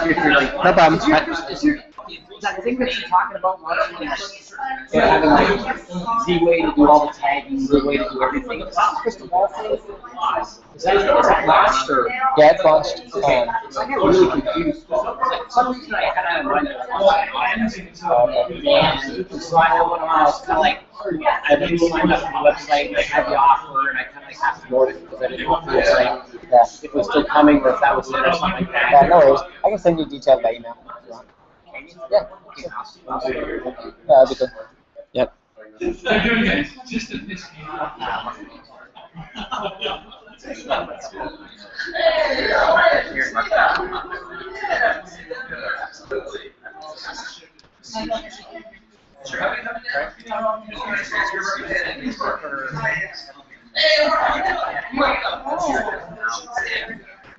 No problem. That thing that you're talking about, having like the way to do all the tagging, the way to do everything. Is that crystal ball thing? Is that launched or? Yeah, it's launched. I got really confused. For some reason I had it on my so I know what I was kind of like, I didn't sign up for the website, I had the offer, and I kind of like half ignored it because I didn't know if it was like, if it was still coming or if that was it or something like that. Yeah, no worries. I can send you details by email if you want. Yeah. That'd be cool. Yep.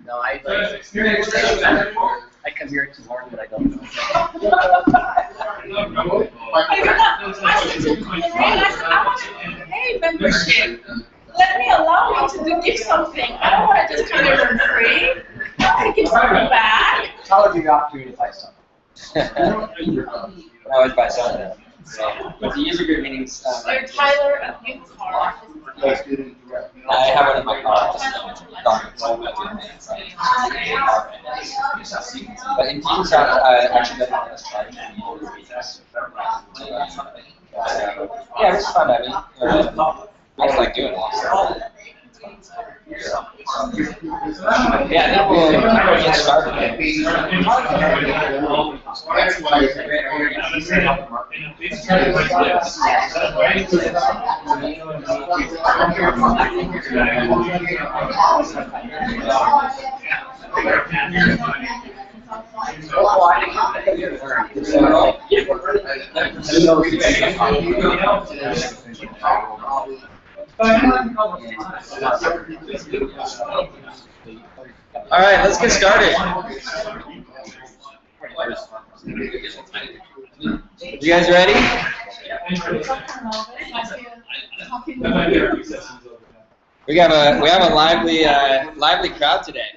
No, I come here to learn what I don't know. Hey, membership. Let me allow me to give something. I don't want to just kind of run free. I give something back. How would be the opportunity to buy something? I always buy something. But the user group meetings. You're Tyler of New Car. I have one in my car. But in Teamsoft, I actually don't have this charge. Yeah, it's fun. I mean, I just like doing it. Yeah, then we'll get started. All right, let's get started. You guys ready? We have a lively crowd today.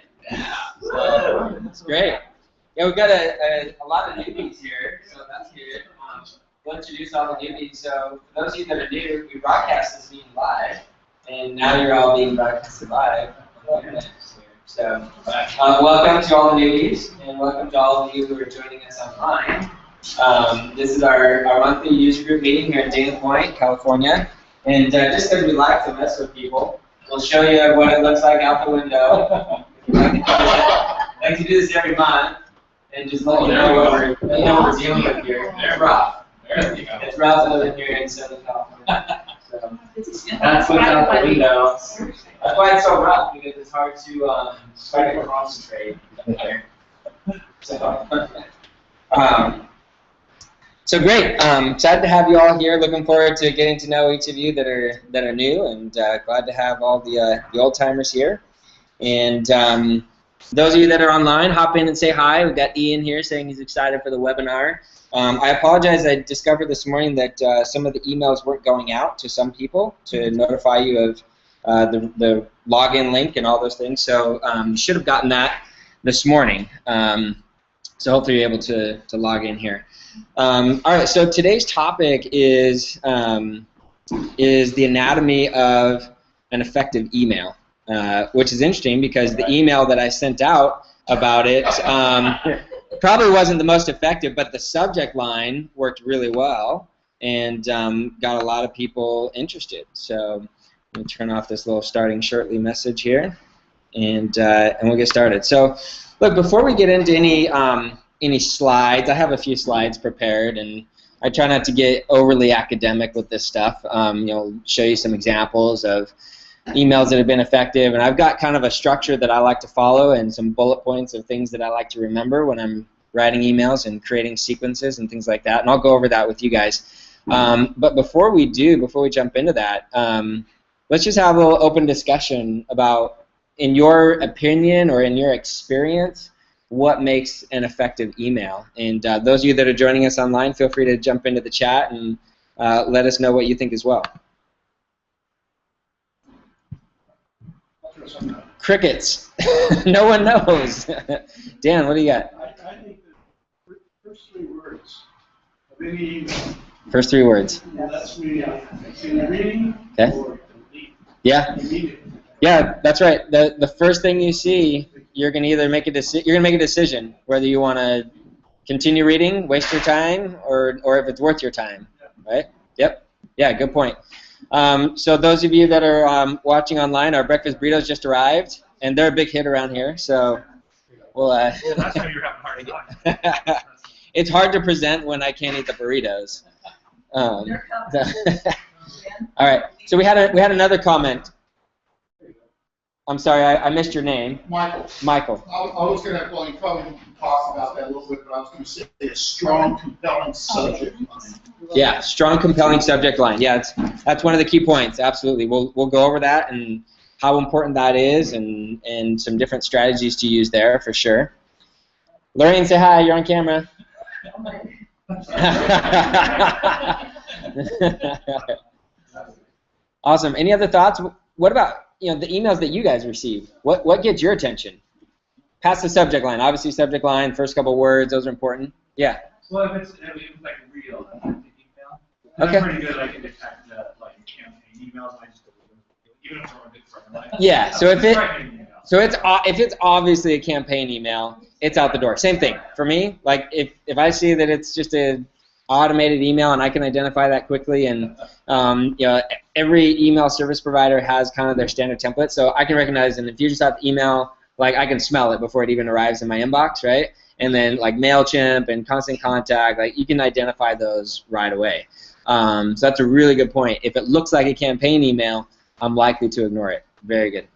So it's great. Yeah, we've got a lot of newbies here, so that's good. We'll introduce all the newbies. So for those of you that are new, we broadcast this meeting live, and now you're all being broadcasted live. So welcome to all the newbies, and welcome to all of you who are joining us online. This is our monthly user group meeting here in Dana Point, California. And just because we like to mess with people, we'll show you what it looks like out the window. Like to do this every month, and just let you know what we're dealing with here. It's rough. It's rough living here in Southern California. So that's what's out the window. That's why it's so rough, because it's hard to concentrate there. So great. Excited to have you all here. Looking forward to getting to know each of you that are new, and glad to have all the old timers here. And those of you that are online, hop in and say hi. We've got Ian here saying he's excited for the webinar. I apologize. I discovered this morning that some of the emails weren't going out to some people to notify you of the login link and all those things. So you should have gotten that this morning. So hopefully you're able to log in here. All right. So today's topic is the anatomy of an effective email, which is interesting because the email that I sent out about it probably wasn't the most effective, but the subject line worked really well and got a lot of people interested. So let me turn off this little starting shortly message here, and we'll get started. So look, before we get into any slides, I have a few slides prepared, and I try not to get overly academic with this stuff. Show you some examples of emails that have been effective, and I've got kind of a structure that I like to follow and some bullet points of things that I like to remember when I'm writing emails and creating sequences and things like that, and I'll go over that with you guys. But before we jump into that, let's just have a little open discussion about, in your opinion or in your experience, what makes an effective email. And those of you that are joining us online, feel free to jump into the chat and let us know what you think as well. Crickets. No one knows. Dan, what do you got? I think the first 3 words of any email. First 3 words. That's me. It's either reading Okay. or delete. Yeah. Yeah, that's right. The first thing you see, you're gonna either make a decision whether you want to continue reading, waste your time, or if it's worth your time, right? Yep. Yeah, good point. So those of you that are watching online, our breakfast burritos just arrived, and they're a big hit around here. So we'll. That's how you're having a hard time. It's hard to present when I can't eat the burritos. All right. So we had another comment. I'm sorry, I missed your name. Michael. Michael. I was going to, well, you probably talk about that a little bit, but I was going to say a strong, compelling subject. Yeah, strong, compelling subject line. Yeah, that's one of the key points. Absolutely. We'll go over that and how important that is and some different strategies to use there for sure. Lorraine, say hi. You're on camera. Awesome. Any other thoughts? What about the emails that you guys receive? What gets your attention? Past the subject line. Obviously, subject line, first couple words, those are important. Yeah. Well, if it's like a real email, okay. I'm pretty good. I can detect like campaign emails. And I just even if it's from a good friend. Like, yeah. So if it's obviously a campaign email, it's out the door. Same thing for me. Like if I see that it's just a automated email and I can identify that quickly, and every email service provider has kind of their standard template, so I can recognize. And if you just have email, like I can smell it before it even arrives in my inbox, right? And then like MailChimp and Constant Contact, like you can identify those right away. So that's a really good point. If it looks like a campaign email, I'm likely to ignore it. Very good.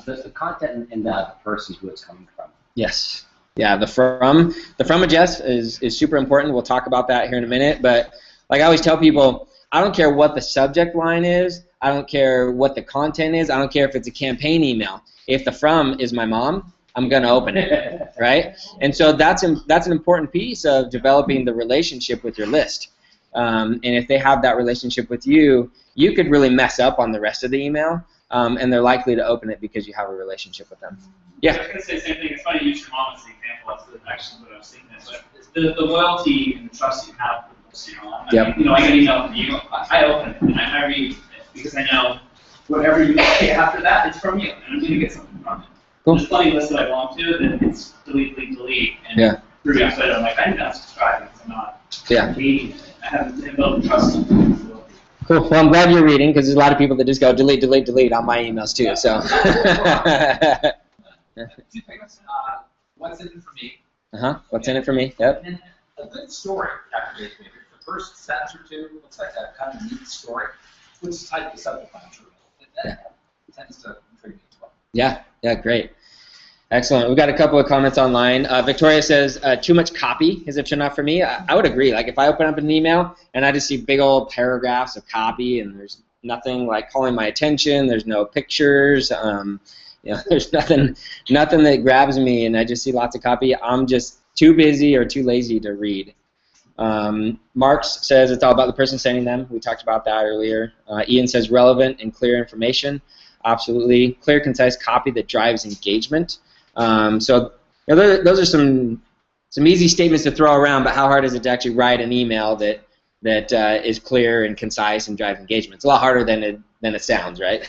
So it's the content and the person who it's coming from. Yes. Yeah, the from address is super important. We'll talk about that here in a minute. But like I always tell people, I don't care what the subject line is. I don't care what the content is. I don't care if it's a campaign email. If the from is my mom, I'm going to open it, right? And so that's an important piece of developing the relationship with your list. And if they have that relationship with you, you could really mess up on the rest of the email, and they're likely to open it because you have a relationship with them. Yeah. I was going to say the same thing. It's funny you use your mom as the example. That's actually what I was thinking. But the loyalty and the trust you have with us, I get an email from you. I open it and I read it because I know whatever you say after that, it's from you, and I'm going to get something from it. Cool. There's plenty of lists that I belong to that it's delete, and through the website I'm like, I did not subscribe because I'm not engaging. I haven't built trust. Cool. Well, I'm glad you're reading because there's a lot of people that just go delete, delete, delete on my emails too. So. 2 things. What's in it for me? What's in it for me? Yep. And then a good story captivates me. The first sentence or two looks like a kind of neat story, which is tied to the subject line. That tends to intrigue me as well. Yeah, great. Excellent. We've got a couple of comments online. Victoria says, too much copy is a turn-off for me. I would agree. Like if I open up an email and I just see big old paragraphs of copy and there's nothing like calling my attention, there's no pictures, there's nothing that grabs me, and I just see lots of copy, I'm just too busy or too lazy to read. Marks says it's all about the person sending them. We talked about that earlier. Ian says relevant and clear information. Absolutely. Clear, concise copy that drives engagement. So those are some easy statements to throw around, but how hard is it to actually write an email that is clear and concise and drives engagement? It's a lot harder than it sounds, right?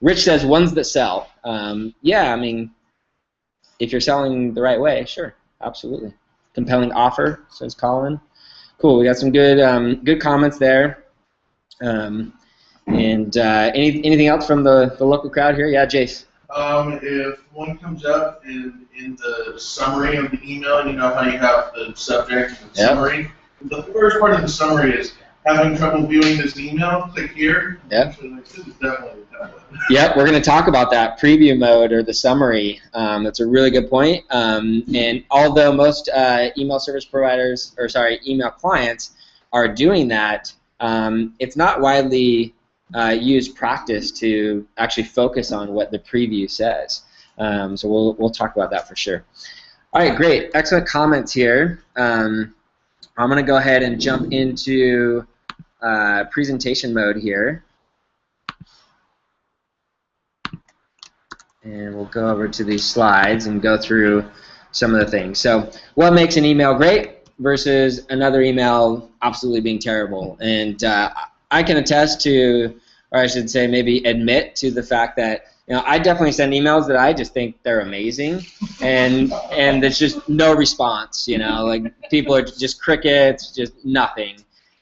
Rich says ones that sell. Yeah, I mean, if you're selling the right way, sure, absolutely. Compelling offer, says Colin. Cool, we got some good comments there. And anything else from the local crowd here? Yeah, Jace. If one comes up in the summary of the email, you know how you have the subject and the summary. The first part of the summary is having trouble viewing this email. Click here. Yep. So this is definitely a template. Yep, we're going to talk about that preview mode or the summary. That's a really good point. And although most email service providers, email clients are doing that, it's not widely used practice to actually focus on what the preview says. So we'll talk about that for sure. All right, great, excellent comments here. I'm going to go ahead and jump into presentation mode here. And we'll go over to these slides and go through some of the things. So what makes an email great versus another email absolutely being terrible? And I can attest to, or I should say maybe admit to the fact that I definitely send emails that I just think they're amazing, and there's just no response. Like people are just crickets, just nothing,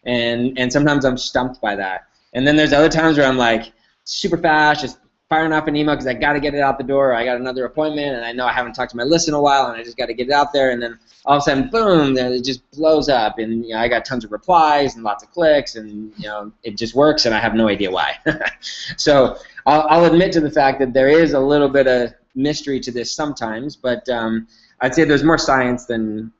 and sometimes I'm stumped by that. And then there's other times where I'm like super fast, just firing off an email because I got to get it out the door. Or I got another appointment, and I know I haven't talked to my list in a while, and I just got to get it out there. And then all of a sudden, boom! Then it just blows up, and I got tons of replies and lots of clicks, and it just works, and I have no idea why. So I'll admit to the fact that there is a little bit of mystery to this sometimes, but I'd say there's more science than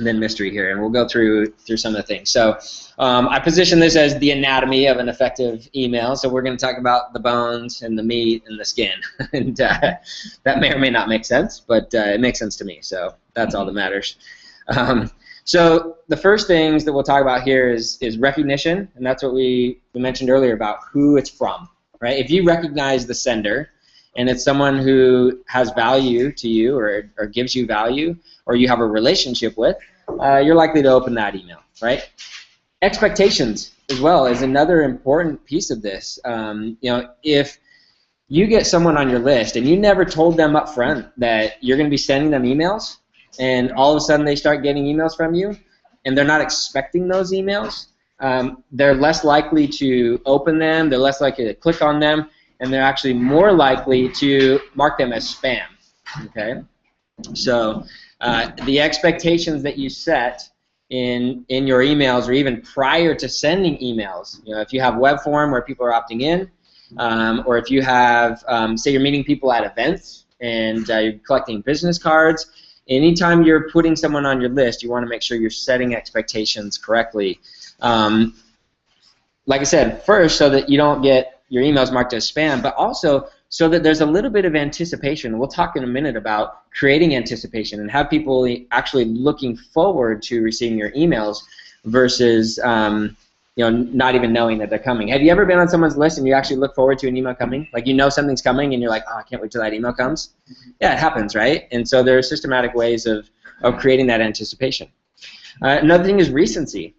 mystery here, and we'll go through some of the things. So I position this as the anatomy of an effective email. So we're going to talk about the bones and the meat and the skin, and that may or may not make sense, but it makes sense to me. So that's all that matters. So the first things that we'll talk about here is recognition, and that's what we mentioned earlier about who it's from, right? If you recognize the sender, and it's someone who has value to you or gives you value, or you have a relationship with, you're likely to open that email, right? Expectations as well is another important piece of this. If you get someone on your list and you never told them up front that you're going to be sending them emails, and all of a sudden they start getting emails from you, and they're not expecting those emails, they're less likely to open them, they're less likely to click on them, and they're actually more likely to mark them as spam. Okay, so the expectations that you set in your emails, or even prior to sending emails, if you have web form where people are opting in, or if you have, say you're meeting people at events and you're collecting business cards, anytime you're putting someone on your list, you want to make sure you're setting expectations correctly. Like I said, first, so that you don't get your emails marked as spam, but also so that there's a little bit of anticipation. We'll talk in a minute about creating anticipation and have people actually looking forward to receiving your emails versus not even knowing that they're coming. Have you ever been on someone's list and you actually look forward to an email coming? Like something's coming and you're like, oh, I can't wait till that email comes? Yeah, it happens, right? And so there are systematic ways of creating that anticipation. Another thing is recency.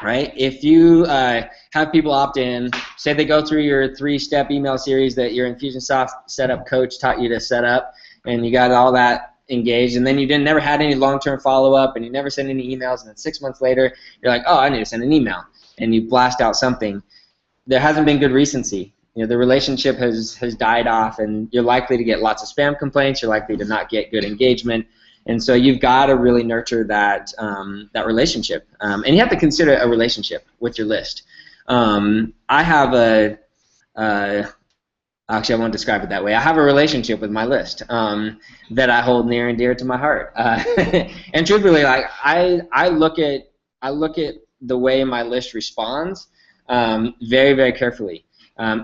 Right? If you have people opt in, say they go through your 3-step email series that your Infusionsoft setup coach taught you to set up, and you got all that engaged, and then you never had any long-term follow-up, and you never sent any emails, and then 6 months later, you're like, oh, I need to send an email, and you blast out something. There hasn't been good recency. The relationship has died off, and you're likely to get lots of spam complaints. You're likely to not get good engagement. And so you've got to really nurture that relationship, and you have to consider a relationship with your list. I have actually I won't describe it that way. I have a relationship with my list that I hold near and dear to my heart. And truthfully, like I look at the way my list responds very, very carefully.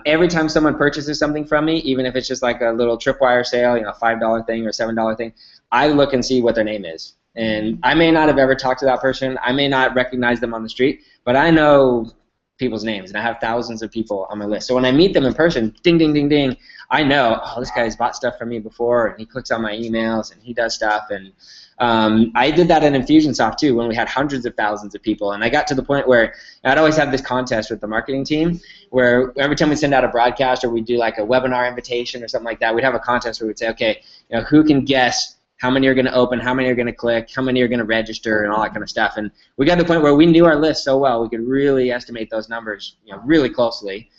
Every time someone purchases something from me, even if it's just like a little tripwire sale, a $5 thing or $7 thing, I look and see what their name is. And I may not have ever talked to that person. I may not recognize them on the street, but I know people's names, and I have thousands of people on my list. So when I meet them in person, ding, ding, ding, ding, I know, oh, this guy's bought stuff from me before, and he clicks on my emails, and he does stuff. And I did that at Infusionsoft too, when we had hundreds of thousands of people. And I got to the point where I'd always have this contest with the marketing team, where every time we send out a broadcast or we do like a webinar invitation or something like that, we'd have a contest where we'd say, okay, who can guess how many are going to open, how many are going to click, how many are going to register, and all that kind of stuff. And we got to the point where we knew our list so well, we could really estimate those numbers, really closely,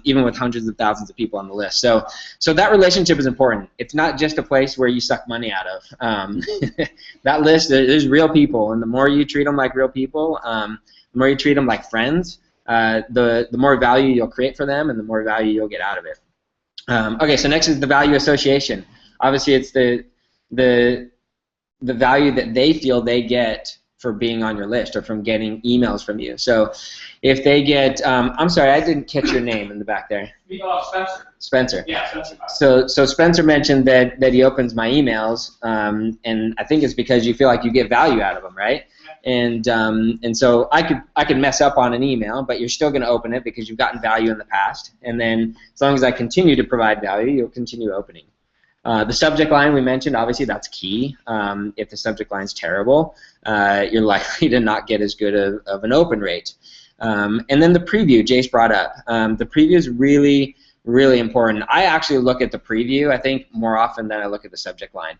even with hundreds of thousands of people on the list. So that relationship is important. It's not just a place where you suck money out of. That list, there's real people, and the more you treat them like real people, the more you treat them like friends, the more value you'll create for them, and the more value you'll get out of it. Okay, so next is the value association. Obviously, it's the value that they feel they get for being on your list or from getting emails from you. So if they get, I'm sorry, I didn't catch your name in the back there. Spencer. Spencer. Yeah, Spencer. So Spencer mentioned that he opens my emails, and I think it's because you feel like you get value out of them, right? And so I could mess up on an email, but you're still going to open it because you've gotten value in the past. And then as long as I continue to provide value, you'll continue opening. The subject line we mentioned, obviously that's key. If the subject line's terrible, you're likely to not get as good of an open rate. And then the preview, Jace brought up. The preview is really, really important. I actually look at the preview, I think, more often than I look at the subject line.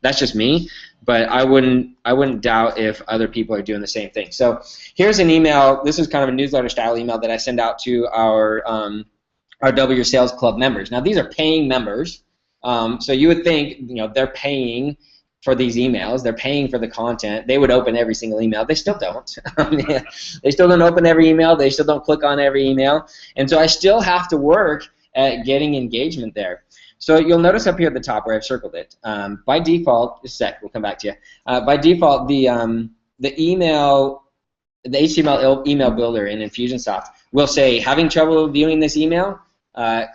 That's just me, but I wouldn't doubt if other people are doing the same thing. So here's an email. This is kind of a newsletter style email that I send out to our Double Your Sales Club members. Now these are paying members, so you would think, you know, they're paying for these emails, they're paying for the content, they would open every single email. They still don't. They still don't open every email, they still don't click on every email, and so I still have to work at getting engagement there. So you'll notice up here at the top where I've circled it, by default, just a sec, we'll come back to you. By default, the email, the HTML email builder in Infusionsoft will say, having trouble viewing this email?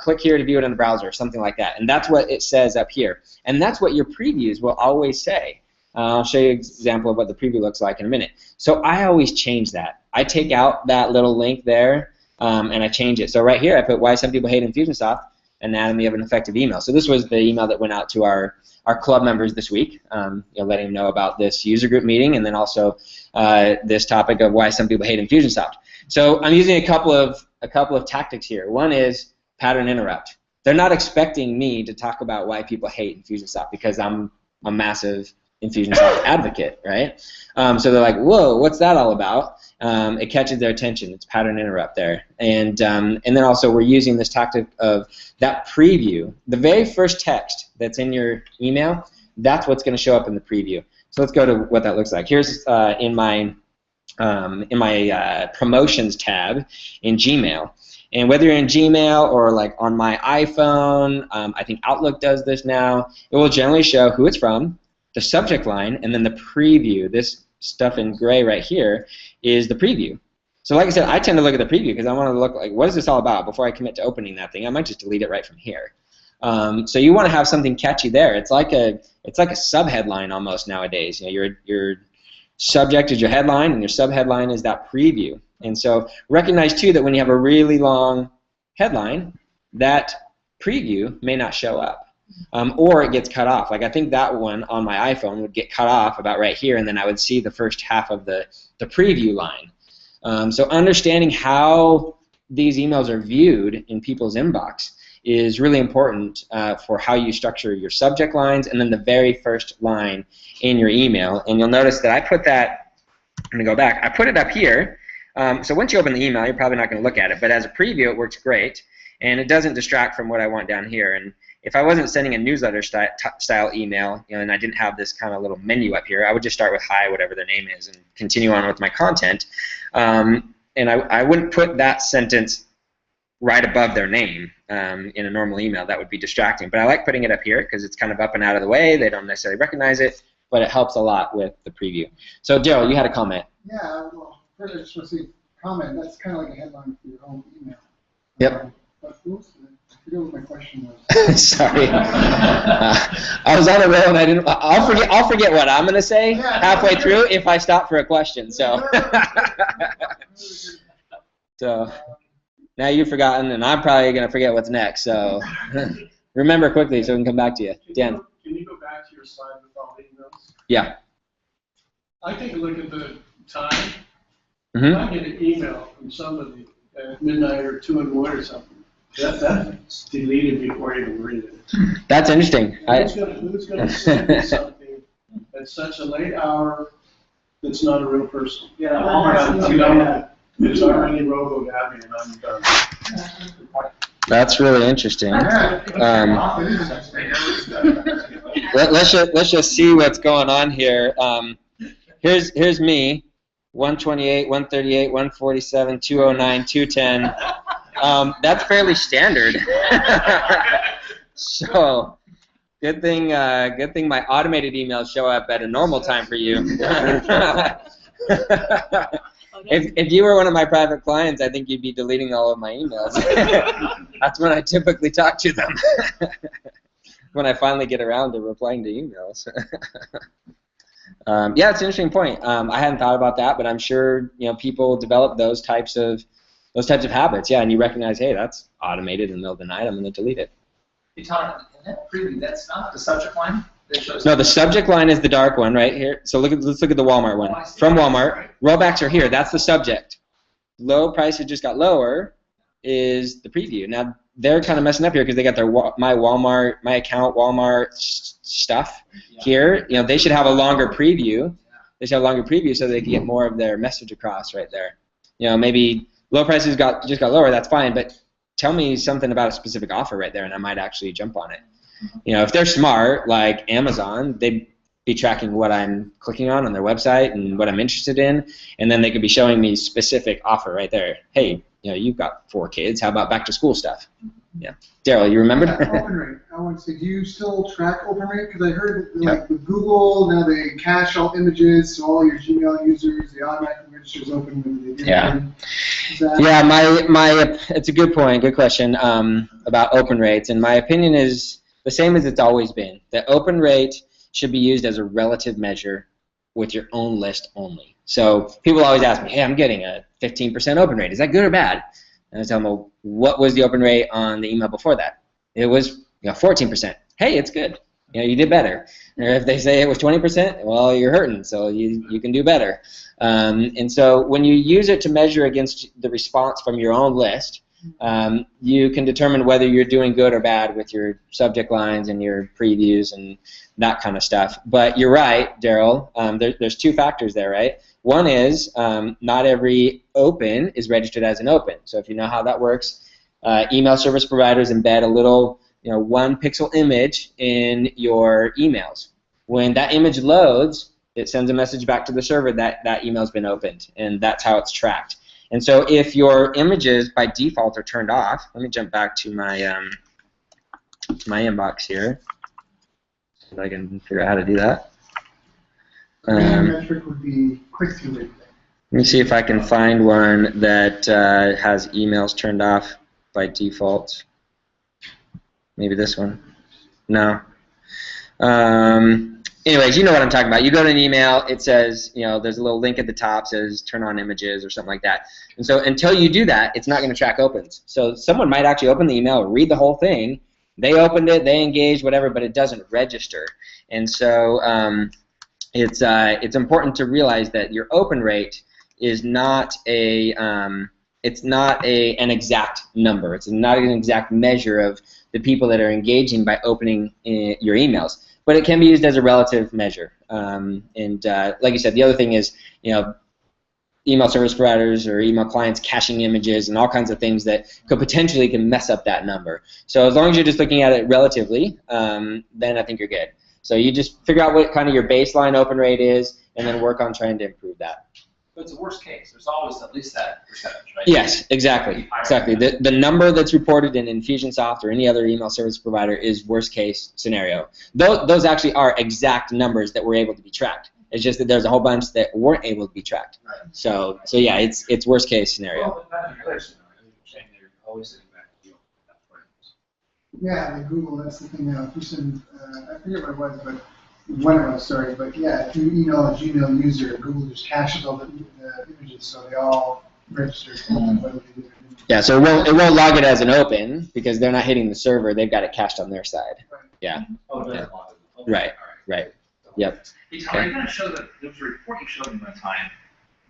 Click here to view it in the browser, or something like that. And that's what it says up here. And that's what your previews will always say. I'll show you an example of what the preview looks like in a minute. So I always change that. I take out that little link there, and I change it. So right here I put why some people hate Infusionsoft, anatomy of an effective email. So this was the email that went out to our club members this week, letting them know about this user group meeting, and then also this topic of why some people hate Infusionsoft. So I'm using a couple of tactics here. One is pattern interrupt. They're not expecting me to talk about why people hate Infusionsoft because I'm a massive Infusionsoft advocate, right? So they're like, whoa, what's that all about? It catches their attention. It's pattern interrupt there. And then also we're using this tactic of that preview. The very first text that's in your email, that's what's going to show up in the preview. So let's go to what that looks like. Here's in my promotions tab in Gmail. And whether you're in Gmail or like on my iPhone, I think Outlook does this now, it will generally show who it's from, the subject line, and then the preview. This stuff in gray right here is the preview. So like I said, I tend to look at the preview because I want to look like, what is this all about before I commit to opening that thing. I might just delete it right from here. So you want to have something catchy there. It's like a sub-headline almost nowadays. You know, your subject is your headline, and your sub-headline is that preview. And so recognize, too, that when you have a really long headline, that preview may not show up. Or it gets cut off. Like I think that one on my iPhone would get cut off about right here, and then I would see the first half of the preview line. So understanding how these emails are viewed in people's inbox is really important for how you structure your subject lines and then the very first line in your email. And you'll notice that I put that, I'm going to go back, I put it up here. So once you open the email, you're probably not going to look at it, but as a preview it works great, and it doesn't distract from what I want down here. And if I wasn't sending a newsletter style email, you know, and I didn't have this kind of little menu up here, I would just start with hi, whatever their name is, and continue on with my content. And I wouldn't put that sentence right above their name in a normal email. That would be distracting. But I like putting it up here because it's kind of up and out of the way. They don't necessarily recognize it, but it helps a lot with the preview. So Daryl, you had a comment. Yeah, well, first I just want to say comment. That's kind of like a headline for your own email. Yep. But I forget what my question was. Sorry. I was on a roll and I didn't. I'll forget what I'm going to say halfway through if I stop for a question. So. So. Now you've forgotten, and I'm probably going to forget what's next. So remember quickly so we can come back to you. Dan. Can you go back to your slide with all the emails? Yeah. I take a look at the time. Mm-hmm. I get an email from somebody at midnight or 2 in the morning or something. That's deleted before I even read it. That's interesting. Who's going to send me something at such a late hour that's not a real person? Yeah, it's already robo-dabbing and I'm done. That's really interesting. Let's just see what's going on here. Here's me, 128, 138, 147, 209, 210. That's fairly standard. So good thing my automated emails show up at a normal time for you. If you were one of my private clients, I think you'd be deleting all of my emails. That's when I typically talk to them. When I finally get around to replying to emails. Yeah, it's an interesting point. I hadn't thought about that, but I'm sure people develop those types of habits. Yeah, and you recognize, hey, that's automated in the middle of the night. I'm going to delete it. Hey, Todd, that preview, that's not the subject line? That shows No, the subject line is the dark one right here. So let's look at the Walmart one. From Walmart, rollbacks are here. That's the subject. Low prices just got lower is the preview. Now they're kind of messing up here because they got their my account Walmart stuff here. You know, they should have a longer preview. They should have a longer preview so they can get more of their message across right there. You know, maybe low prices just got lower. That's fine, but tell me something about a specific offer right there, and I might actually jump on it. You know, if they're smart, like Amazon, they'd be tracking what I'm clicking on their website and what I'm interested in, and then they could be showing me specific offer right there. Hey, you know, you've got 4 kids. How about back to school stuff? Yeah, Daryl, you remember? Open rate. I want to say, do you still track open rate? Because I heard that, like with Google, now they cache all images, so all your Gmail users, the automatic registers open when they do. Yeah. Yeah, it's a good point, good question about open rates, and my opinion is the same as it's always been. The open rate should be used as a relative measure with your own list only. So people always ask me, hey, I'm getting a 15% open rate. Is that good or bad? And I tell them, well, what was the open rate on the email before that? It was 14%. Hey, it's good. You know, you did better. Or if they say it was 20%, well, you're hurting, so you can do better. And so when you use it to measure against the response from your own list, you can determine whether you're doing good or bad with your subject lines and your previews and that kind of stuff. But you're right, Daryl. There's 2 factors there, right? One is not every open is registered as an open. So if you know how that works, email service providers embed a little 1 pixel image in your emails. When that image loads, it sends a message back to the server that that email's been opened, and that's how it's tracked. And so if your images by default are turned off, let me jump back to my my inbox here, so I can figure out how to do that. The main metric would be click-through rate. Let me see if I can find one that has emails turned off by default. Maybe this one. No. Anyways, you know what I'm talking about. You go to an email, it says, there's a little link at the top, says turn on images or something like that. And so until you do that, it's not going to track opens. So someone might actually open the email, read the whole thing, they opened it, they engaged, whatever, but it doesn't register. And so it's important to realize that your open rate is not an exact number. It's not an exact measure of the people that are engaging by opening your emails. But it can be used as a relative measure. Like you said, the other thing is, email service providers or email clients caching images and all kinds of things that could potentially can mess up that number. So as long as you're just looking at it relatively, then I think you're good. So you just figure out what kind of your baseline open rate is, and then work on trying to improve that. But it's a worst case. There's always at least that percentage, right? Yes, exactly. Exactly. The number that's reported in Infusionsoft or any other email service provider is worst case scenario. Those actually are exact numbers that were able to be tracked. It's just that there's a whole bunch that weren't able to be tracked. Right. So yeah, it's worst case scenario. Well, but that's another scenario. You're saying they're always sitting back to you. Yeah, and Google, that's the thing now. If you send, I forget what it was, but when it was, sorry, but yeah, if you email a Gmail user, Google just caches all the images, so they all register. Yeah, so it won't log it as an open because they're not hitting the server. They've got it cached on their side. Right. Yeah. Oh, yeah. Okay. Right. Yep. Hey, Tom, are you going to show that there was a report you showed me one time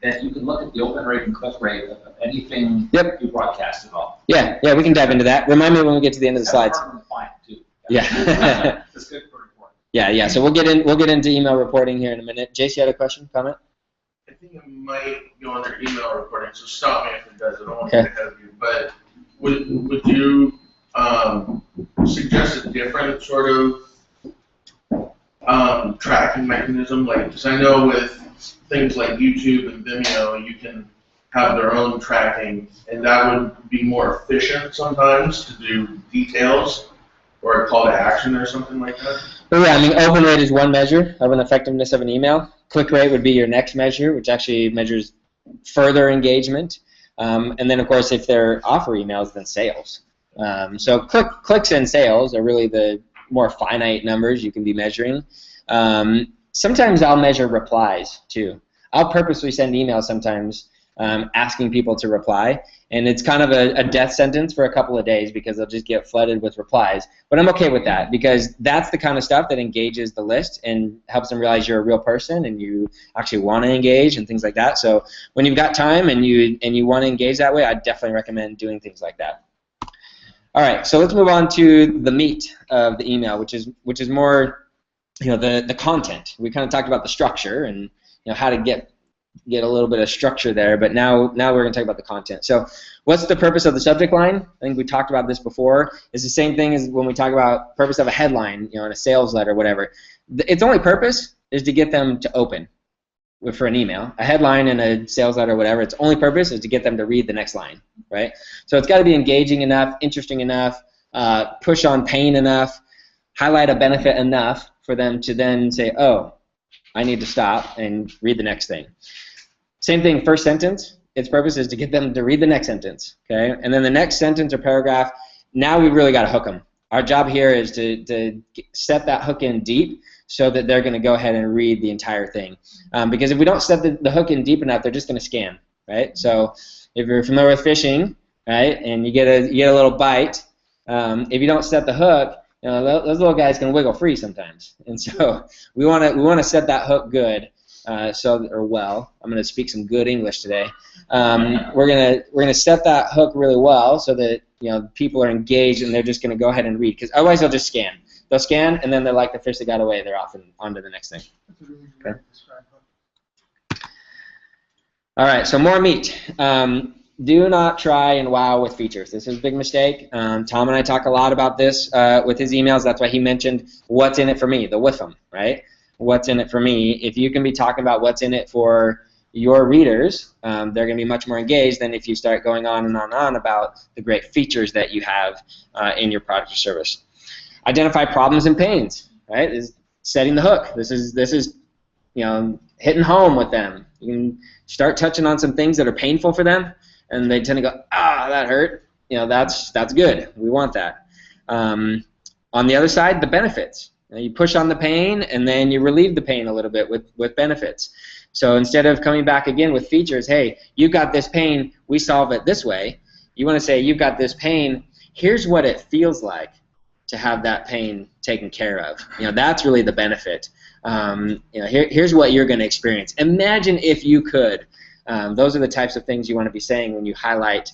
that you can look at the open rate and click rate of anything you broadcast at all? Yeah, we can dive into that. Remind me when we get to the end of the slides. That's part of the client too. Yeah. That's good for reporting. Yeah. So we'll get into email reporting here in a minute. Jace, you had a question, comment? I think it might go under email reporting, so stop me if it does. I don't want to get ahead of you. But would you suggest a different sort of tracking mechanism? Like, because I know with things like YouTube and Vimeo, you can have their own tracking, and that would be more efficient sometimes to do details or a call to action or something like that. Well, yeah, I mean, open rate is one measure of an effectiveness of an email. Click rate would be your next measure, which actually measures further engagement. And then, of course, if they're offer emails, then sales. So clicks and sales are really the more finite numbers you can be measuring. Sometimes I'll measure replies, too. I'll purposely send emails sometimes asking people to reply. And it's kind of a death sentence for a couple of days because they'll just get flooded with replies. But I'm okay with that because that's the kind of stuff that engages the list and helps them realize you're a real person and you actually want to engage and things like that. So when you've got time and you want to engage that way, I definitely recommend doing things like that. All right, so let's move on to the meat of the email, which is more, the content. We kind of talked about the structure and how to get a little bit of structure there, but now we're going to talk about the content. So what's the purpose of the subject line? I think we talked about this before. It's the same thing as when we talk about purpose of a headline, in a sales letter, whatever. Its only purpose is to get them to open for an email. A headline in a sales letter, whatever, its only purpose is to get them to read the next line, right? So it's got to be engaging enough, interesting enough, push on pain enough, highlight a benefit enough for them to then say, oh, I need to stop and read the next thing. Same thing, first sentence, its purpose is to get them to read the next sentence, okay? And then the next sentence or paragraph, now we've really got to hook them. Our job here is to set that hook in deep so that they're going to go ahead and read the entire thing. Because if we don't set the hook in deep enough, they're just going to scan, right? So if you're familiar with fishing, right, and you get a little bite, if you don't set the hook, those little guys can wiggle free sometimes, and so we want to set that hook good, well. I'm going to speak some good English today. We're gonna set that hook really well so that people are engaged and they're just going to go ahead and read, because otherwise they'll just scan. They'll scan and then they're like the fish that got away. They're off and on to the next thing. That's a really good way to describe hook. All right, so more meat. Do not try and wow with features. This is a big mistake. Tom and I talk a lot about this with his emails. That's why he mentioned what's in it for me, the with them, right? What's in it for me. If you can be talking about what's in it for your readers, they're going to be much more engaged than if you start going on and on and on about the great features that you have in your product or service. Identify problems and pains, right? Is setting the hook. This is hitting home with them. You can start touching on some things that are painful for them, and they tend to go, that hurt. That's good. We want that. On the other side, the benefits. You push on the pain, and then you relieve the pain a little bit with benefits. So instead of coming back again with features, hey, you got this pain, we solve it this way. You want to say, you've got this pain, here's what it feels like to have that pain taken care of. That's really the benefit. Here's what you're going to experience. Imagine if you could. Those are the types of things you want to be saying when you highlight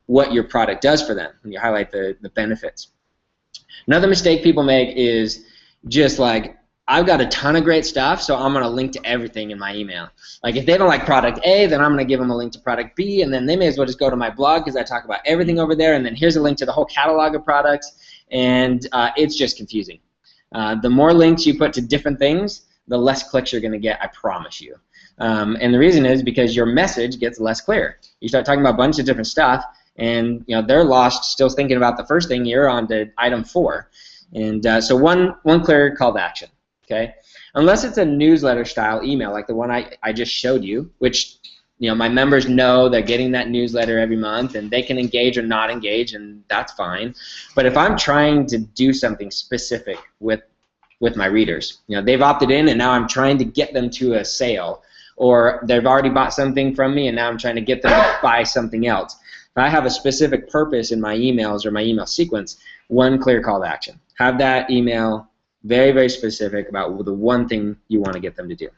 what your product does for them, when you highlight the benefits. Another mistake people make is just like, I've got a ton of great stuff, so I'm going to link to everything in my email. Like if they don't like product A, then I'm going to give them a link to product B, and then they may as well just go to my blog because I talk about everything over there, and then here's a link to the whole catalog of products, and it's just confusing. The more links you put to different things, the less clicks you're going to get, I promise you. And the reason is because your message gets less clear. You start talking about a bunch of different stuff, and they're lost still thinking about the first thing. You're on to item 4. And so one clear call to action. Okay, unless it's a newsletter style email like the one I just showed you, which my members know they're getting that newsletter every month and they can engage or not engage, and that's fine. But if I'm trying to do something specific with my readers, they've opted in and now I'm trying to get them to a sale, or they've already bought something from me and now I'm trying to get them to buy something else. If I have a specific purpose in my emails or my email sequence, one clear call to action. Have that email very, very specific about the one thing you want to get them to do.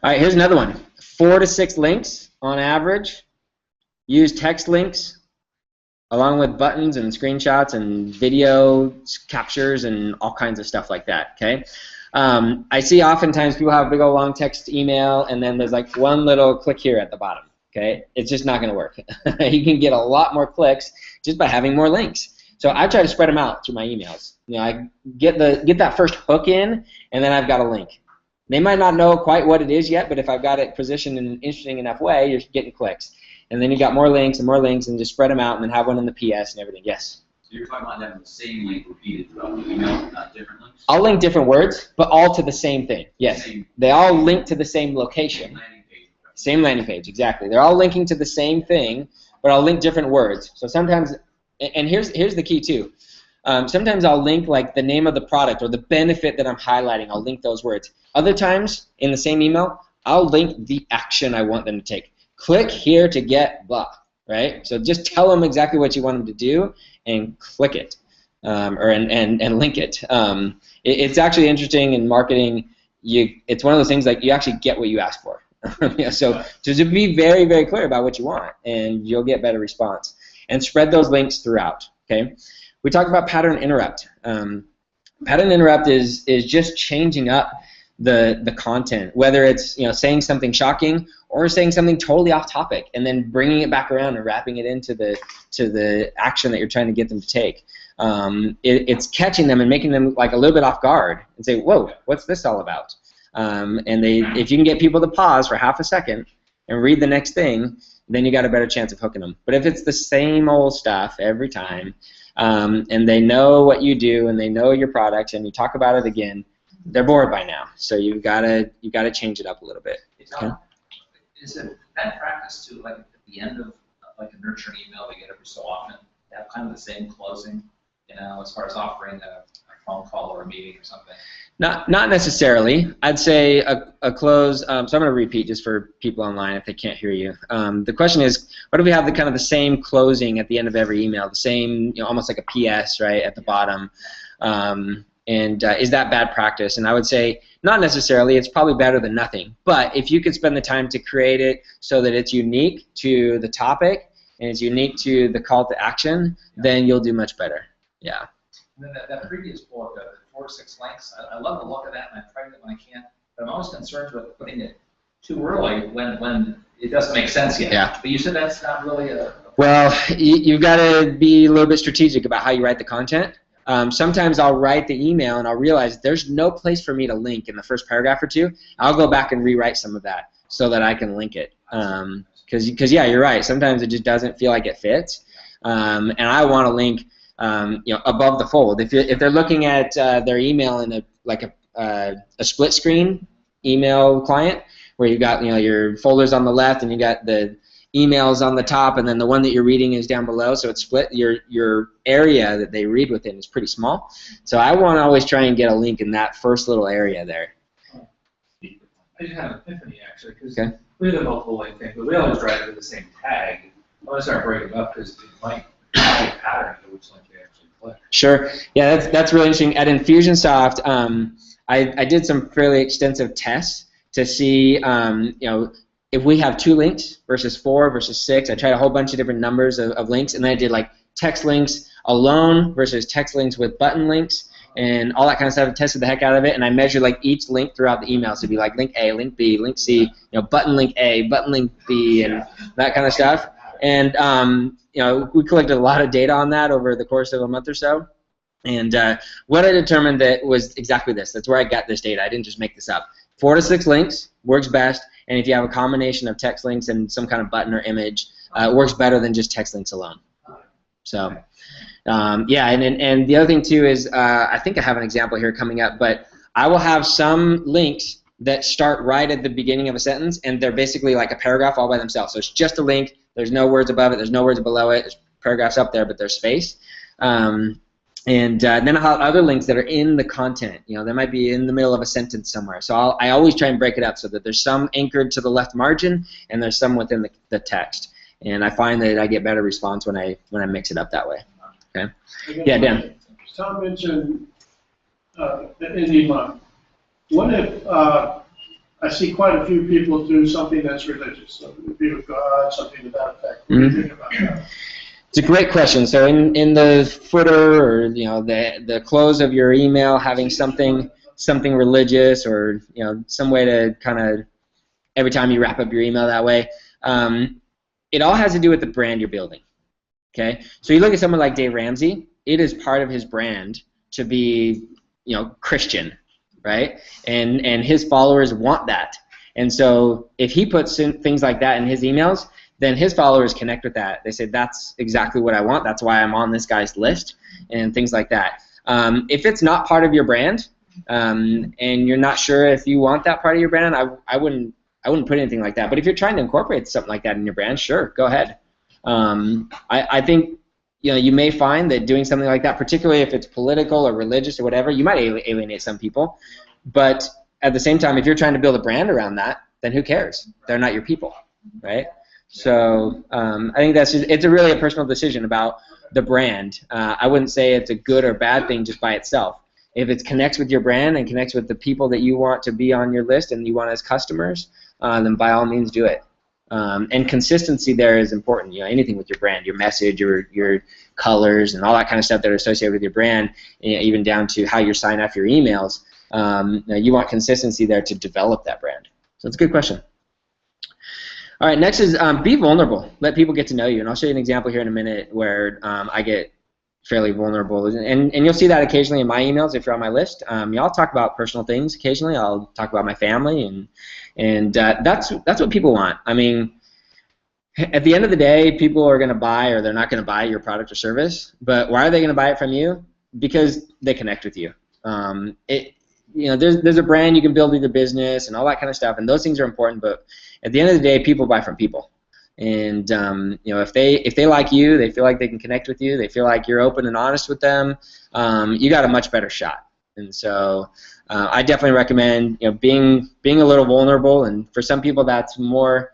All right, here's another one. 4 to 6 links on average. Use text links along with buttons and screenshots and video captures and all kinds of stuff like that, okay? I see oftentimes people have a big old long text email and then there's like one little click here at the bottom, okay? It's just not going to work. You can get a lot more clicks just by having more links. So I try to spread them out through my emails. I get that first hook in, and then I've got a link. They might not know quite what it is yet, but if I've got it positioned in an interesting enough way, you're getting clicks. And then you got more links, and just spread them out, and then have one in the PS and everything. Yes? So you're talking about having the same link repeated throughout the email, not different links? I'll link different words, but all to the same thing. Yes. They all link to the same location. Same landing page. Same landing page, exactly. They're all linking to the same thing, but I'll link different words. So sometimes, and here's the key too. Sometimes I'll link like the name of the product or the benefit that I'm highlighting. I'll link those words. Other times in the same email, I'll link the action I want them to take. click here to get blah, right? So just tell them exactly what you want them to do and click it, and link it. It's actually interesting in marketing. It's one of those things like you actually get what you ask for. So just be very, very clear about what you want, and you'll get better response. And spread those links throughout. Okay. We talked about pattern interrupt. Pattern interrupt is just changing up the content, whether it's saying something shocking or saying something totally off topic, and then bringing it back around and wrapping it into the action that you're trying to get them to take. It's catching them and making them like a little bit off guard and say, whoa, what's this all about? And if you can get people to pause for half a second and read the next thing, then you got a better chance of hooking them. But if it's the same old stuff every time, and they know what you do and they know your product and you talk about it again, they're bored by now. So you've got to change it up a little bit. Okay? Is it bad practice to, like, at the end of like a nurturing email we get every so often, have kind of the same closing, as far as offering a phone call or a meeting or something? Not necessarily. I'd say a close. So I'm going to repeat just for people online if they can't hear you. The question is, what if we have the kind of the same closing at the end of every email, the same, almost like a PS, right, at the bottom? Is that bad practice? And I would say not necessarily. It's probably better than nothing. But if you could spend the time to create it so that it's unique to the topic and it's unique to the call to action, then you'll do much better. Yeah. And then that previous bullet, the 4 to 6 links, I love the look of that, and I try it when I can. But I'm always concerned with putting it too early when it doesn't make sense yet. Yeah. But you said that's not really a well, you've got to be a little bit strategic about how you write the content. Sometimes I'll write the email and I'll realize there's no place for me to link in the first paragraph or two. I'll go back and rewrite some of that so that I can link it. Because yeah, you're right. Sometimes it just doesn't feel like it fits, and I want to link above the fold. If they're looking at their email in a split screen email client where you've got your folders on the left and you got the emails on the top, and then the one that you're reading is down below, so it's split. Your area that they read within is pretty small. So I want to always try and get a link in that first little area there. I just had an epiphany actually, because we have the multiple link thing, but we always drive to the same tag. I want to start breaking up because it might be a pattern to which link you actually click. Sure. Yeah, that's really interesting. At Infusionsoft, I did some fairly extensive tests to see if we have 2 links versus 4 versus 6. I tried a whole bunch of different numbers of links, and then I did like text links alone versus text links with button links and all that kind of stuff. I tested the heck out of it, and I measured like each link throughout the email. So it'd be like link A, link B, link C, button link A, button link B, and that kind of stuff. And we collected a lot of data on that over the course of a month or so. And what I determined that was exactly this. That's where I got this data. I didn't just make this up. 4 to 6 links works best, and if you have a combination of text links and some kind of button or image, it works better than just text links alone. So, yeah, and the other thing too is I think I have an example here coming up, but I will have some links that start right at the beginning of a sentence, and they're basically like a paragraph all by themselves. So it's just a link. There's no words above it. There's no words below it. There's paragraphs up there, but there's space. And then I'll have other links that are in the content. They might be in the middle of a sentence somewhere. So I always try and break it up so that there's some anchored to the left margin and there's some within the text. And I find that I get better response when I mix it up that way. Okay. Yeah, Dan. Tom mentioned the Indie Month. What if I see quite a few people do something that's religious, something to do with God, something to that effect? What do you think about that? It's a great question. So in the footer or the close of your email, having something religious or some way to kind of every time you wrap up your email that way, it all has to do with the brand you're building. Okay, so you look at someone like Dave Ramsey. It is part of his brand to be Christian, right? And his followers want that. And so if he puts in things like that in his emails, then his followers connect with that. They say, that's exactly what I want. That's why I'm on this guy's list, and things like that. If it's not part of your brand, and you're not sure if you want that part of your brand, I wouldn't put anything like that. But if you're trying to incorporate something like that in your brand, sure, go ahead. I think you may find that doing something like that, particularly if it's political or religious or whatever, you might alienate some people. But at the same time, if you're trying to build a brand around that, then who cares? They're not your people, right? So I think it's really a personal decision about the brand. I wouldn't say it's a good or bad thing just by itself. If it connects with your brand and connects with the people that you want to be on your list and you want as customers, then by all means do it. And consistency there is important. Anything with your brand, your message, your colors, and all that kind of stuff that are associated with your brand, even down to how you sign off your emails. You want consistency there to develop that brand. So it's a good question. All right, next is be vulnerable. Let people get to know you. And I'll show you an example here in a minute where I get fairly vulnerable. And you'll see that occasionally in my emails if you're on my list. I'll talk about personal things occasionally. I'll talk about my family, and that's what people want. I mean, at the end of the day, people are going to buy or they're not going to buy your product or service. But why are they going to buy it from you? Because they connect with you. There's a brand you can build with your business and all that kind of stuff, and those things are important. But at the end of the day, people buy from people. And if they like you, they feel like they can connect with you, they feel like you're open and honest with them, you got a much better shot. And so I definitely recommend being a little vulnerable. And for some people, that's more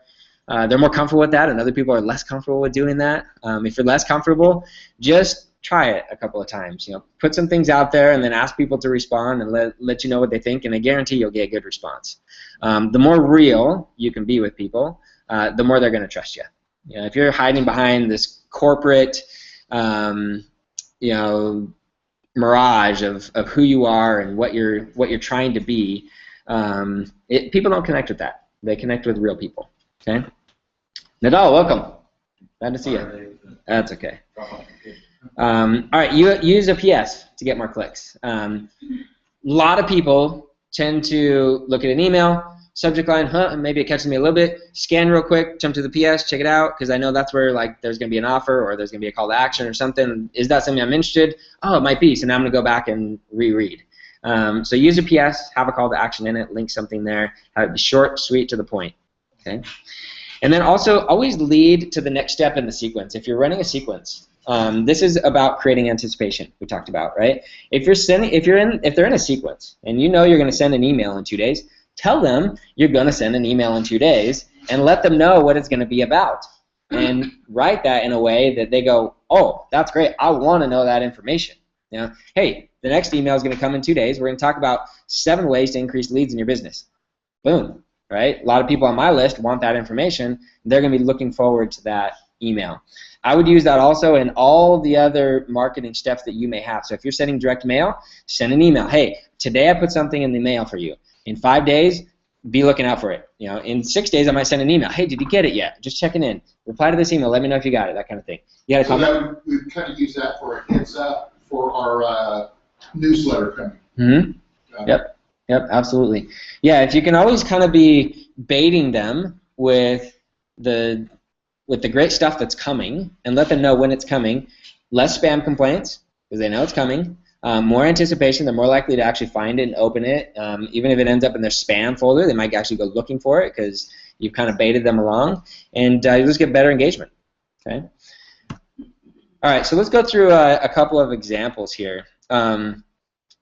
they're more comfortable with that, and other people are less comfortable with doing that. If you're less comfortable, just try it a couple of times. Put some things out there and then ask people to respond and let you know what they think, and I guarantee you'll get a good response. The more real you can be with people, the more they're going to trust you. If you're hiding behind this corporate, mirage of who you are and what you're trying to be, people don't connect with that. They connect with real people. Okay. Nadal, welcome. Glad to see you. That's okay. All right, use a PS to get more clicks. A lot of people tend to look at an email, subject line, maybe it catches me a little bit, scan real quick, jump to the PS, check it out, because I know that's where there's going to be an offer or there's going to be a call to action or something. Is that something I'm interested? Oh, it might be, so now I'm going to go back and reread. So use a PS, have a call to action in it, link something there, have it be short, sweet, to the point. Okay. And then also always lead to the next step in the sequence. If you're running a sequence, this is about creating anticipation. We talked about, right? If they're in a sequence and you're going to send an email in 2 days, tell them you're going to send an email in 2 days and let them know what it's going to be about. And write that in a way that they go, oh, that's great. I want to know that information. Hey, the next email is going to come in 2 days. We're going to talk about 7 ways to increase leads in your business. Boom. Right? A lot of people on my list want that information. They're going to be looking forward to that email. I would use that also in all the other marketing steps that you may have. So if you're sending direct mail, send an email. Hey, today I put something in the mail for you. In 5 days, be looking out for it. In 6 days, I might send an email. Hey, did you get it yet? Just checking in. Reply to this email. Let me know if you got it. That kind of thing. You got a comment? We kind of use that for a heads up for our newsletter coming. Mm-hmm. Yep, absolutely. Yeah, if you can always kind of be baiting them with the great stuff that's coming and let them know when it's coming, less spam complaints because they know it's coming, more anticipation, they're more likely to actually find it and open it. Even if it ends up in their spam folder, they might actually go looking for it because you've kind of baited them along, and you just get better engagement. Okay. All right, so let's go through a couple of examples here.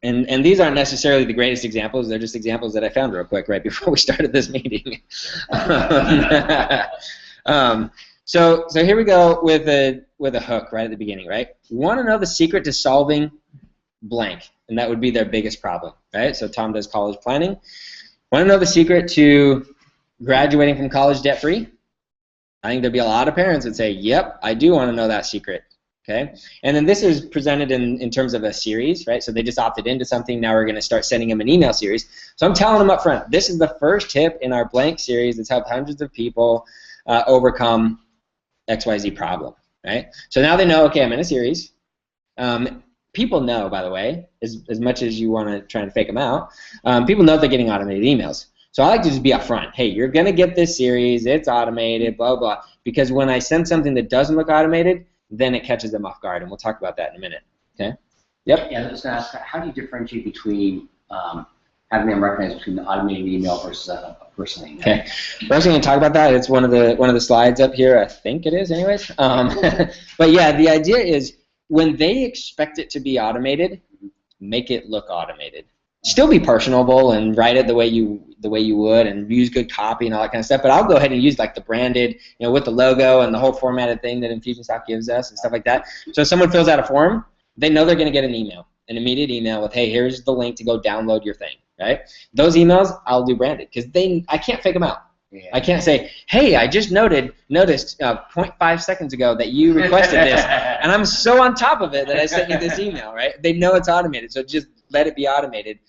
And these aren't necessarily the greatest examples. They're just examples that I found real quick right before we started this meeting. So here we go with a hook right at the beginning, right? You want to know the secret to solving blank, and that would be their biggest problem, right? So Tom does college planning. Want to know the secret to graduating from college debt-free? I think there'd be a lot of parents that say, yep, I do want to know that secret. Okay, and then this is presented in terms of a series, right? So they just opted into something. Now we're going to start sending them an email series. So I'm telling them up front, this is the first tip in our blank series that's helped hundreds of people overcome XYZ problem, right? So now they know, okay, I'm in a series. People know, by the way, as much as you want to try and fake them out, people know they're getting automated emails. So I like to just be upfront. Hey, you're going to get this series. It's automated, blah, blah. Because when I send something that doesn't look automated, then it catches them off guard, and we'll talk about that in a minute. Okay? Yep. Yeah, I was going to ask, how do you differentiate between having them recognize between the automated email versus a personal email? Okay. We're actually going to talk about that. It's one of the slides up here. I think it is, anyways. But yeah, the idea is when they expect it to be automated, make it look automated. Still be personable and write it the way the way you would and use good copy and all that kind of stuff. But I'll go ahead and use like the branded, with the logo and the whole formatted thing that Infusionsoft gives us and stuff like that. So if someone fills out a form, they know they're going to get an immediate email with, hey, here's the link to go download your thing, right? Those emails I'll do branded because I can't fake them out. Yeah. I can't say, hey, I just noticed 0.5 seconds ago that you requested this, and I'm so on top of it that I sent you this email, right? They know it's automated, so just let it be automated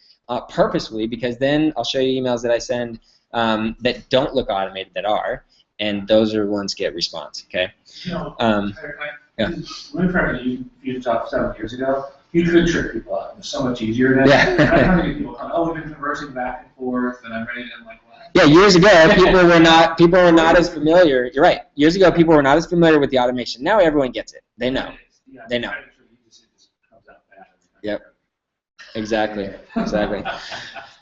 purposefully, because then I'll show you emails that I send that don't look automated that are, and those are ones get response, okay? Yeah. When we tried to use Infusionsoft 7 years ago, you could trick people out. It was so much easier then. Yeah. I'm trying to get people come, oh, we've been conversing back and forth, and I'm ready, and I'm like, what? Yeah, years ago, people were not as familiar. You're right. Years ago, people were not as familiar with the automation. Now everyone gets it. They know. Yeah, They know. it just comes out bad every time. Yep. Exactly.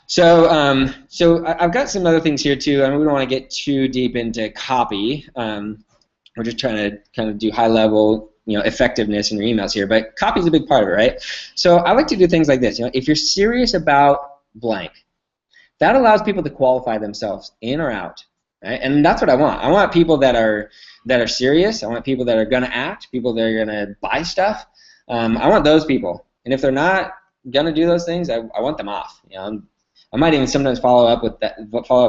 So, I've got some other things here too. I mean, we don't want to get too deep into copy. We're just trying to kind of do high level, effectiveness in your emails here. But copy is a big part of it, right? So I like to do things like this. If you're serious about blank, that allows people to qualify themselves in or out, right? And that's what I want. I want people that are serious. I want people that are going to act, people that are going to buy stuff. I want those people. And if they're not going to do those things, I want them off. I might even sometimes follow up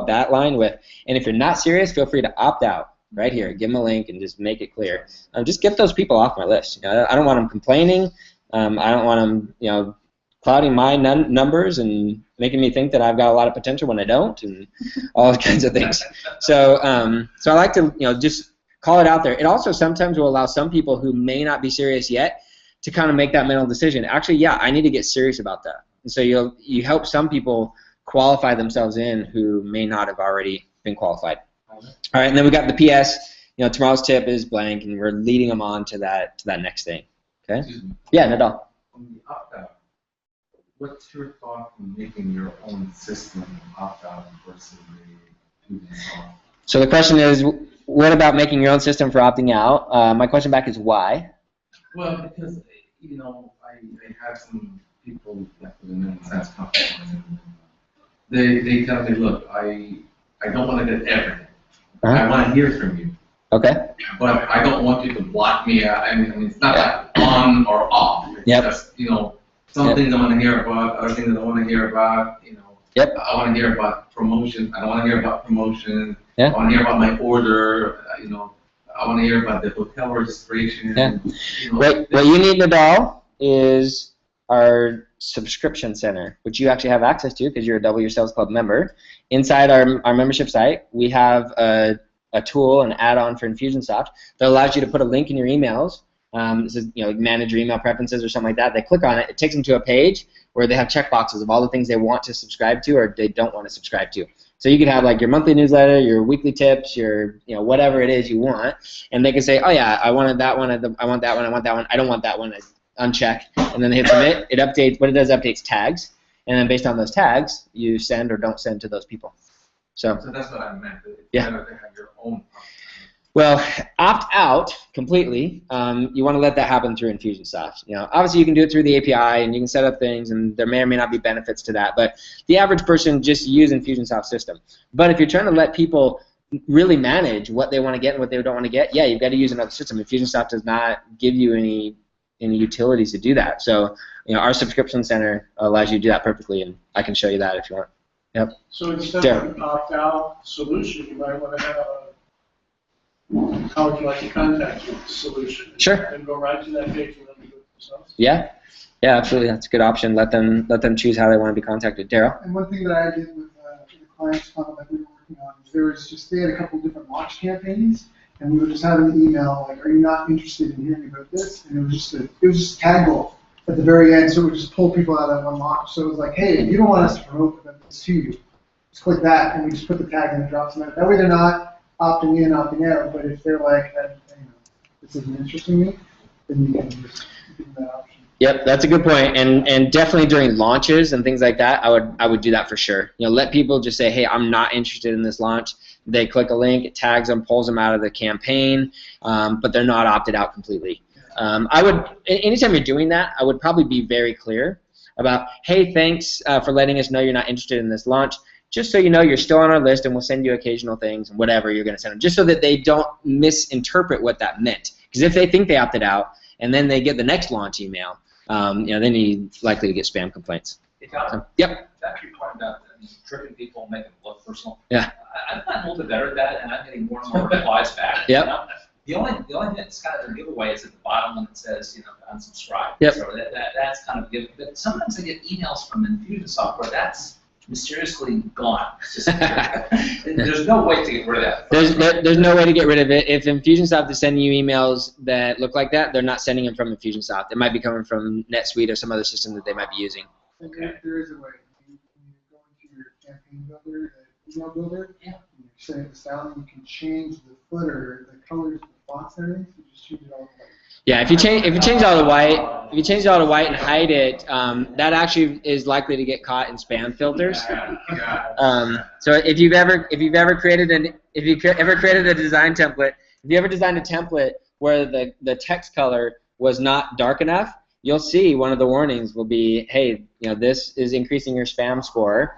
that line with, and if you're not serious, feel free to opt out right here. Give them a link and just make it clear. Just get those people off my list. I don't want them complaining. I don't want them, clouding my numbers and making me think that I've got a lot of potential when I don't, and all kinds of things. So I like to just call it out there. It also sometimes will allow some people who may not be serious yet to kind of make that mental decision. Actually, yeah, I need to get serious about that. And so you help some people qualify themselves in who may not have already been qualified. All right, and then we got the PS. Tomorrow's tip is blank, and we're leading them on to that next thing. Okay? Yeah, Nadal. On the opt-out, what's your thought on making your own system opt-out versus the Infusionsoft? So the question is, what about making your own system for opting out? My question back is why? Well, because I have some people like within the SaaS company, and they tell me, look, I don't want to get everything. I want to hear from you. Okay. But I don't want you to block me. I mean, it's not like on or off. It's just, some things I want to hear about, other things I don't want to hear about. Yep. I want to hear about promotion. I don't want to hear about promotion. Yeah. I want to hear about my order. I want to hear about the hotel registration. Yeah. What you need, Nadal, is our subscription center, which you actually have access to because you're a Double Your Sales Club member. Inside our membership site, we have a tool, an add-on for Infusionsoft that allows you to put a link in your emails. This is, manage your email preferences or something like that. They click on it. It takes them to a page where they have checkboxes of all the things they want to subscribe to or they don't want to subscribe to. So you could have like your monthly newsletter, your weekly tips, your whatever it is you want, and they can say, oh yeah, I wanted that one. I want that one. I want that one. I don't want that one. Uncheck, and then they hit submit. It updates. What it does, updates tags, and then based on those tags, you send or don't send to those people. So that's what I meant. Yeah. You have your own. Well, opt out completely. You want to let that happen through Infusionsoft. Obviously you can do it through the API and you can set up things, and there may or may not be benefits to that. But the average person just use Infusionsoft system. But if you're trying to let people really manage what they want to get and what they don't want to get, yeah, you've got to use another system. Infusionsoft does not give you any utilities to do that. So our subscription center allows you to do that perfectly, and I can show you that if you want. Yep. So instead of an opt-out solution, you might want to have how would you like to contact you solution. Sure. And go right to that page and let them do it themselves. Yeah, absolutely. That's a good option. Let them choose how they want to be contacted. Daryl? And one thing that I did with the clients funnel that we were working on is they had a couple different launch campaigns, and we would just have an email like, "Are you not interested in hearing about this?" And it was just tag goal at the very end, so it would just pull people out of one launch. So it was like, "Hey, if you don't want us to promote this to you, just click that," and we just put the tag and it drops them out. That way they're not opting in, opting out, but if they're like, this isn't interesting me, then you can just give them that option. Yep, that's a good point, and definitely during launches and things like that, I would do that for sure. Let people just say, hey, I'm not interested in this launch. They click a link, it tags them, pulls them out of the campaign, but they're not opted out completely. I would, anytime you're doing that, I would probably be very clear about, hey, thanks for letting us know you're not interested in this launch. just so you know you're still on our list, and we'll send you occasional things, whatever you're going to send them, just so that they don't misinterpret what that meant. Because if they think they opted out, and then they get the next launch email, then you're likely to get spam complaints. Yep. That you pointed out, tricking people, making it look personal. Yeah. I've gotten a little bit better at that, and I'm getting more and more replies back. Yep. You know? The only thing that's kind of a giveaway is at the bottom when it says, unsubscribe. Yep. So that's kind of a give. But sometimes I get emails from Infusionsoft that's mysteriously gone. It's just, there's no way to get rid of that. There's no way to get rid of it. If Infusionsoft is sending you emails that look like that, they're not sending them from Infusionsoft. It might be coming from NetSuite or some other system that they might be using. Okay. There is a way. You go into your campaign builder, email builder, and you set the style, and you can change the footer, the colors, the fonts, and everything. So you just change it all to white. Yeah, if you change all to white and hide it, that actually is likely to get caught in spam filters. So if you've ever created a design template, if you ever designed a template where the text color was not dark enough, you'll see one of the warnings will be, hey, this is increasing your spam score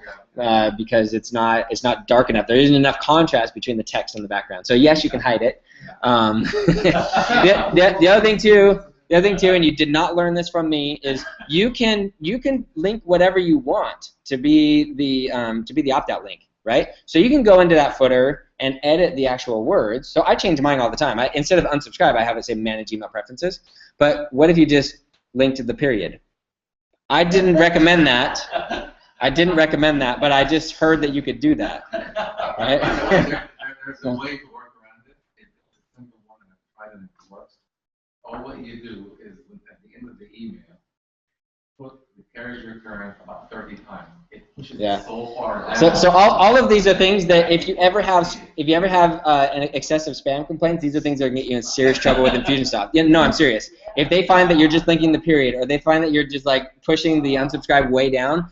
because it's not dark enough. There isn't enough contrast between the text and the background. So yes, you can hide it. The other thing too, and you did not learn this from me, is you can link whatever you want to be the opt-out link, right? So you can go into that footer and edit the actual words. So I change mine all the time. Instead of unsubscribe, I have it say manage email preferences. But what if you just link to the period? I didn't recommend that. But I just heard that you could do that, right? There's a way to work around it. It's a simple one, and I've tried it and it works. All what you do is, at the end of the email, put the carriage return about 30 times. It pushes it so far down. So all of these are things that if you ever have an excessive spam complaints, these are things that are going to get you in serious trouble with Infusionsoft. No, I'm serious. If they find that you're just linking the period, or they find that you're just like pushing the unsubscribe way down,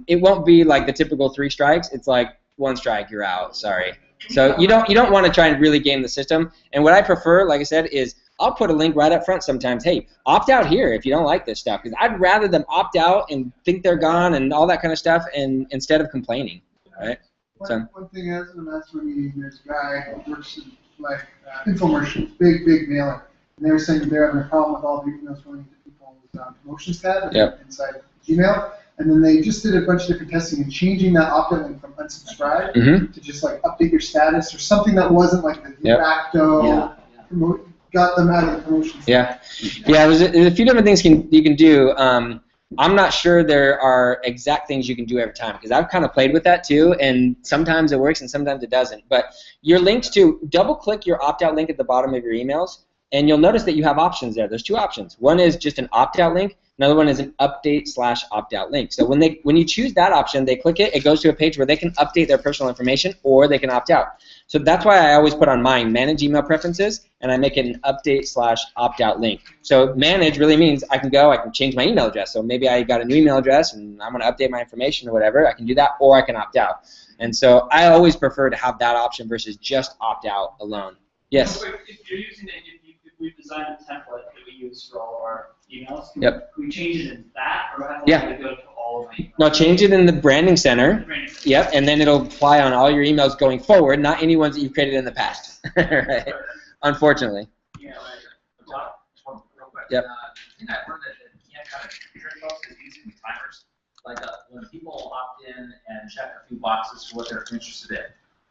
it won't be like the typical 3 strikes. It's like 1 strike, you're out. Sorry. So you don't want to try and really game the system. And what I prefer, like I said, is I'll put a link right up front sometimes. Hey, opt out here if you don't like this stuff, because I'd rather them opt out and think they're gone and all that kind of stuff, and instead of complaining, right? One thing I was in a master meeting, there's a guy who works in infomercials, big mailer, and they were saying they're having a problem with all the emails going to people's promotions tab inside Gmail. And then they just did a bunch of different testing and changing that opt-out link from unsubscribe to just like update your status or something that wasn't like the de facto got them out of the promotions. There's a few different things you can do. I'm not sure there are exact things you can do every time, because I've kind of played with that too, and sometimes it works and sometimes it doesn't. But your links to double-click your opt-out link at the bottom of your emails, and you'll notice that you have options there. There's 2 options. One is just an opt-out link. Another one is an update/opt-out link. So when you choose that option, they click it, it goes to a page where they can update their personal information or they can opt out. So that's why I always put on mine manage email preferences, and I make it an update/opt-out link. So manage really means I can change my email address. So maybe I got a new email address and I want to update my information or whatever. I can do that, or I can opt out. And so I always prefer to have that option versus just opt out alone. Yes? So if you're using it, if we've designed a template that we use for all of our emails, can we change it in that, or have to go to all of my emails? No, change it in the branding center. Yep, and then it'll apply on all your emails going forward, not any ones that you've created in the past. Right? Unfortunately. Yeah, right. Real quick. Yep. I think I learned that you can't kind of trick folks is using timers. Like when people opt in and check a few boxes for what they're interested in,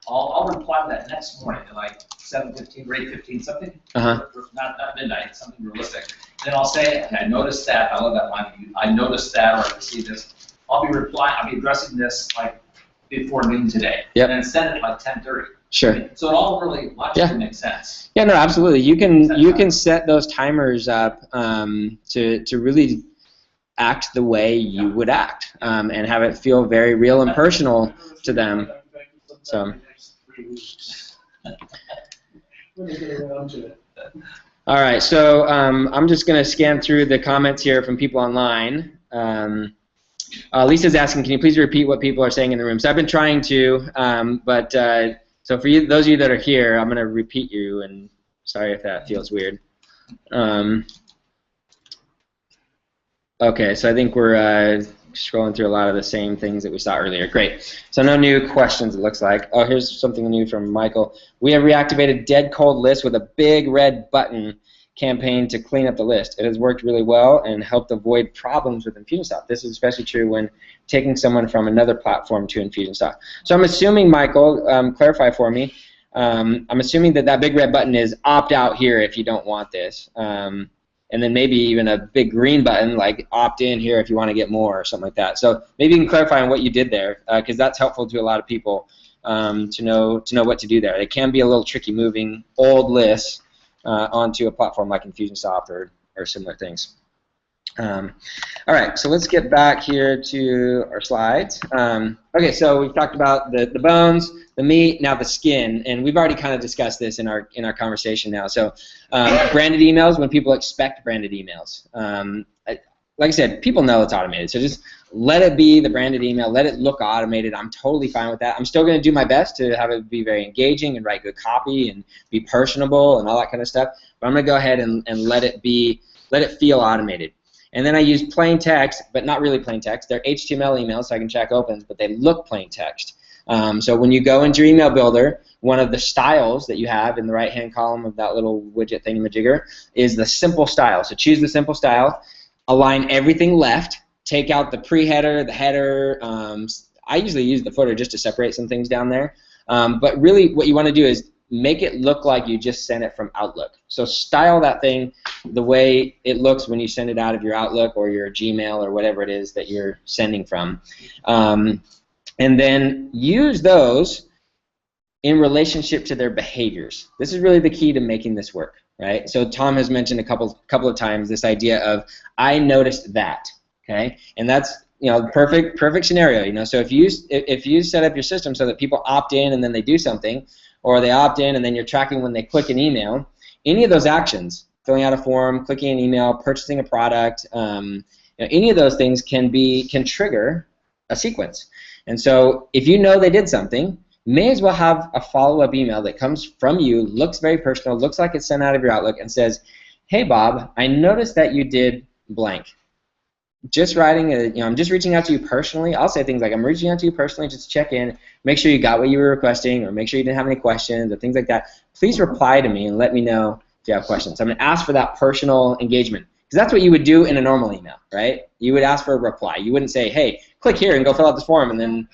I'll reply to that next morning at like 7:15 or 8:15, something not midnight, something realistic. And then I'll say, I noticed that. I love that line. I noticed that, or I see this. I'll be addressing this like before noon today. And then send it at like 10:30. Sure. So it all really logically makes sense. Yeah, no, absolutely. You can set those timers up to really act the way you would act and have it feel very real and personal to them. So. All right, so I'm just going to scan through the comments here from people online. Lisa's asking, can you please repeat what people are saying in the room? So I've been trying to, but so for you, those of you that are here, I'm going to repeat you, and sorry if that feels weird. Okay, so I think we're scrolling through a lot of the same things that we saw earlier. Great. So no new questions, it looks like. Oh, here's something new from Michael. We have reactivated dead cold lists with a big red button campaign to clean up the list. It has worked really well and helped avoid problems with Infusionsoft. This is especially true when taking someone from another platform to Infusionsoft. So I'm assuming, Michael, clarify for me, I'm assuming that that big red button is opt out here if you don't want this. And then maybe even a big green button like opt in here if you want to get more or something like that. So maybe you can clarify on what you did there, because that's helpful to a lot of people to know what to do there. It can be a little tricky moving old lists onto a platform like Infusionsoft or similar things. All right, so let's get back here to our slides. Okay, so we've talked about the bones, the meat, now the skin, and we've already kind of discussed this in our conversation now. So branded emails, when people expect branded emails. Like I said, people know it's automated, so just let it be the branded email, let it look automated. I'm totally fine with that. I'm still going to do my best to have it be very engaging and write good copy and be personable and all that kind of stuff, but I'm going to go ahead and let it feel automated. And then I use plain text, but not really plain text. They're HTML emails, so I can check opens, but they look plain text. So when you go into your email builder, one of the styles that you have in the right-hand column of that little widget thingamajigger is the simple style. So choose the simple style, align everything left, take out the pre-header, the header. I usually use the footer just to separate some things down there. But really what you want to do is make it look like you just sent it from Outlook. So style that thing the way it looks when you send it out of your Outlook or your Gmail or whatever it is that you're sending from. And then use those in relationship to their behaviors. This is really the key to making this work, right? So Tom has mentioned a couple of times this idea of I noticed that, okay? And that's perfect scenario, So if you set up your system so that people opt in and then they do something, or they opt in and then you're tracking when they click an email, any of those actions, filling out a form, clicking an email, purchasing a product, any of those things can trigger a sequence. And so if you know they did something, you may as well have a follow-up email that comes from you, looks very personal, looks like it's sent out of your Outlook, and says, hey Bob, I noticed that you did blank. Just writing, I'm just reaching out to you personally. I'll say things like, I'm reaching out to you personally just to check in, make sure you got what you were requesting, or make sure you didn't have any questions, or things like that. Please reply to me and let me know if you have questions. I'm going to ask for that personal engagement, because that's what you would do in a normal email, right? You would ask for a reply. You wouldn't say, hey, click here and go fill out this form, and then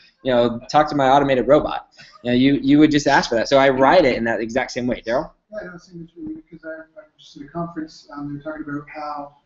talk to my automated robot. You would just ask for that. So I write it in that exact same way. Daryl? Yeah, I know, same as you, because I'm just at a conference. They were talking about how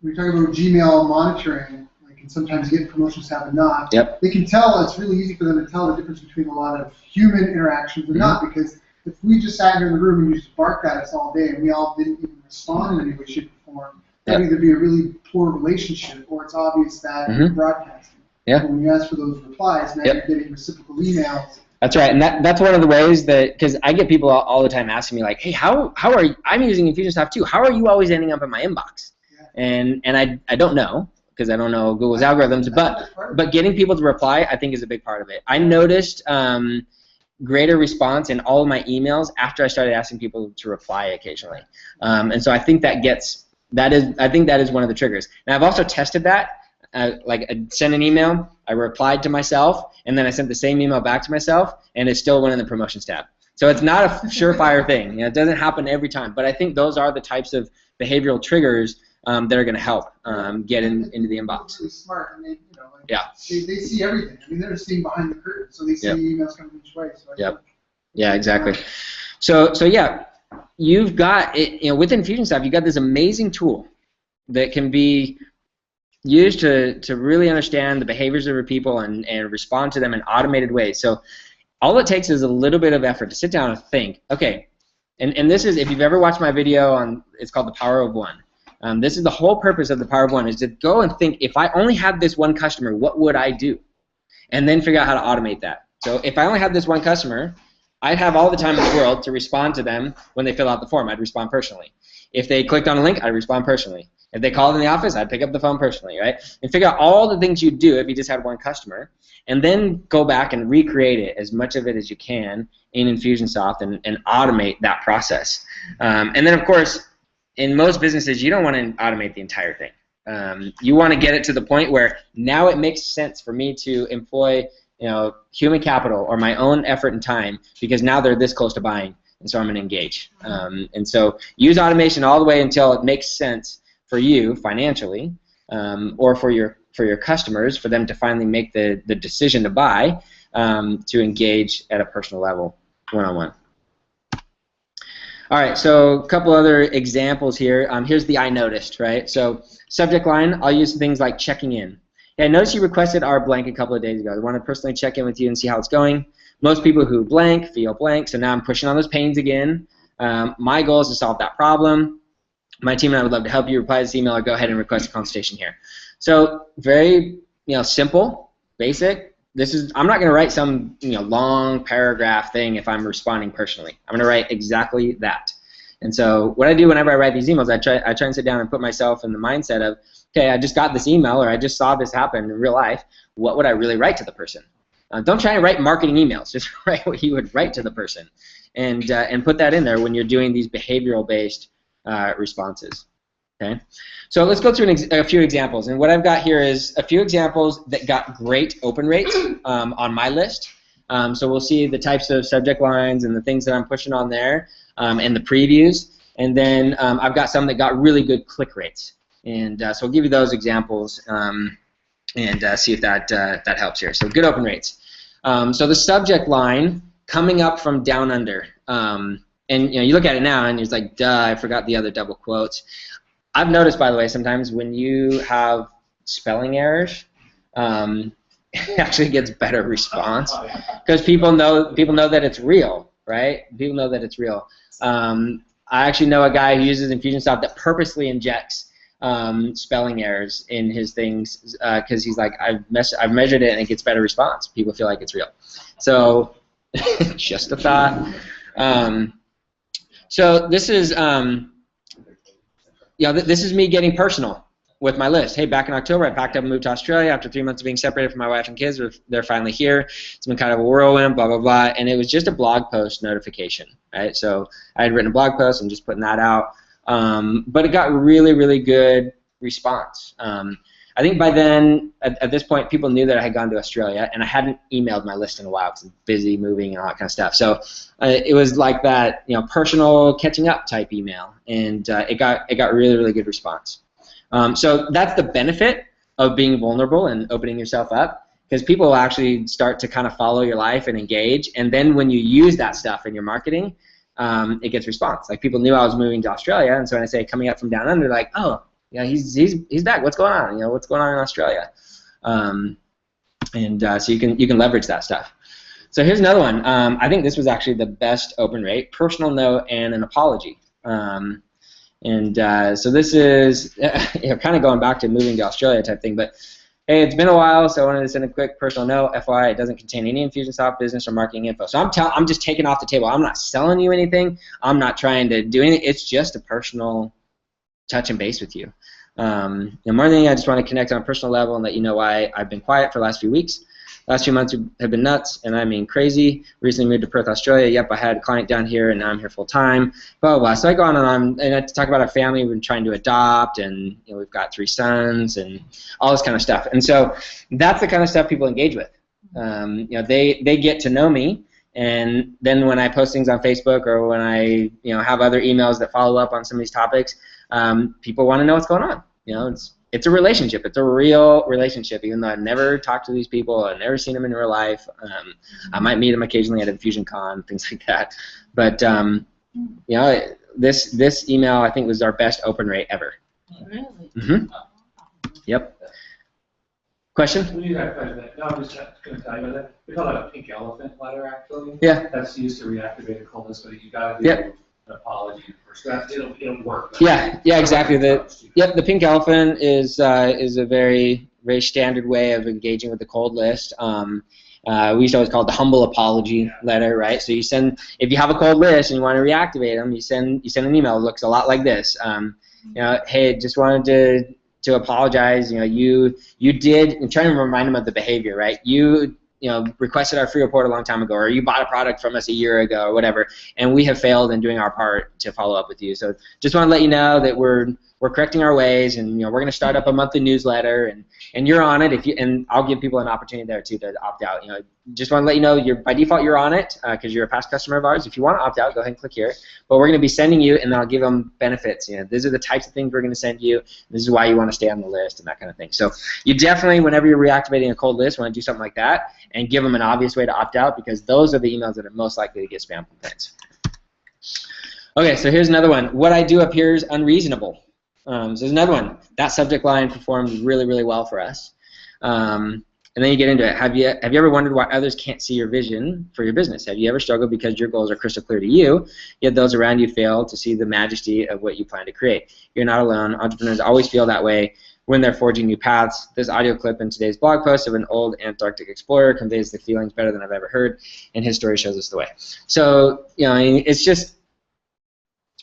we were talking about Gmail monitoring, like, and sometimes getting promotions happen not. Yep. They can tell, it's really easy for them to tell the difference between a lot of human interactions and not, because if we just sat here in the room and you just barked at us all day and we all didn't even respond in any way, shape, or form, that'd either be a really poor relationship or it's obvious that you're broadcasting. Yeah. But when you ask for those replies, now you're getting reciprocal emails. That's right, and that's one of the ways that, because I get people all the time asking me like, hey, how are you, I'm using Infusionsoft too, how are you always ending up in my inbox? And I don't know, because I don't know Google's algorithms, but getting people to reply I think is a big part of it. I noticed greater response in all of my emails after I started asking people to reply occasionally. And so I think that is one of the triggers. Now I've also tested that. Like I sent an email, I replied to myself, and then I sent the same email back to myself, and it still went in the promotions tab. So it's not a surefire thing. It doesn't happen every time, but I think those are the types of behavioral triggers that are going to help get into the inbox. Really smart, and they see everything. I mean, they're seeing behind the curtain, so they see emails coming each way. So Yeah, exactly. So yeah, you've got it. With Infusionsoft, you've got this amazing tool that can be used to really understand the behaviors of your people and respond to them in automated ways. So all it takes is a little bit of effort to sit down and think, okay, and this is, if you've ever watched my video on, it's called The Power of One. This is the whole purpose of The Power of One, is to go and think, if I only had this one customer, what would I do? And then figure out how to automate that. So if I only had this one customer, I'd have all the time in the world to respond to them when they fill out the form. I'd respond personally. If they clicked on a link, I'd respond personally. If they called in the office, I'd pick up the phone personally, right? And figure out all the things you'd do if you just had one customer, and then go back and recreate it, as much of it as you can, in Infusionsoft and automate that process. And then, of course, in most businesses, you don't want to automate the entire thing. You want to get it to the point where now it makes sense for me to employ human capital or my own effort and time because now they're this close to buying, and so I'm going to engage. And so use automation all the way until it makes sense for you financially or for your customers, for them to finally make the decision to buy, to engage at a personal level, one-on-one. All right, so a couple other examples here. Here's the I noticed, right? So subject line, I'll use things like checking in. Hey, I noticed you requested our blank a couple of days ago. I want to personally check in with you and see how it's going. Most people who blank feel blank, so now I'm pushing on those pains again. My goal is to solve that problem. My team and I would love to help you. Reply to this email or go ahead and request a consultation here. So very simple, basic. I'm not going to write some long paragraph thing if I'm responding personally. I'm going to write exactly that. And so what I do whenever I write these emails, I try and sit down and put myself in the mindset of, okay, I just got this email or I just saw this happen in real life. What would I really write to the person? Don't try and write marketing emails. Just write what you would write to the person, and put that in there when you're doing these behavioral-based responses. Okay, so let's go through a few examples, and what I've got here is a few examples that got great open rates on my list. So we'll see the types of subject lines and the things that I'm pushing on there, and the previews, and then I've got some that got really good click rates, and so I'll give you those examples and see if that helps here. So good open rates. So the subject line coming up from down under, and you look at it now and it's like, duh, I forgot the other double quotes. I've noticed, by the way, sometimes when you have spelling errors, it actually gets better response because people know that it's real, right? People know that it's real. I actually know a guy who uses Infusionsoft that purposely injects spelling errors in his things because he's like, I've measured it and it gets better response. People feel like it's real. So just a thought. So this is this is me getting personal with my list. Hey, back in October, I packed up and moved to Australia after 3 months of being separated from my wife and kids. They're finally here. It's been kind of a whirlwind, blah, blah, blah. And it was just a blog post notification, right? So I had written a blog post and just putting that out. But it got really, really good response. I think by then, at this point, people knew that I had gone to Australia, and I hadn't emailed my list in a while because I'm busy moving and all that kind of stuff. So it was like that, personal catching up type email, and it got really, really good response. So that's the benefit of being vulnerable and opening yourself up, because people will actually start to kind of follow your life and engage, and then when you use that stuff in your marketing, it gets response. Like people knew I was moving to Australia, and so when I say coming up from down under, like, oh, he's back. What's going on? What's going on in Australia? So you can leverage that stuff. So here's another one. I think this was actually the best open rate: personal note and an apology. So this is kind of going back to moving to Australia type thing, but. Hey, it's been a while, so I wanted to send a quick personal note. FYI, it doesn't contain any Infusionsoft business or marketing info. So I'm just taking off the table. I'm not selling you anything. I'm not trying to do anything. It's just a personal touch and base with you. More than anything, I just want to connect on a personal level and let you know why I've been quiet for the last few weeks. Last few months have been nuts, and I mean crazy. Recently moved to Perth, Australia. Yep, I had a client down here, and now I'm here full time. Blah, blah, blah. So I go on, and I talk about our family. We've been trying to adopt, and we've got 3 sons, and all this kind of stuff. And so that's the kind of stuff people engage with. They get to know me, and then when I post things on Facebook or when I have other emails that follow up on some of these topics, people want to know what's going on. It's a relationship. It's a real relationship, even though I've never talked to these people. I've never seen them in real life. I might meet them occasionally at InfusionCon, things like that. But this email, I think, was our best open rate ever. Really? Mm-hmm. Yep. Question? No, I'm just going to tell you about that. We call it a pink elephant letter, actually. Yeah. That's used to reactivate a cold list, but you got to do an apology first. It'll work. Yeah, exactly. The pink elephant is a very, very standard way of engaging with the cold list. We used to always call it the humble apology letter, right? So if you have a cold list and you want to reactivate them, you send an email. It looks a lot like this. Hey, just wanted to apologize. You did, and trying to remind them of the behavior, right? You requested our free report a long time ago, or you bought a product from us a year ago, or whatever, and we have failed in doing our part to follow up with you. So just want to let you know that we're we're correcting our ways, and we're going to start up a monthly newsletter, and you're on it. And I'll give people an opportunity there too to opt out. Just want to let you know by default you're on it because you're a past customer of ours. If you want to opt out, go ahead and click here. But we're going to be sending you, and then I'll give them benefits. These are the types of things we're going to send you. This is why you want to stay on the list and that kind of thing. So you definitely, whenever you're reactivating a cold list, want to do something like that and give them an obvious way to opt out because those are the emails that are most likely to get spam complaints. Okay, so here's another one. What I do appears unreasonable. So there's another one. That subject line performed really, really well for us. And then you get into it. Have you ever wondered why others can't see your vision for your business? Have you ever struggled because your goals are crystal clear to you, yet those around you fail to see the majesty of what you plan to create? You're not alone. Entrepreneurs always feel that way when they're forging new paths. This audio clip in today's blog post of an old Antarctic explorer conveys the feelings better than I've ever heard, and his story shows us the way. So, it's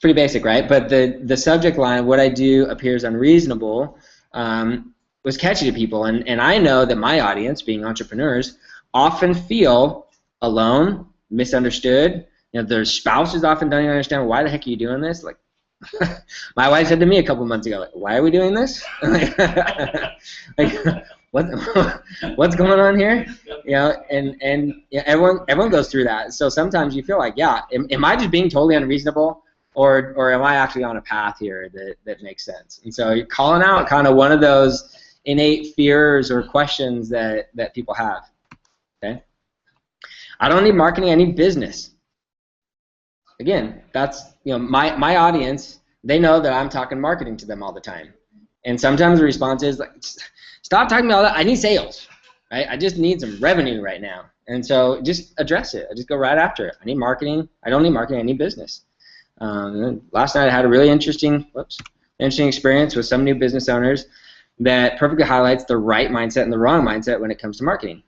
pretty basic, right? But the subject line, what I do appears unreasonable, was catchy to people. And I know that my audience, being entrepreneurs, often feel alone, misunderstood. Their spouses often don't even understand, why the heck are you doing this? Like, my wife said to me a couple months ago, why are we doing this? What's going on here? And everyone goes through that. So sometimes you feel like, am I just being totally unreasonable? Or am I actually on a path here that makes sense? And so you're calling out kind of one of those innate fears or questions that people have. Okay? I don't need marketing, I need business. Again, that's my audience, they know that I'm talking marketing to them all the time. And sometimes the response is like, stop talking about all that, I need sales. Right? I just need some revenue right now. And so just address it. I just go right after it. I need marketing, I don't need marketing, I need business. Last night I had a really interesting experience with some new business owners that perfectly highlights the right mindset and the wrong mindset when it comes to marketing.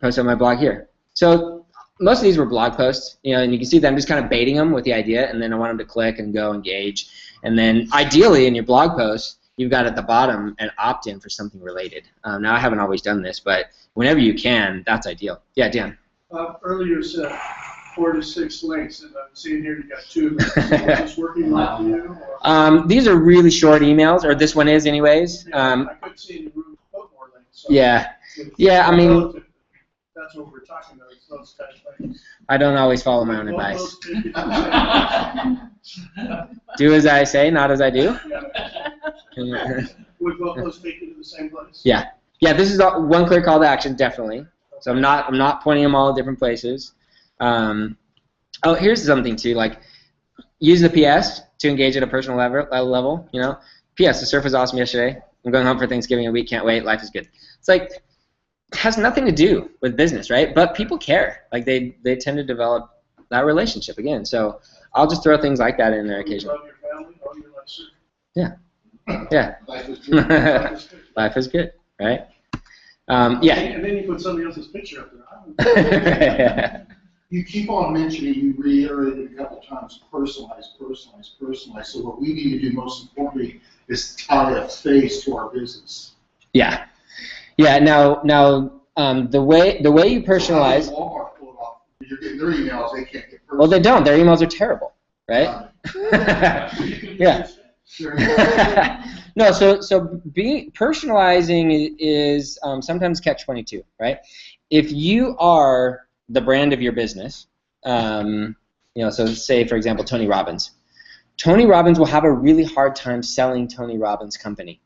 Post on my blog here. So most of these were blog posts, and you can see that I'm just kind of baiting them with the idea, and then I want them to click and go engage. And then ideally in your blog post, you've got at the bottom an opt-in for something related. Now I haven't always done this, but whenever you can, that's ideal. Yeah, Dan. Earlier said 4 to 6 links, and I'm seeing here you got 2 links. Is this working well for you? These are really short emails, or this one is anyways. I could see in the room put more links. So yeah, I mean, that's what we're talking about, it's those type of things. I don't always follow my own advice. Do as I say, not as I do. Would both those take you to the same place? Yeah, this is one clear call to action, definitely. So I'm not pointing them all at different places. Here's something too, like use the PS to engage at a personal level. PS, the surf was awesome yesterday. I'm going home for Thanksgiving a week, can't wait, life is good. It's like, it has nothing to do with business, right? But people care. Like they tend to develop that relationship again. So I'll just throw things like that in there occasionally. Love your family, love your life, sir. Yeah. Life is good. Life is good, right? And then you put somebody else's picture up there. You keep on mentioning, you reiterated a couple times, personalize. So what we need to do most importantly is tie a face to our business. Yeah. Now, the way you personalize. So Walmart pulled off. You're getting their emails, they can't get personal. Well, they don't. Their emails are terrible, right? Yeah. No, so personalizing is sometimes catch-22, right? If you are the brand of your business, so say for example Tony Robbins. Tony Robbins will have a really hard time selling Tony Robbins' company,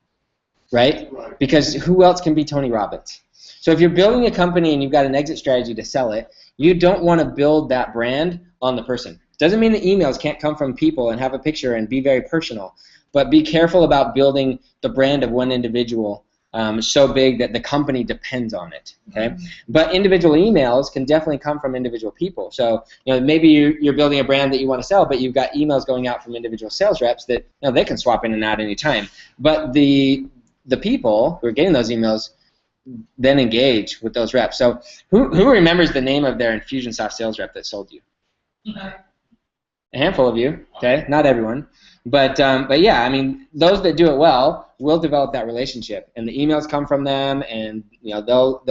right? Because who else can be Tony Robbins? So if you're building a company and you've got an exit strategy to sell it, you don't want to build that brand on the person. Doesn't mean the emails can't come from people and have a picture and be very personal, but be careful about building the brand of one individual so big that the company depends on it. Okay, but individual emails can definitely come from individual people. So maybe you're building a brand that you want to sell, but you've got emails going out from individual sales reps that they can swap in and out anytime. But the people who are getting those emails then engage with those reps. So who remembers the name of their Infusionsoft sales rep that sold you? A handful of you. Okay, not everyone. But yeah, I mean, those that do it well will develop that relationship, and the emails come from them, and they'll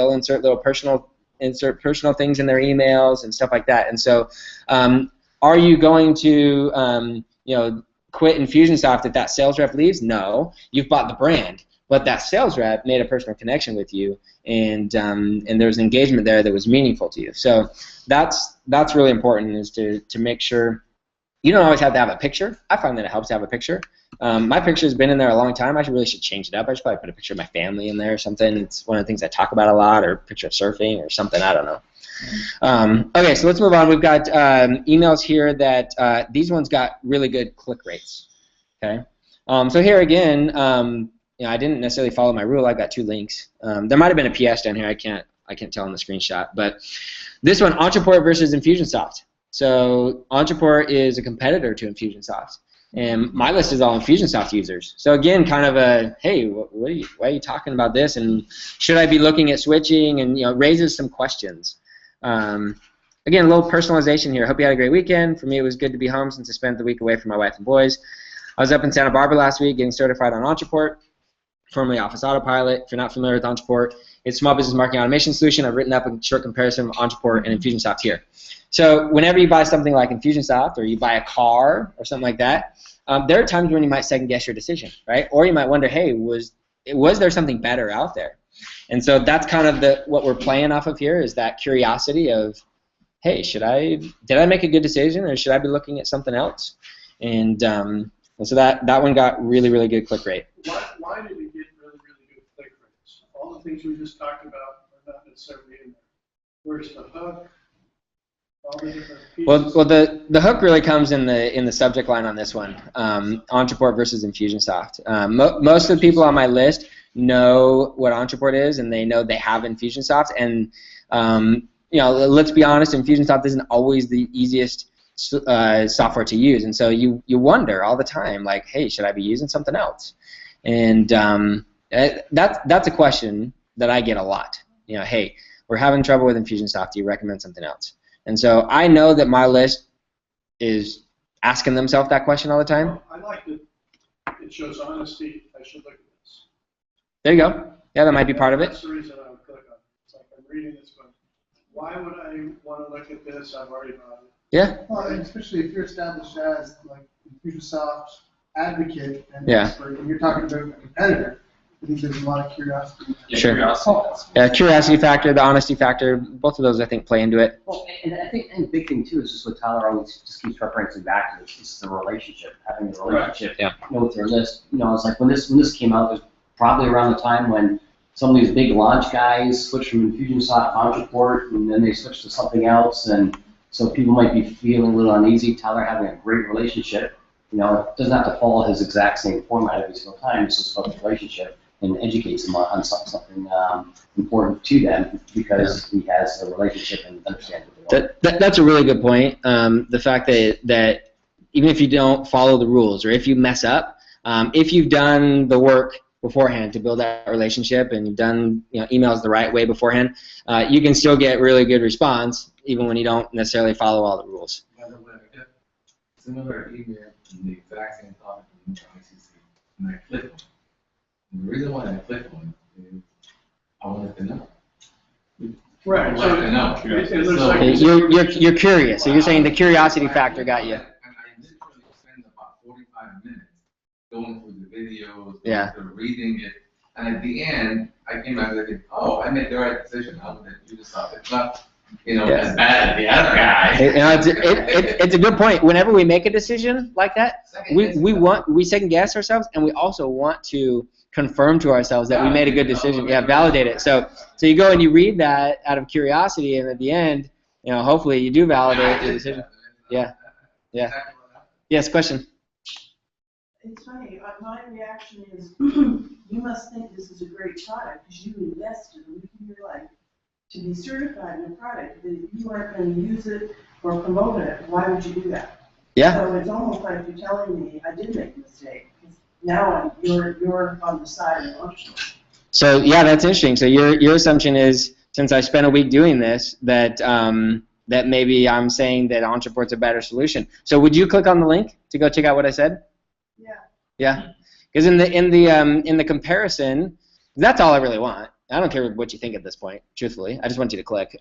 insert personal things in their emails and stuff like that. And so, are you going to quit Infusionsoft if that sales rep leaves? No, you've bought the brand, but that sales rep made a personal connection with you, and there was engagement there that was meaningful to you. So that's really important, is to make sure. You don't always have to have a picture. I find that it helps to have a picture. My picture's been in there a long time. I really should change it up. I should probably put a picture of my family in there or something. It's one of the things I talk about a lot, or a picture of surfing or something. I don't know. Okay, so let's move on. We've got emails here that these ones got really good click rates. Okay, so here again, I didn't necessarily follow my rule. I've got 2 links. There might have been a PS down here. I can't tell on the screenshot. But this one, Ontraport versus Infusionsoft. So Ontraport is a competitor to Infusionsoft, and my list is all Infusionsoft users. So again, kind of a, hey, why are you talking about this? And should I be looking at switching? And raises some questions. Again, a little personalization here. Hope you had a great weekend. For me, it was good to be home since I spent the week away from my wife and boys. I was up in Santa Barbara last week getting certified on Ontraport, formerly Office Autopilot. If you're not familiar with Ontraport, it's a small business marketing automation solution. I've written up a short comparison of Ontraport and Infusionsoft here. So whenever you buy something like Infusionsoft, or you buy a car or something like that, there are times when you might second guess your decision, right? Or you might wonder, hey, was there something better out there? And so that's kind of what we're playing off of here, is that curiosity of, hey, did I make a good decision, or should I be looking at something else? And so that one got really, really good click rate. Why did it get really, really good click rates? All the things we just talked about are not necessarily in there. Where's the hook? All the different pieces. Well, the hook really comes in the subject line on this one, Ontraport versus Infusionsoft. Most of the people on my list know what Ontraport is, and they know they have Infusionsoft. And let's be honest, Infusionsoft isn't always the easiest software to use, and so you wonder all the time, like, hey, should I be using something else? And that's a question that I get a lot. Hey, we're having trouble with Infusionsoft. Do you recommend something else? And so I know that my list is asking themselves that question all the time. I like that it shows honesty. I should look at this. There you go. Yeah, that might be part of it. That's the reason I would click on it. It's like I'm reading this, but why would I want to look at this? I've already bought it. Yeah. Well, and especially if you're established as like Infusionsoft advocate and Yeah. expert, and you're talking about a competitor, I think there's a lot of curiosity. Sure. Curiosity. Yeah, curiosity factor, the honesty factor, both of those I think play into it. Well, and I think the big thing too is just what Tyler always just keeps referencing back to. Is the relationship, having a relationship. Yeah. With your list. It's like when this came out, it was probably around the time when some of these big launch guys switched from Infusionsoft to Ontraport, and then they switched to something else, and so people might be feeling a little uneasy. Tyler having a great relationship, it doesn't have to follow his exact same format every single time. It's just about the relationship, and educates them on something important to them because he has a relationship and understands what they want. That's a really good point. The fact that even if you don't follow the rules, or if you mess up, if you've done the work beforehand to build that relationship, and you've done emails the right way beforehand, you can still get really good response even when you don't necessarily follow all the rules. By the way, I got similar email from the exact same topic from ICC, and I clicked on it. And the reason why I clicked on it is I wanted to know. Right. I wanted to know. It looks like You're curious, so you're saying the curiosity factor got you. And I literally spent about 45 minutes going through the videos, Yeah. reading it, and at the end, I came out thinking, oh, I made the right decision. I'm going to do this stuff. It's not, as bad as the other guy. It's a good point. Whenever we make a decision like that, we second guess ourselves, and we also want to confirm to ourselves that we made a good decision. Yeah, validate it. So you go and you read that out of curiosity, and at the end, hopefully you do validate the decision. Yeah. Yes, question. It's funny, my reaction is, you must think this is a great product because you invested a week in your life to be certified in a product that if you aren't going to use it or promote it, why would you do that? Yeah. So it's almost like you're telling me I did make a mistake. Now you're on the side of Ontraport. So yeah, that's interesting. So your assumption is, since I spent a week doing this, that maybe I'm saying that Ontraport's a better solution. So would you click on the link to go check out what I said? Yeah. Yeah. Because in the comparison, that's all I really want. I don't care what you think at this point, truthfully. I just want you to click.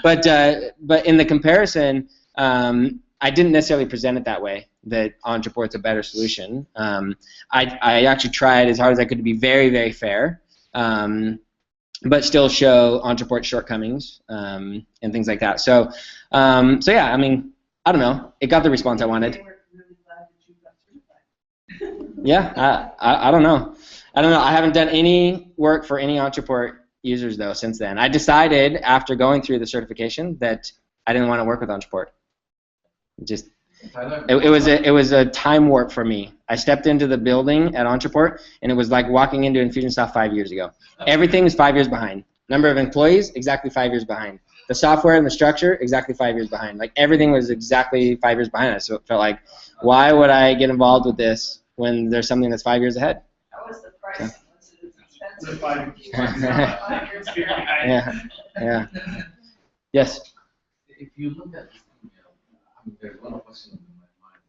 But in the comparison, I didn't necessarily present it that way. that Entreport's a better solution. I actually tried as hard as I could to be very, very fair, but still show Entreport's shortcomings and things like that. So, yeah, I mean, I don't know. It got the response I wanted. Yeah, I don't know. I haven't done any work for any Entreport users though since then. I decided after going through the certification that I didn't want to work with Entreport. Just it was a time warp for me. I stepped into the building at Entreport and it was like walking into Infusionsoft 5 years ago. Everything is 5 years behind. Number of employees, exactly 5 years behind. The software and the structure, exactly 5 years behind. Like everything was exactly 5 years behind us. So it felt like, why would I get involved with this when there's something that's 5 years ahead? That was the price. The 5 years. Yeah. Yes. If you look at this email, I mean, there's one question in my mind.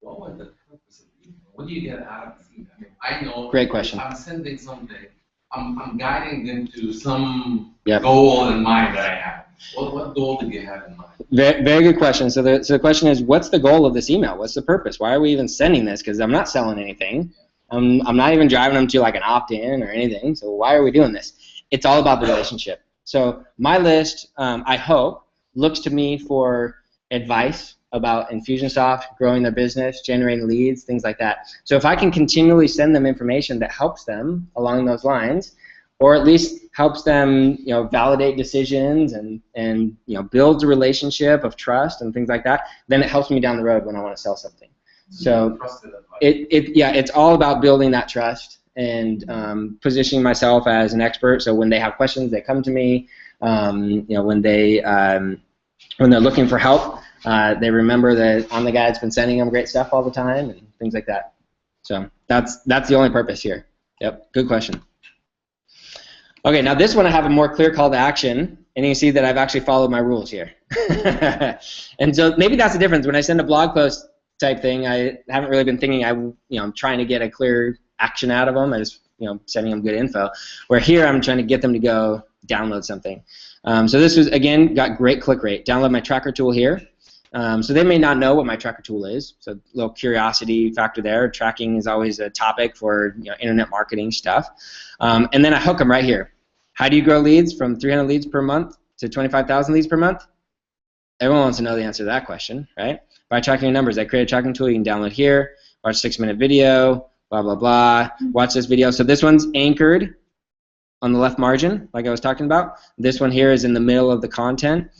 What was the purpose of the email? What do you get out of this email? I mean, I know. Great question. I'm sending something. I'm guiding them to some Yep. goal in mind that I have. What goal did you have in mind? Very, very good question. So the question is, what's the goal of this email? What's the purpose? Why are we even sending this? Because I'm not selling anything. I'm not even driving them to like an opt-in or anything. So why are we doing this? It's all about the relationship. So my list, I hope, looks to me for advice about Infusionsoft, growing their business, generating leads, things like that. So if I can continually send them information that helps them along those lines, or at least helps them, validate decisions and builds a relationship of trust and things like that, then it helps me down the road when I want to sell something. So it's all about building that trust and positioning myself as an expert. So when they have questions, they come to me. When they're looking for help, they remember that I'm the guy that's been sending them great stuff all the time and things like that. So that's the only purpose here. Yep, good question. Okay, now this one I have a more clear call to action, and you can see that I've actually followed my rules here. And so maybe that's the difference. When I send a blog post type thing, I haven't really been thinking I'm trying to get a clear action out of them. I just sending them good info. Where here I'm trying to get them to go download something. So this was, again, got great click rate. Download my tracker tool here. So they may not know what my tracker tool is. So a little curiosity factor there. Tracking is always a topic for internet marketing stuff. And then I hook them right here. How do you grow leads from 300 leads per month to 25,000 leads per month? Everyone wants to know the answer to that question, right? By tracking your numbers. I create a tracking tool you can download here. Watch 6-minute video, blah, blah, blah. Watch this video. So this one's anchored on the left margin, like I was talking about. This one here is in the middle of the content.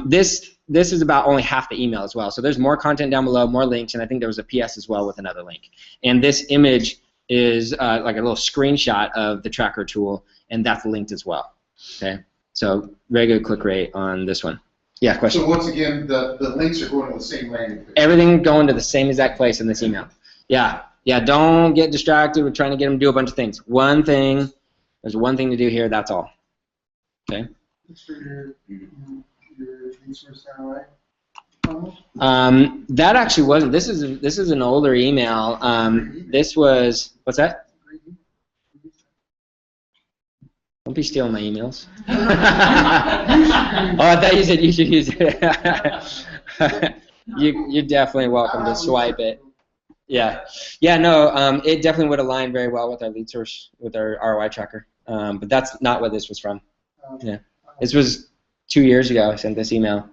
This is about only half the email as well. So there's more content down below, more links, and I think there was a PS as well with another link. And this image is like a little screenshot of the tracker tool, and that's linked as well. Okay, so very good click rate on this one. Yeah, question? So once again, the links are going to the same landing page. Everything going to the same exact place in this email. Yeah, don't get distracted with trying to get them to do a bunch of things. One thing, there's one thing to do here, that's all. Okay? What's for your resource ROI? That actually wasn't. This is an older email. This was, what's that? Don't be stealing my emails. Oh, I thought you said you should use it. You're definitely welcome to swipe it. Yeah. No. It definitely would align very well with our lead source, with our ROI tracker. But that's not what this was from. Yeah. This was 2 years ago. I sent this email.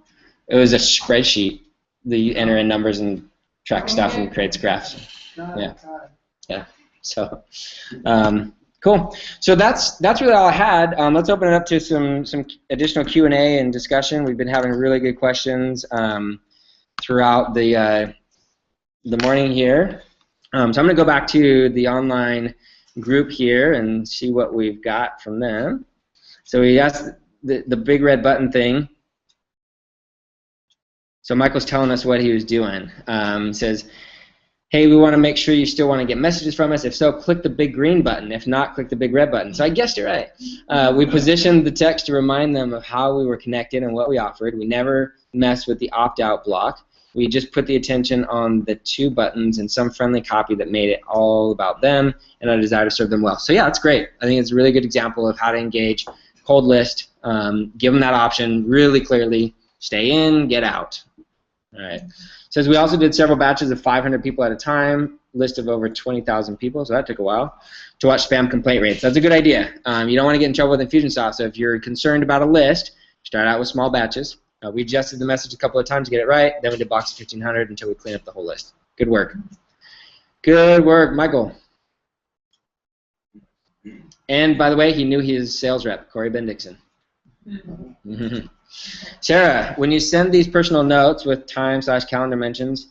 It was a spreadsheet that you enter in numbers and track stuff and creates graphs. Yeah. So, cool. So that's really all I had. Let's open it up to some additional Q&A and discussion. We've been having really good questions throughout the morning here. So I'm going to go back to the online group here and see what we've got from them. So we asked the big red button thing. So Michael's telling us what he was doing. Says, hey, we want to make sure you still want to get messages from us. If so, click the big green button. If not, click the big red button. So I guessed you're right. We positioned the text to remind them of how we were connected and what we offered. We never messed with the opt-out block. We just put the attention on the 2 buttons and some friendly copy that made it all about them and our desire to serve them well. So yeah, that's great. I think it's a really good example of how to engage cold list. Give them that option really clearly. Stay in, get out. All right. Says we also did several batches of 500 people at a time, list of over 20,000 people, so that took a while, to watch spam complaint rates. That's a good idea. You don't want to get in trouble with Infusionsoft, so if you're concerned about a list, start out with small batches. We adjusted the message a couple of times to get it right, then we did box of 1,500 until we clean up the whole list. Good work. Good work, Michael. And by the way, he knew his sales rep, Corey Bendixson. Sarah, when you send these personal notes with time/calendar mentions,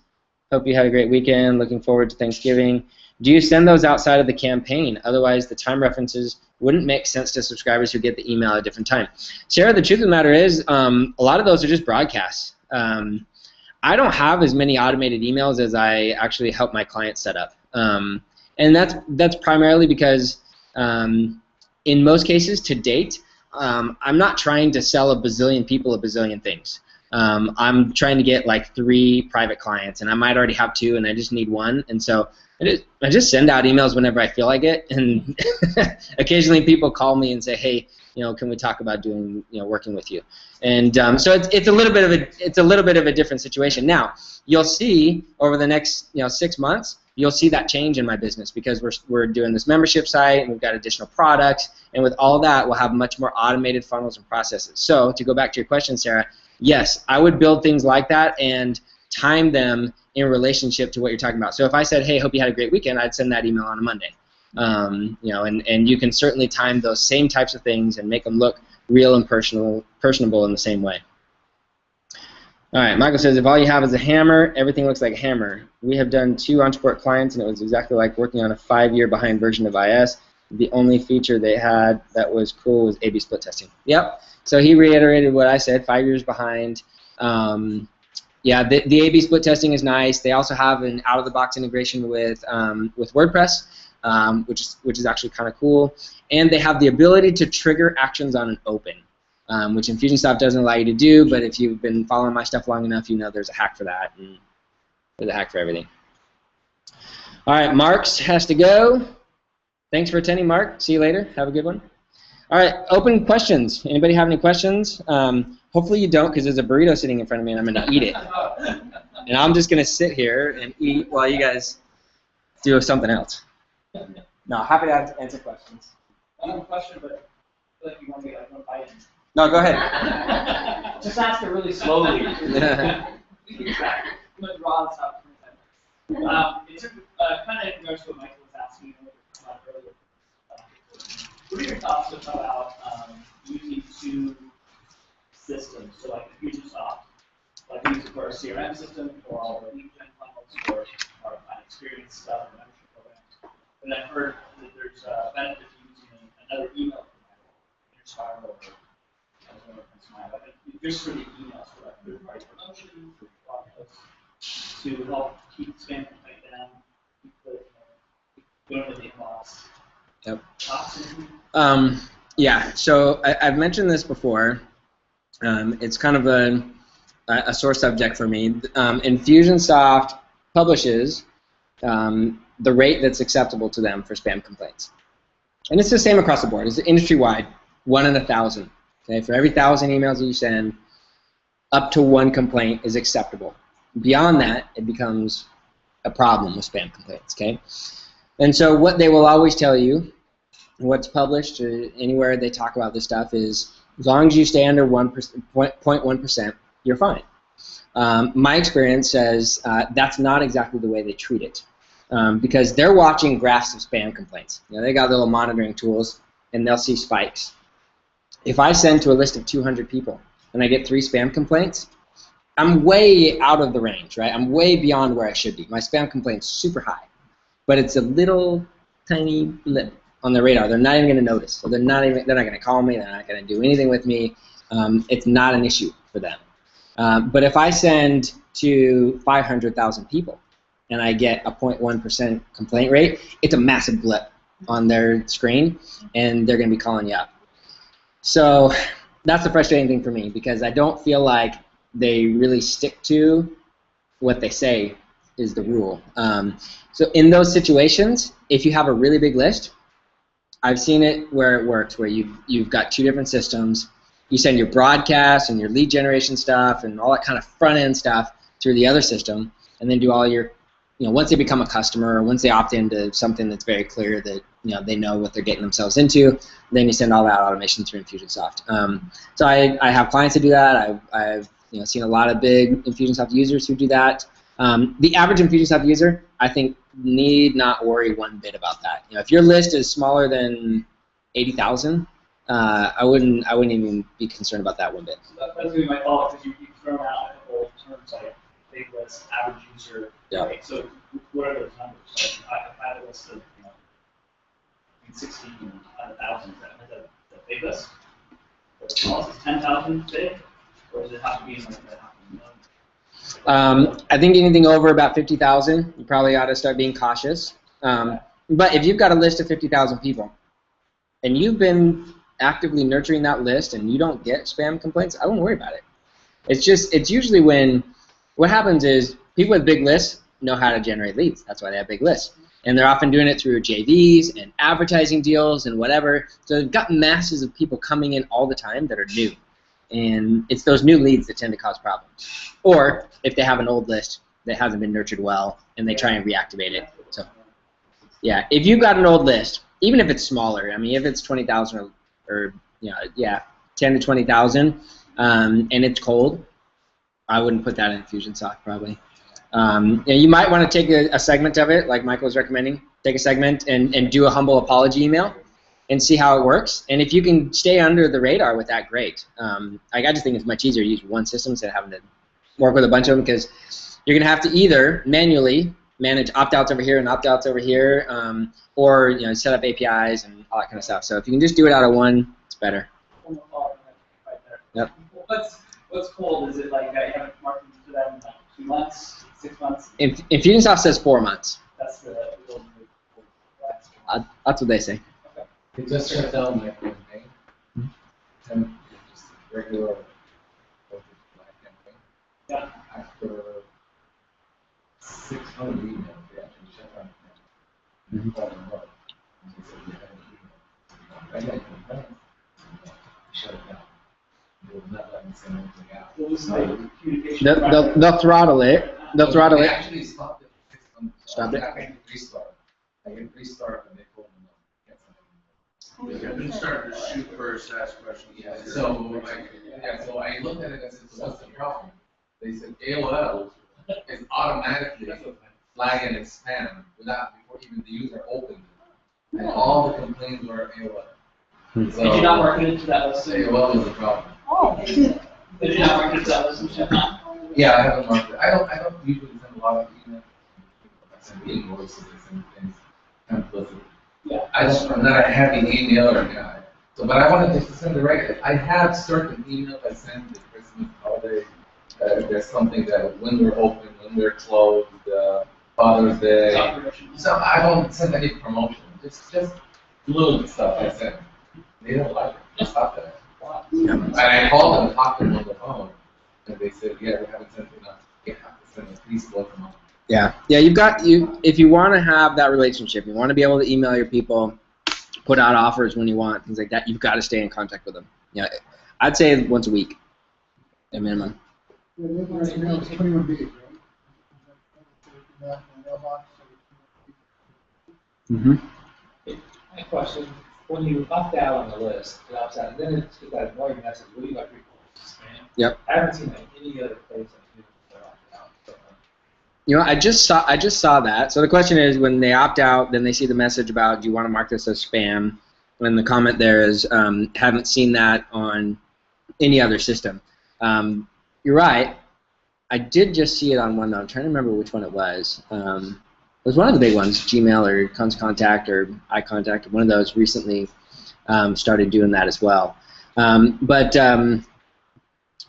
hope you had a great weekend, looking forward to Thanksgiving, do you send those outside of the campaign? Otherwise, the time references wouldn't make sense to subscribers who get the email at a different time. Sarah, the truth of the matter is, a lot of those are just broadcasts. I don't have as many automated emails as I actually help my clients set up. And that's primarily because in most cases, to date, I'm not trying to sell a bazillion people a bazillion things. I'm trying to get like 3 private clients, and I might already have 2, and I just need 1. And so I just send out emails whenever I feel like it. And occasionally people call me and say, hey, can we talk about doing, working with you? And so it's a little bit of a different situation. Now, you'll see over the next 6 months, you'll see that change in my business because we're doing this membership site and we've got additional products, and with all that, we'll have much more automated funnels and processes. So to go back to your question, Sarah, yes, I would build things like that and time them in relationship to what you're talking about. So if I said, hey, hope you had a great weekend, I'd send that email on a Monday. And you can certainly time those same types of things and make them look real and personable in the same way. All right, Michael says, if all you have is a hammer, everything looks like a hammer. We have done 2 Entreport clients, and it was exactly like working on a 5-year behind version of IS. The only feature they had that was cool was A/B split testing. Yep. So he reiterated what I said, 5 years behind. Yeah, the A/B split testing is nice. They also have an out-of-the-box integration with WordPress, which is actually kind of cool. And they have the ability to trigger actions on an open, which Infusionsoft doesn't allow you to do, but if you've been following my stuff long enough, you know there's a hack for that, and there's a hack for everything. All right, Marks has to go. Thanks for attending, Mark. See you later. Have a good one. All right, open questions. Anybody have any questions? Hopefully you don't, because there's a burrito sitting in front of me, and I'm going to eat it. And I'm just going to sit here and eat while you guys do something else. No, happy to answer questions. I have a question, but I feel like you want me to bite in. No, go ahead. Just ask it really slowly. I'm going to draw this out. It's kind of in regards to what Michael was asking earlier. What are your thoughts about using 2 systems, so like Infusionsoft, like we use it for our CRM system, for all our lead gen funnels, for our experience stuff, and membership programs. And I've heard that there's a benefit to using another email provider, InterSpiral or Smile, just for the emails, for like third-party promotion, for blog posts, to help keep spam complaint down, keep going to the inbox. Yep. Yeah, so I've mentioned this before. It's kind of a sore subject for me. Infusionsoft publishes the rate that's acceptable to them for spam complaints. And it's the same across the board. It's industry-wide, 1 in 1,000. Okay? For every 1,000 emails that you send, up to 1 complaint is acceptable. Beyond that, it becomes a problem with spam complaints. Okay? And so what they will always tell you, what's published or anywhere they talk about this stuff, is as long as you stay under 0.1%, you're fine. My experience says that's not exactly the way they treat it, because they're watching graphs of spam complaints. They got little monitoring tools, and they'll see spikes. If I send to a list of 200 people and I get 3 spam complaints, I'm way out of the range, right? I'm way beyond where I should be. My spam complaint's super high, but it's a little tiny blip on the radar. They're not even going to notice. So they're not going to call me. They're not going to do anything with me. It's not an issue for them. But if I send to 500,000 people and I get a 0.1% complaint rate, it's a massive blip on their screen, and they're going to be calling you up. So that's the frustrating thing for me, because I don't feel like they really stick to what they say is the rule. So in those situations, if you have a really big list, I've seen it where it works, where you've got 2 different systems. You send your broadcast and your lead generation stuff and all that kind of front-end stuff through the other system, and then do all your, once they become a customer, or once they opt into something that's very clear that they know what they're getting themselves into, then you send all that automation through Infusionsoft. So I have clients that do that. I've seen a lot of big Infusionsoft users who do that. The average Infusionsoft user, I think, need not worry one bit about that. If your list is smaller than 80,000, I wouldn't even be concerned about that one bit. So that's going to be my follow-up, because you've thrown out a couple of terms like big list, average user. Yeah. Right? So what are those numbers? Like, I have a list of between 60 and 100,000. Is that the big list? Or the smallest is 10,000 big? Or does it have to be in like the I think anything over about 50,000, you probably ought to start being cautious. But if you've got a list of 50,000 people, and you've been actively nurturing that list, and you don't get spam complaints, I wouldn't worry about it. It's usually when what happens is people with big lists know how to generate leads. That's why they have big lists, and they're often doing it through JVs and advertising deals and whatever. So they've got masses of people coming in all the time that are new. And it's those new leads that tend to cause problems. Or if they have an old list that hasn't been nurtured well and they try and reactivate it. So, yeah, if you've got an old list, even if it's smaller, I mean, if it's 20,000 or 10 to 20,000, and it's cold, I wouldn't put that in Infusionsoft probably. You might want to take a segment of it, like Michael was recommending. Take a segment and do a humble apology email and see how it works. And if you can stay under the radar with that, great. I just think it's much easier to use one system instead of having to work with a bunch of them, because you're going to have to either manually manage opt-outs over here and opt-outs over here, or set up APIs and all that kind of stuff. So if you can just do it out of one, it's better. Yep. What's cold? Is it like I haven't marked for that in like 2 months, 6 months? Infusionsoft says 4 months. That's the that's what they say. It just shut down my campaign. And just regular campaign. Yeah. After 600 emails, they actually shut down the campaign. They said we had an email. I got complaints. Shut it down. They will not let me send anything out. What was the communication? They'll throttle it. They'll throttle They it. actually stopped it for 6 months. Stopped it? I can restart. I can restart and they told me no. Yeah, then start to shoot first, ask questions. Yeah, so I looked at it and said, so what's the problem? They said AOL is automatically flagging as spam before even the user opened it. And all the complaints were AOL. So Did you not mark it into that list? AOL was the problem. Oh, Did you not mark it into that list? Yeah, I haven't marked it. I don't usually send a lot of emails. I send invoices, I send things, templates. Yeah. I'm not a heavy emailer guy. So, but I wanted to send the right. I have certain emails I send the Christmas holiday. There's something that when we're open, when we're closed, Father's Day. So I don't send any promotion. It's just little stuff I send. They don't like it. Just stop that. And I called them and talked to them on the phone, and they said, "Yeah, we haven't sent enough. You have to send at least once a month." Yeah. If you want to have that relationship, you want to be able to email your people, put out offers when you want, things like that, you've got to stay in contact with them. Yeah, I'd say once a week, at minimum. Yeah, maybe right now it's 21 days, right? Mm-hmm. My question, when you opt out on the list, it opts out, and then it's that annoying message, what do you like report spam? Yep. I haven't seen like any other place that opt out. I just saw that. So the question is, when they opt out, then they see the message about, do you want to mark this as spam? And the comment there is, haven't seen that on any other system. You're right. I did just see it on one, though. I'm trying to remember which one it was. It was one of the big ones, Gmail or Contact or iContact. One of those recently started doing that as well.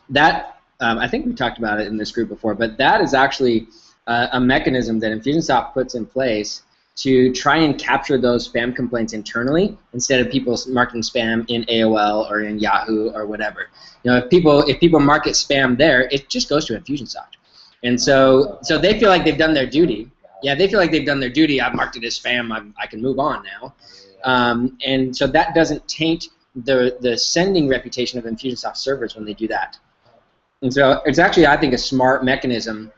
That, I think we talked about it in this group before, but that is actually a mechanism that Infusionsoft puts in place to try and capture those spam complaints internally instead of people marking spam in AOL or in Yahoo or whatever. If people mark it spam there, it just goes to Infusionsoft, and so they feel like they've done their duty. Yeah, they feel like they've done their duty. I've marked it as spam. I can move on now, and so that doesn't taint the sending reputation of Infusionsoft servers when they do that. And so it's actually, I think, a smart mechanism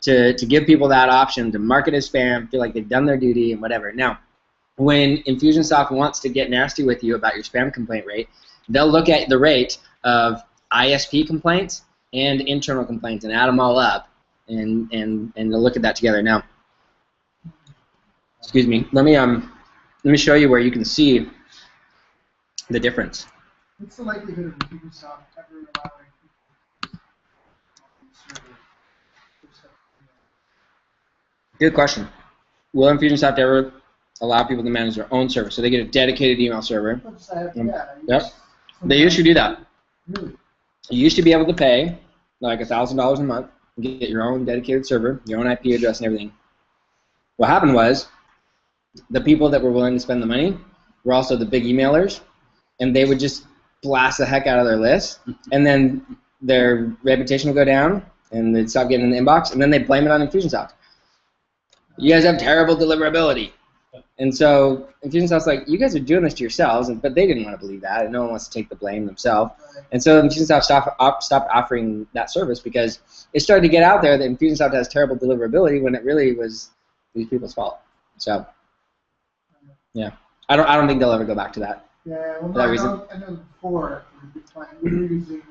to give people that option to mark it as spam, feel like they've done their duty and whatever. Now, when Infusionsoft wants to get nasty with you about your spam complaint rate, they'll look at the rate of ISP complaints and internal complaints and add them all up, and they'll look at that together. Now, excuse me, let me show you where you can see the difference. What's the likelihood of Infusionsoft ever allowing people to server? Good question. Will Infusionsoft ever allow people to manage their own server? So they get a dedicated email server. Yep. They used to do that. Really? You used to be able to pay like $1,000 a month and get your own dedicated server, your own IP address and everything. What happened was the people that were willing to spend the money were also the big emailers, and they would just blast the heck out of their list, and then their reputation would go down, and they'd stop getting in the inbox, and then they'd blame it on Infusionsoft. You guys have terrible deliverability. And so Infusionsoft's like, you guys are doing this to yourselves, but they didn't want to believe that, and no one wants to take the blame themselves. And so Infusionsoft stopped offering that service because it started to get out there that Infusionsoft has terrible deliverability when it really was these people's fault. So, yeah, I don't think they'll ever go back to that. Yeah, well, for that reason. I know before we were using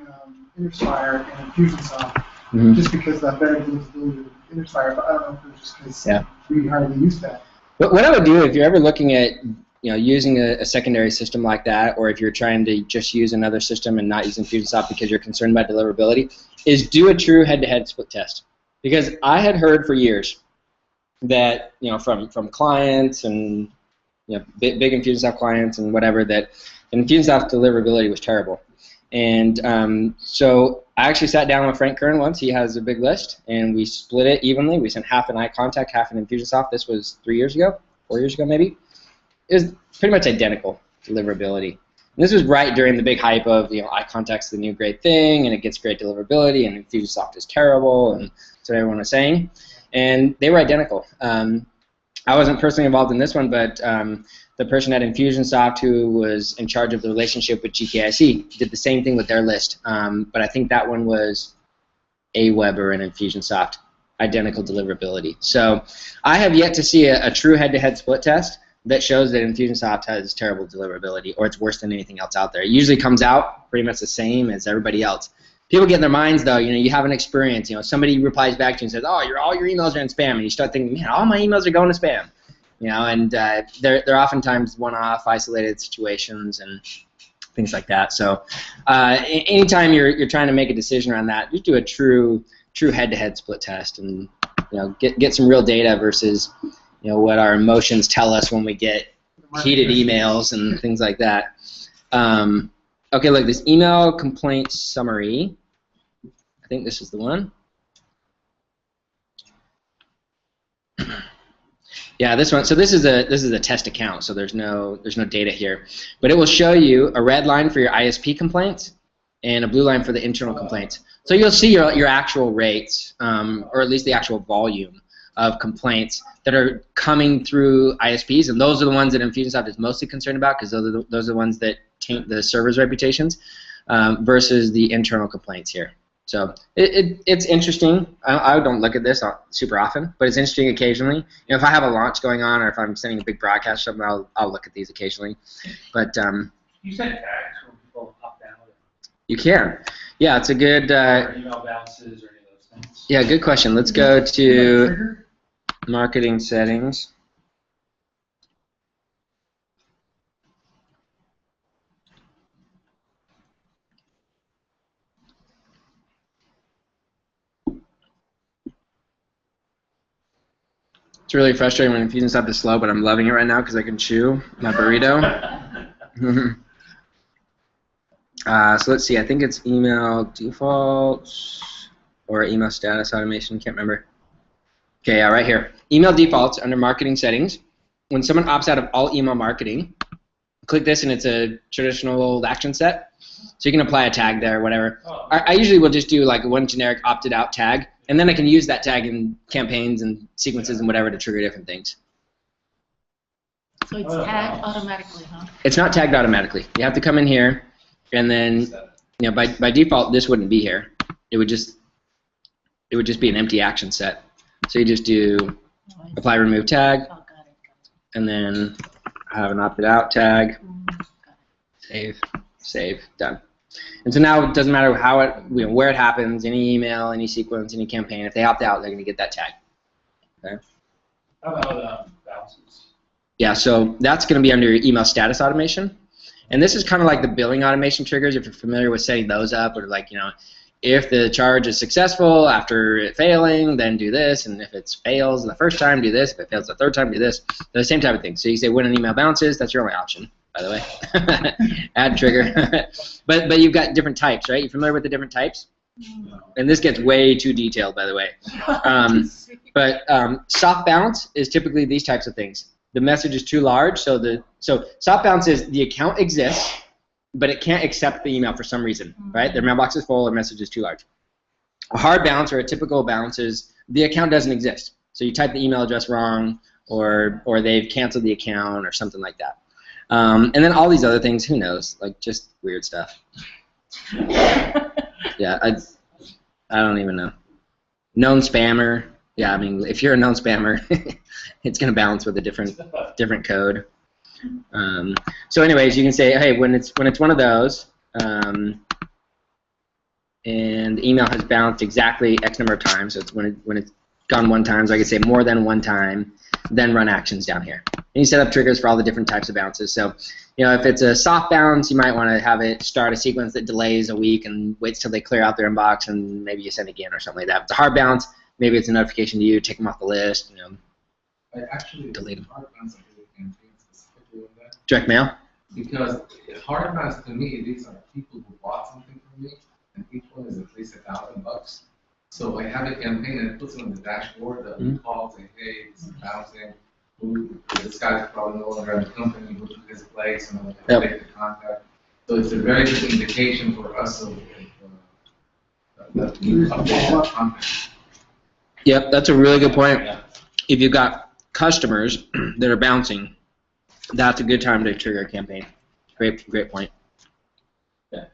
Interspire and Infusionsoft just because that better deliverability of Interspire, but I don't know if it was just because we hardly use that. But what I would do if you're ever looking at using a secondary system like that, or if you're trying to just use another system and not use Infusionsoft because you're concerned about deliverability, is do a true head-to-head split test. Because I had heard for years that from clients and big Infusionsoft clients and whatever that Infusionsoft deliverability was terrible. And so I actually sat down with Frank Kern once. He has a big list, and we split it evenly. We sent half in iContact, half in Infusionsoft. This was 4 years ago maybe. It was pretty much identical deliverability. And this was right during the big hype of iContact's the new great thing, and it gets great deliverability, and Infusionsoft is terrible, and that's what everyone was saying. And they were identical. I wasn't personally involved in this one, but the person at Infusionsoft who was in charge of the relationship with GKIC did the same thing with their list. But I think that one was Aweber and Infusionsoft, identical deliverability. So I have yet to see a true head-to-head split test that shows that Infusionsoft has terrible deliverability or it's worse than anything else out there. It usually comes out pretty much the same as everybody else. People get in their minds, though, you have an experience. Somebody replies back to you and says, "Oh, all your emails are in spam," and you start thinking, "Man, all my emails are going to spam." And they're oftentimes one-off, isolated situations and things like that. So, anytime you're trying to make a decision around that, just do a true head-to-head split test, and get some real data versus what our emotions tell us when we get heated emails and things like that. Okay, look, this email complaint summary. I think this is the one. Yeah, this one. So this is a test account. So there's no data here, but it will show you a red line for your ISP complaints and a blue line for the internal complaints. So you'll see your actual rates, or at least the actual volume of complaints that are coming through ISPs, and those are the ones that Infusionsoft is mostly concerned about because those are the ones that taint the server's reputations, versus the internal complaints here. So it's interesting. I don't look at this super often, but it's interesting occasionally. If I have a launch going on or if I'm sending a big broadcast or something, I'll look at these occasionally. But you send tags when people opt out. You can. Yeah, it's a good. Email bounces or any of those things. Yeah, good question. Let's go to marketing settings. It's really frustrating when Infusionsoft is slow, but I'm loving it right now because I can chew my burrito. So let's see. I think it's email defaults or email status automation. Can't remember. Okay, yeah, right here. Email defaults under marketing settings. When someone opts out of all email marketing, click this and it's a traditional old action set. So you can apply a tag there, whatever. Oh. I usually will just do like one generic opted out tag, and then I can use that tag in campaigns and sequences and whatever to trigger different things. So it's tagged automatically, huh? It's not tagged automatically. You have to come in here, and then by default this wouldn't be here. It would just be an empty action set. So you just do apply remove tag, and then have an opted out tag. Save, done. And so now it doesn't matter how it, where it happens, any email, any sequence, any campaign. If they opt out, they're going to get that tag. Okay. How about bounces? Yeah, so that's going to be under your email status automation. And this is kind of like the billing automation triggers, if you're familiar with setting those up, or like, if the charge is successful after it failing, then do this, and if it fails the first time, do this, if it fails the third time, do this. They're the same type of thing. So you say when an email bounces, that's your only option, by the way. Add trigger. but you've got different types, right? You familiar with the different types? And this gets way too detailed, by the way. But soft bounce is typically these types of things. The message is too large, so soft bounce is the account exists, but it can't accept the email for some reason, right? Their mailbox is full, their message is too large. A hard bounce, or a typical bounce, is the account doesn't exist. So you type the email address wrong, or they've canceled the account, or something like that. And then all these other things, who knows? Like, just weird stuff. Yeah, I don't even know. Known spammer. Yeah, I mean, if you're a known spammer, it's going to bounce with a different code. So anyways, you can say, hey, when it's one of those, and the email has bounced exactly X number of times, so it's when it's gone one time, so I could say more than one time, then run actions down here. And you set up triggers for all the different types of bounces. So, if it's a soft bounce, you might want to have it start a sequence that delays a week and waits till they clear out their inbox, and maybe you send again or something like that. If it's a hard bounce, maybe it's a notification to you, take them off the list, I actually delete them. hard bounce campaign specifically on that. Direct mail? Because hard bounce to me, these are people who bought something from me, and each one is at least $1,000. So I have a campaign and it puts it on the dashboard that we call, say, hey, this is bouncing. This guy's probably no longer at the company, who took his place, and I'll take the contact. So it's a very good indication for us of that we update that contact. Yep, that's a really good point. If you've got customers that are bouncing, that's a good time to trigger a campaign. Great point. Yeah.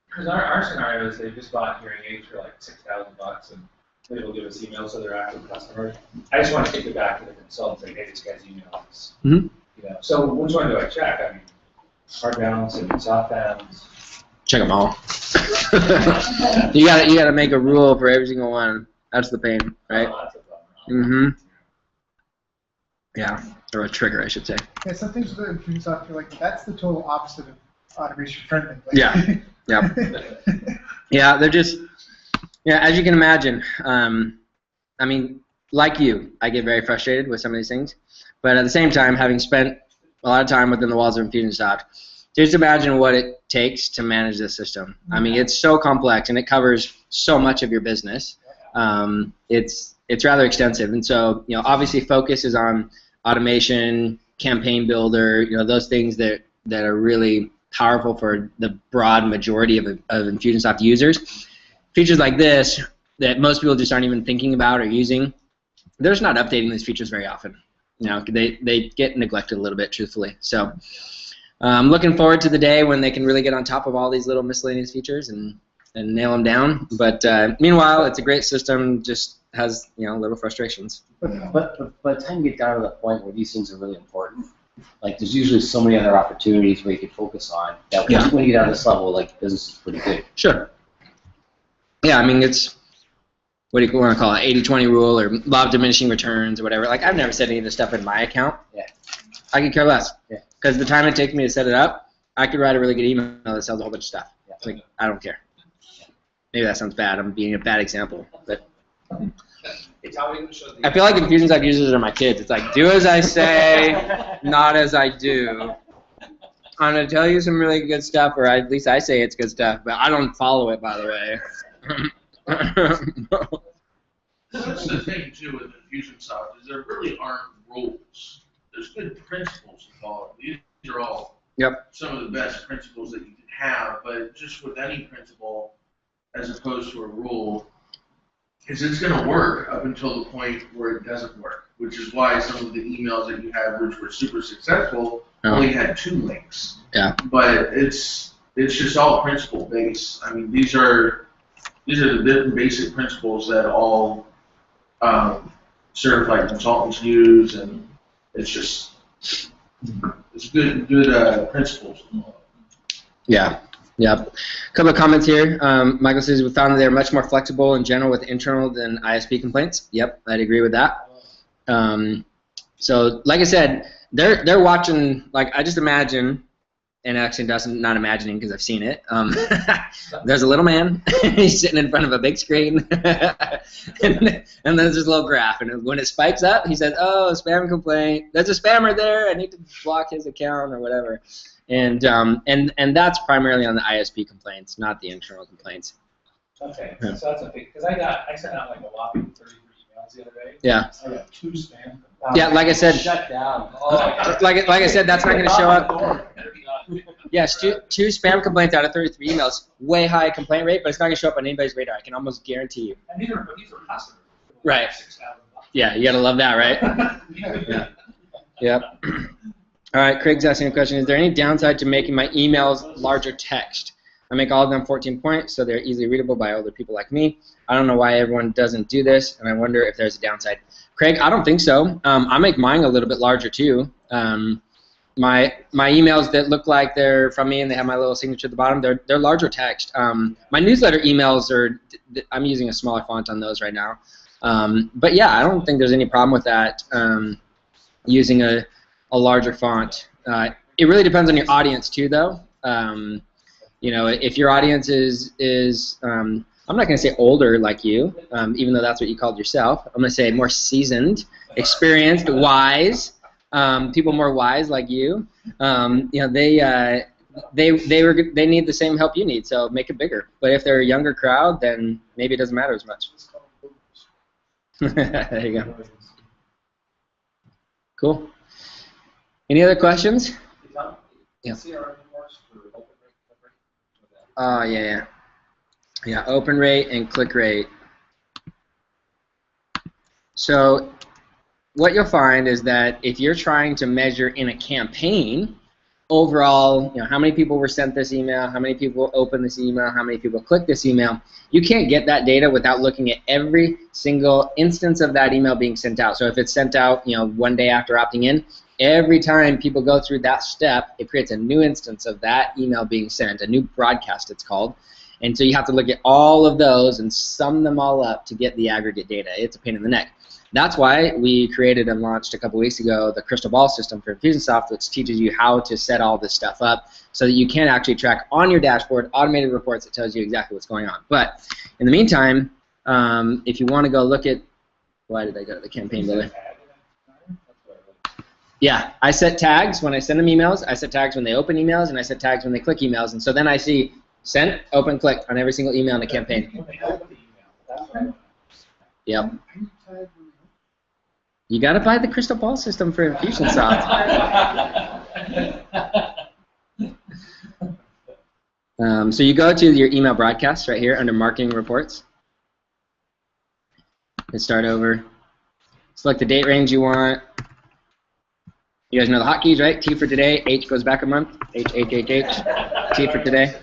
Because our scenario is they just bought hearing aids for like $6,000, and they will give us emails so they're active customers. I just want to take it back to the consultant and say, hey, this guy's emailed us. So which one do I check? I mean, hard bounce and soft bounce. Check them all. you gotta make a rule for every single one. That's the pain, right? Yeah, or a trigger, I should say. Yeah, some things with Infusionsoft, you're like, that's the total opposite of automation friendly. Like, Yeah. Yeah, they're just, as you can imagine, I mean, like you, I get very frustrated with some of these things, but at the same time, having spent a lot of time within the walls of Infusionsoft, just imagine what it takes to manage this system. I mean, it's so complex, and it covers so much of your business. It's rather extensive, and so obviously focus is on automation, campaign builder, those things that are really powerful for the broad majority of Infusionsoft users. Features like this that most people just aren't even thinking about or using, they're just not updating these features very often. They get neglected a little bit, truthfully. So I'm looking forward to the day when they can really get on top of all these little miscellaneous features and nail them down. But meanwhile, it's a great system, just has little frustrations. But by the time you get down to the point where these things are really important, like there's usually so many other opportunities where you can focus on that when you get down to this level, like business is pretty good. Sure. Yeah, I mean, it's, what do you want to call it, 80-20 rule or law of diminishing returns or whatever. Like, I've never set any of this stuff in my account. I could care less. Because the time it takes me to set it up, I could write a really good email that sells a whole bunch of stuff. Like, I don't care. Maybe that sounds bad. I'm being a bad example. But I feel like Infusionsoft users are my kids. It's like, do as I say, not as I do. I'm going to tell you some really good stuff, or at least I say it's good stuff, but I don't follow it, by the way. Well, that's the thing, too, with Infusionsoft, is there really aren't rules. There's good principles to follow. These are all some of the best principles that you can have, but just with any principle, as opposed to a rule, is it's going to work up until the point where it doesn't work, which is why some of the emails that you had, which were super successful, only had 2 links. But it's just all principle based. I mean, these are the different basic principles that all certified consultants use, and it's just, it's good principles. Yeah. Yep. A couple of comments here. Michael says we found that they're much more flexible in general with internal than ISP complaints. Yep, I'd agree with that. So, like I said, they're watching. Like I just imagine, and actually not imagining because I've seen it. There's a little man. He's sitting in front of a big screen, and there's this little graph. And when it spikes up, he says, "Oh, spam complaint. There's a spammer there. I need to block his account or whatever." And that's primarily on the ISP complaints, not the internal complaints. Okay, so that's a big, because I sent out like a whopping 33 emails the other day. Yeah. I got 2 spam. Yeah, like I said. Shut down. Like I said, that's not going to show up. Yes, two spam complaints out of 33 emails, way high complaint rate, but it's not going to show up on anybody's radar. I can almost guarantee you. And these are customers. Right. Yeah, you got to love that, right? Yeah. Yep. All right, Craig's asking a question. Is there any downside to making my emails larger text? I make all of them 14 points, so they're easily readable by older people like me. I don't know why everyone doesn't do this, and I wonder if there's a downside. Craig, I don't think so. I make mine a little bit larger, too. My emails that look like they're from me and they have my little signature at the bottom, they're larger text. My newsletter emails I'm using a smaller font on those right now. But, yeah, I don't think there's any problem with that, using a larger font. It really depends on your audience too, though. You know, if your audience is I'm not going to say older like you, even though that's what you called yourself. I'm going to say more seasoned, experienced, wise. People more wise like you. You know, they need the same help you need, so make it bigger. But if they're a younger crowd, then maybe it doesn't matter as much. There you go. Cool. Any other questions? Yeah. Yeah, open rate and click rate. So what you'll find is that if you're trying to measure in a campaign, overall, you know, how many people were sent this email, how many people opened this email, how many people clicked this email, you can't get that data without looking at every single instance of that email being sent out. So if it's sent out, you know, one day after opting in, every time people go through that step, it creates a new instance of that email being sent, a new broadcast it's called. And so you have to look at all of those and sum them all up to get the aggregate data. It's a pain in the neck. That's why we created and launched a couple weeks ago the Crystal Ball system for Infusionsoft, which teaches you how to set all this stuff up so that you can actually track on your dashboard automated reports that tells you exactly what's going on. But in the meantime, if you want to go look at, why did I go to the campaign builder? Yeah, I set tags when I send them emails, I set tags when they open emails, and I set tags when they click emails. And so then I see sent, open, click on every single email in the campaign. Yep. You got to buy the Crystal Ball system for Infusionsoft. So you go to your email broadcast right here under Marketing Reports. And start over. Select the date range you want. You guys know the hotkeys, right? T for today, H goes back a month. H, H, H, H. T for today.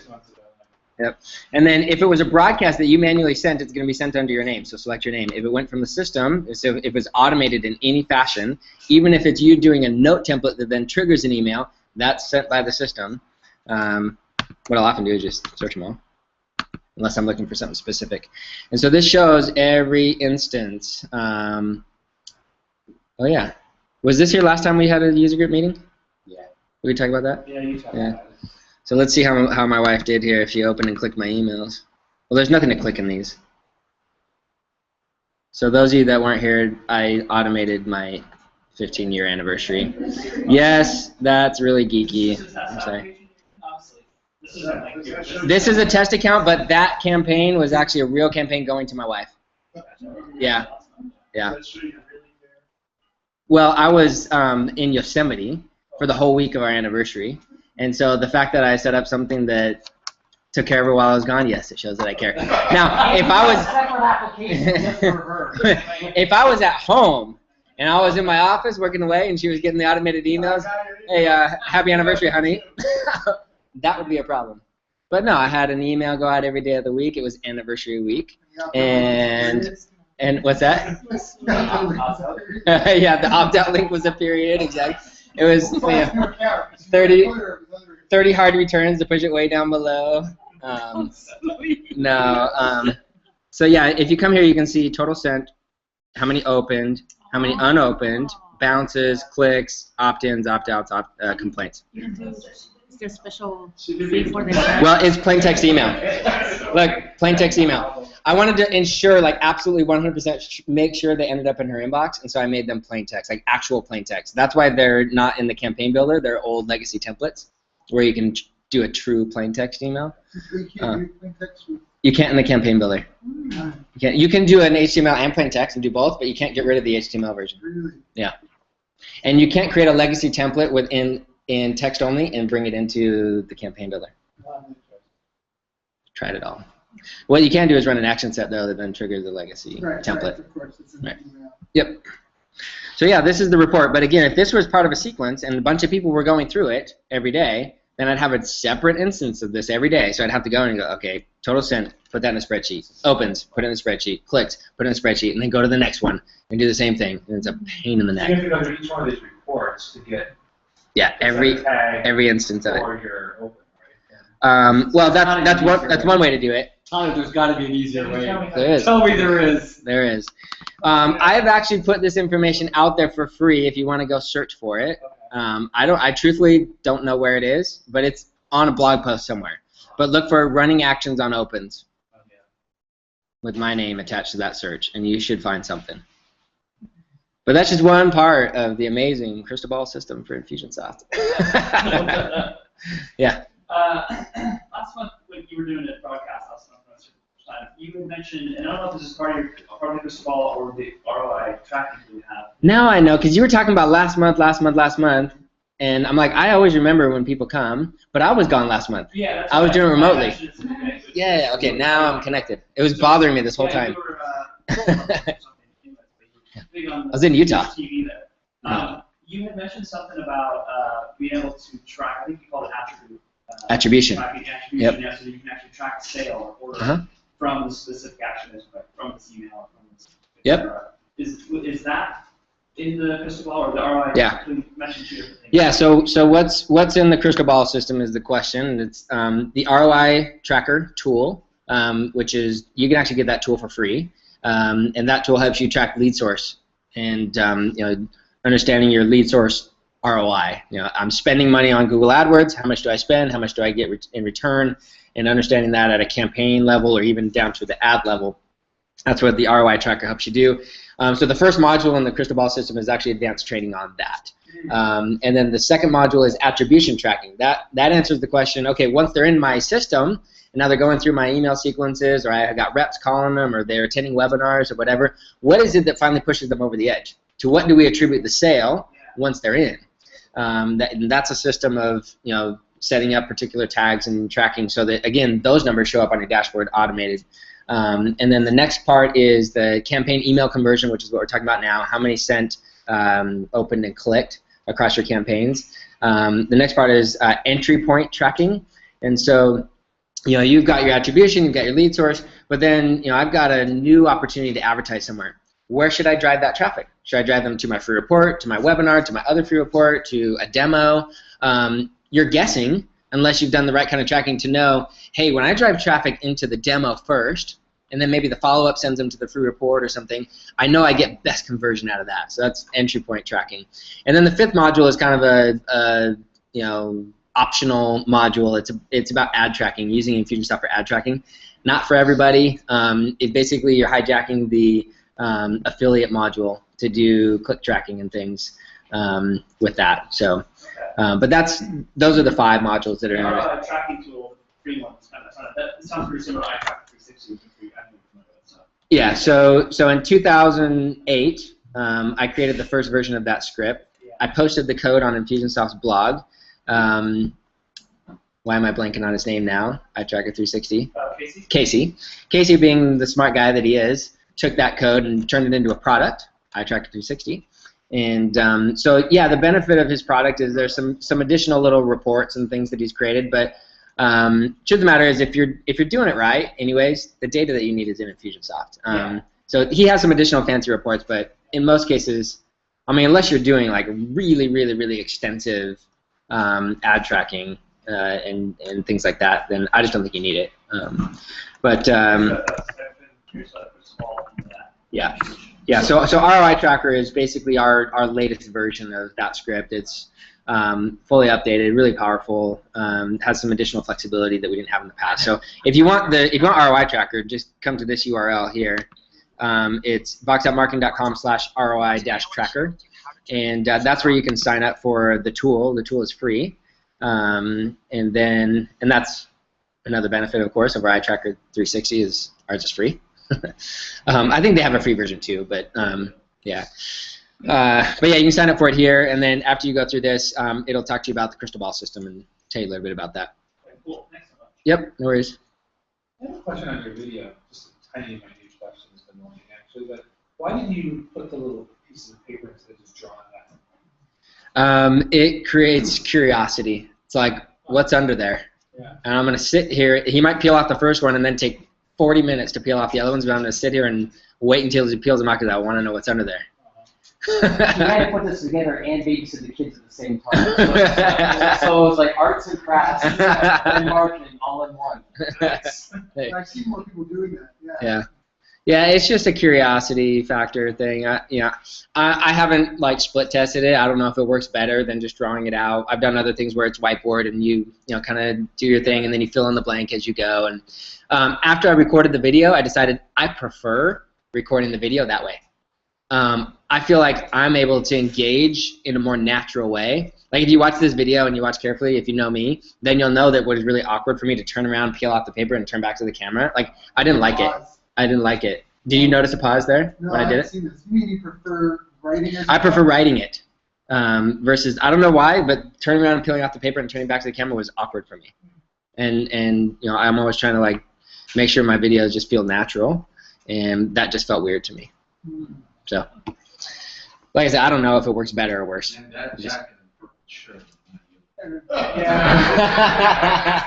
Yep. And then if it was a broadcast that you manually sent, it's going to be sent under your name, so select your name. If it went from the system, so if it was automated in any fashion, even if it's you doing a note template that then triggers an email, that's sent by the system. What I'll often do is just search them all, unless I'm looking for something specific. And so this shows every instance. Oh yeah. Was this here last time we had a user group meeting? Yeah. Did we talk about that? Yeah, you talked about it. So let's see how my wife did here if she opened and clicked my emails. Well, there's nothing to click in these. So those of you that weren't here, I automated my 15-year anniversary. Yes, that's really geeky. I'm sorry. This is a test account, but that campaign was actually a real campaign going to my wife. Yeah. Yeah. Well, I was in Yosemite for the whole week of our anniversary. And so the fact that I set up something that took care of it while I was gone, yes, it shows that I care. Now, if I was at home and I was in my office working away and she was getting the automated emails, hey, happy anniversary, honey, that would be a problem. But no, I had an email go out every day of the week. It was anniversary week. And And what's that? Yeah, the opt-out link was a period, exactly. It was 30 hard returns to push it way down below. So yeah, if you come here, you can see total sent, how many opened, how many unopened, bounces, clicks, opt-ins, opt-outs, complaints. Is there special fee for this? Well, it's plain text email. Look, plain text email. I wanted to ensure, like, absolutely 100% make sure they ended up in her inbox, and so I made them plain text, like actual plain text. That's why they're not in the campaign builder. They're old legacy templates where you can do a true plain text email. You can't in the campaign builder. You can do an HTML and plain text and do both, but you can't get rid of the HTML version. Yeah. And you can't create a legacy template in text only and bring it into the campaign builder. Tried it all. What you can do is run an action set, though, that then triggers the legacy template. Right, of course, it's in the email. Yep. So yeah, this is the report. But again, if this was part of a sequence and a bunch of people were going through it every day, then I'd have a separate instance of this every day. So I'd have to go and go, okay, total sent, put that in a spreadsheet. Opens, put it in a spreadsheet. Clicks, put it in a spreadsheet, and then go to the next one and do the same thing. And it's a pain in the neck. You have to go through each one of these reports to get every instance of it. or your open, Well, that's one way to do it. Tyler, there's got to be an easier way. There is. Tell me there is. There is. I've actually put this information out there for free if you want to go search for it. I truthfully don't know where it is, but it's on a blog post somewhere. But look for running actions on opens with my name attached to that search, and you should find something. But that's just one part of the amazing crystal ball system for Infusionsoft. Yeah. Last month when you were doing a broadcast last month, you had mentioned, and I don't know if this is part of the crystal ball or the ROI tracking that you have. Now I know, because you were talking about last month, and I'm like, I always remember when people come, but I was gone last month. Yeah, I was doing it remotely. Yeah, okay, now I'm connected. It was bothering me this whole time. I was in Utah. TV there. You had mentioned something about being able to track, I think you called it attribution. Yep. Yeah, so you can actually track sale or order from the specific action, from this email, from this. Yep. Is that in the crystal ball or the ROI? Yeah. You mentioned two different things. Yeah. So what's in the crystal ball system is the question. It's the ROI tracker tool, which is you can actually get that tool for free, and that tool helps you track lead source and understanding your lead source ROI. I'm spending money on Google AdWords. How much do I spend? How much do I get in return? And understanding that at a campaign level or even down to the ad level. That's what the ROI tracker helps you do. So the first module in the crystal ball system is actually advanced training on that. And then the second module is attribution tracking. That answers the question, okay, once they're in my system, and now they're going through my email sequences, or I got reps calling them, or they're attending webinars or whatever, what is it that finally pushes them over the edge? To what do we attribute the sale once they're in? And that's a system of setting up particular tags and tracking so that, again, those numbers show up on your dashboard automated. And then the next part is the campaign email conversion, which is what we're talking about now, how many sent, opened, and clicked across your campaigns. The next part is entry point tracking. And so you've got your attribution, you've got your lead source, but then I've got a new opportunity to advertise somewhere. Where should I drive that traffic? Should I drive them to my free report, to my webinar, to my other free report, to a demo? You're guessing, unless you've done the right kind of tracking to know, hey, when I drive traffic into the demo first, and then maybe the follow-up sends them to the free report or something, I know I get best conversion out of that. So that's entry point tracking. And then the fifth module is kind of a optional module. It's about ad tracking, using Infusionsoft for ad tracking. Not for everybody. It basically you're hijacking the affiliate module to do click tracking and things with that. So, but those are the 5 modules that are in it. Tracking tool, free one. That sounds pretty similar to iTracker 360. Yeah. So in 2008, I created the first version of that script. I posted the code on Infusionsoft's blog. Why am I blanking on his name now? iTracker 360. Casey. Casey, being the smart guy that he is, took that code and turned it into a product, iTracker 360. And so yeah, the benefit of his product is there's some additional little reports and things that he's created, but truth of the matter is if you're doing it right, anyways, the data that you need is in Infusionsoft. So he has some additional fancy reports, but in most cases, I mean, unless you're doing like really, really, really extensive ad tracking and things like that, then I just don't think you need it. Yeah. Yeah, so ROI Tracker is basically our latest version of that script. It's fully updated, really powerful, has some additional flexibility that we didn't have in the past. So if you want ROI Tracker, just come to this URL here. It's boxoutmarketing.com/ROI-tracker, and that's where you can sign up for the tool. The tool is free, and that's another benefit, of course, of ROI Tracker 360 is ours is free. I think they have a free version too, but yeah. But yeah, you can sign up for it here, and then after you go through this, it'll talk to you about the crystal ball system and tell you a little bit about that. Cool. Thanks so much. Yep, no worries. I have a question on your video, just a tiny minute question, it's been annoying actually, but why did you put the little pieces of paper instead of just drawing that? It creates curiosity. It's like, what's under there? Yeah. And I'm going to sit here. He might peel off the first one and then take 40 minutes to peel off the other ones, but I'm going to sit here and wait until he peels them out because I want to know what's under there. You had to put this together and babysit the kids at the same time. So it was like arts and crafts and marketing all in one. Hey. I see more people doing that. Yeah. Yeah, it's just a curiosity factor thing. I haven't like split tested it. I don't know if it works better than just drawing it out. I've done other things where it's whiteboard and you kind of do your thing and then you fill in the blank as you go. And after I recorded the video, I decided I prefer recording the video that way. I feel like I'm able to engage in a more natural way. Like if you watch this video and you watch carefully, if you know me, then you'll know that what is really awkward for me to turn around, peel off the paper, and turn back to the camera. Like I didn't like it. I didn't like it. Did you notice a pause there when I did it? Seen this. You mean you prefer writing it? I prefer writing it versus, I don't know why, but turning around and peeling off the paper and turning back to the camera was awkward for me. And I'm always trying to like make sure my videos just feel natural, and that just felt weird to me. So, like I said, I don't know if it works better or worse. And that jacket and purple shirt. Yeah.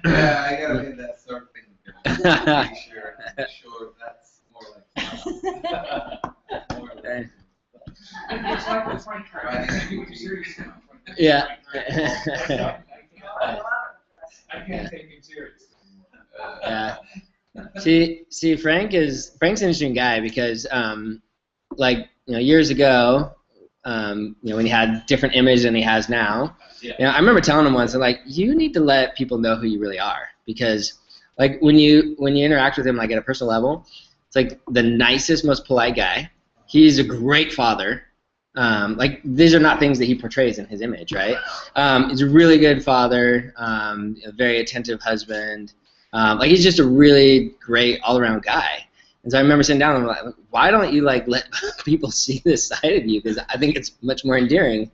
Yeah, I gotta get that sort of thing. Make sure that's more like. It's like the Frank card. Yeah. I can't take him serious. Yeah. See, Frank's an interesting guy because, years ago, when he had different image than he has now, I remember telling him once, like, you need to let people know who you really are because, like, when you interact with him, like, at a personal level, it's like the nicest, most polite guy. He's a great father. Like, these are not things that he portrays in his image, right? He's a really good father, a very attentive husband. Like he's just a really great all-around guy. And so I remember sitting down and I'm like, why don't you like let people see this side of you? Because I think it's much more endearing.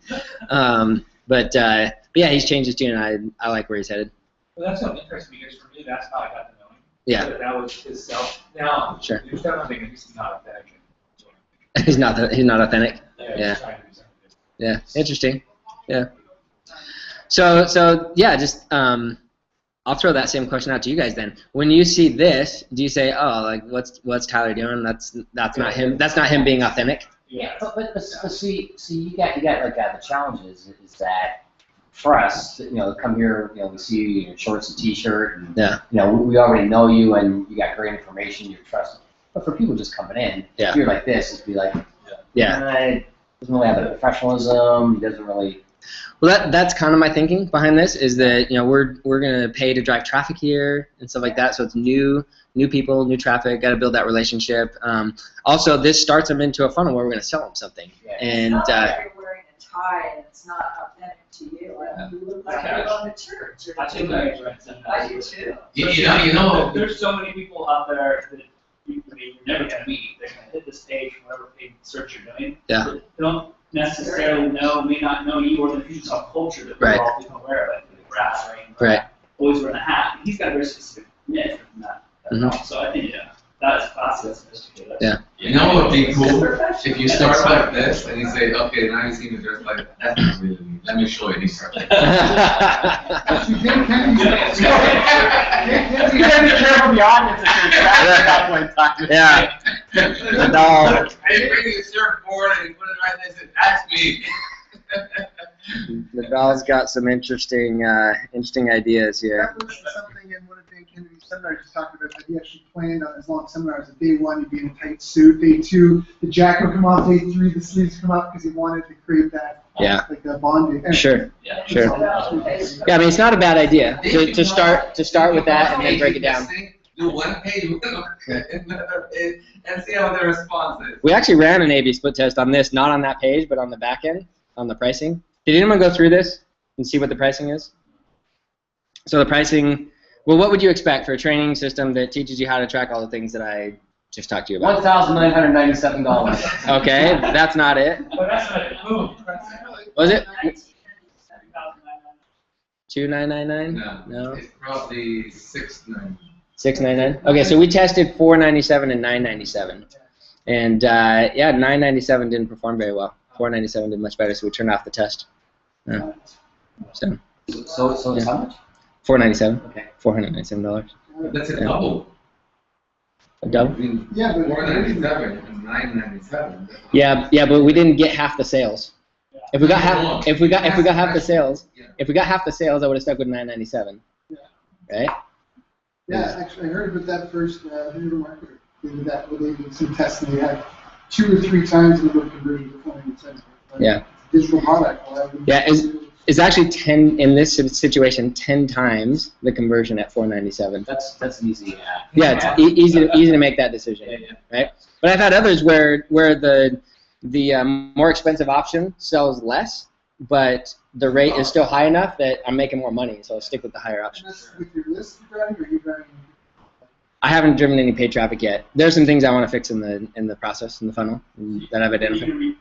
But yeah, he's changed his tune, and I like where he's headed. Well, that's so interesting because for me, that's how I got to know him. Yeah. That was his self. Now, sure. You're thinking he's not authentic. He's not authentic. Yeah. Yeah. Interesting. Yeah. So yeah, just I'll throw that same question out to you guys then. When you see this, do you say, "Oh, like what's Tyler doing? That's not him. That's not him being authentic." Yeah, but see, you got like the challenge is that for us, come here, we see you in your shorts and t-shirt, and we already know you, and you got great information, you're trusted. But for people just coming in, if you're like this, it'd be like, doesn't really have the professionalism. He doesn't really. Well, that's kind of my thinking behind this is that we're gonna pay to drive traffic here and stuff like that. So it's new people, new traffic. Got to build that relationship. Also, this starts them into a funnel where we're gonna sell them something. And it's not like you're wearing a tie and it's not authentic to you. Like, you look like you're going to church. I think I do too. You know. There's so many people out there that you're never gonna meet. They're gonna hit the stage, whatever paid search you're doing. Yeah. They don't necessarily may not know you or the fusion culture that we're all become aware of, like the grass, right? Right. Always wearing a hat. He's got a very specific niche from that. So I think, That's classy, that's sophisticated. Yeah. You know what would be cool? If you start like this and you say, okay, now you see me dressed like that. That's not really me. Let me show you. And you start like You can't be careful the audience if you're Yeah. No. And you bring your surfboard and you put it right there and say, that's me. Nadal's got some interesting ideas here. That was something in one of the Kennedy seminars he talked about, that he actually planned on his long seminars. That day 1, he'd be in a tight suit. Day 2, the jacket would come off. Day 3, the sleeves come up because he wanted to create that, like the bonding. Sure. Yeah. Sure. Yeah, I mean, it's not a bad idea to start with that and then break it down. Do one page with another page and see how the response is. We actually ran an A/B split test on this, not on that page, but on the back end, on the pricing. Did anyone go through this and see what the pricing is? So the pricing, well, what would you expect for a training system that teaches you how to track all the things that I just talked to you about? $1,997. Okay, that's not it. But that's not it. Boom. Was it? $2,999? No. It's probably $699. $699. Okay, so we tested $497 and $997, and yeah, $997 didn't perform very well. $497 did much better, so we turned off the test. Yeah. So So it's how much? $497. Okay. $497. That's a double. A double? I mean, Yeah, but $497 and $997. Yeah, but we didn't get half the sales. If we got half the sales, I would have stuck with $997. Right? Yeah, actually, I heard about that first digital marketer. They did that, where they did some tests, and they had 2 or 3 times the number of conversions before they said. Yeah. Digital product. Yeah, it's actually 10 in this situation, 10 times the conversion at $497. That's an easy ad. Yeah, it's easy to make that decision, right? But I've had others where the more expensive option sells less, but the rate is still high enough that I'm making more money, so I'll stick with the higher option. And that's with your list you're driving, or are you driving? I haven't driven any paid traffic yet. There's some things I want to fix in the process, in the funnel, that I've identified.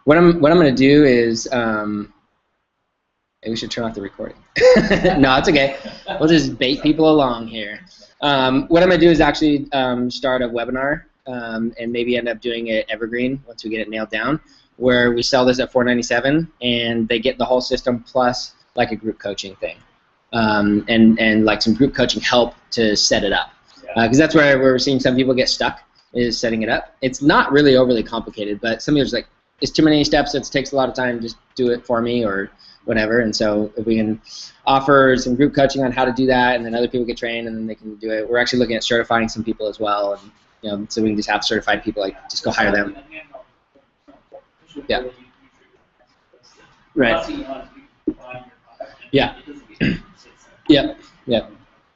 What I'm going to do is, maybe we should turn off the recording. No, it's okay. We'll just bait people along here. What I'm going to do is actually start a webinar and maybe end up doing it evergreen once we get it nailed down, where we sell this at $497 and they get the whole system plus like a group coaching thing, and like some group coaching help to set it up, because that's where we're seeing some people get stuck, is setting it up. It's not really overly complicated, but some people's like, it's too many steps, it takes a lot of time, just do it for me or whatever. And so if we can offer some group coaching on how to do that, and then other people get trained and then they can do it. We're actually looking at certifying some people as well, and so we can just have certified people, like just go hire them. Yeah. Right. Yeah. Yep.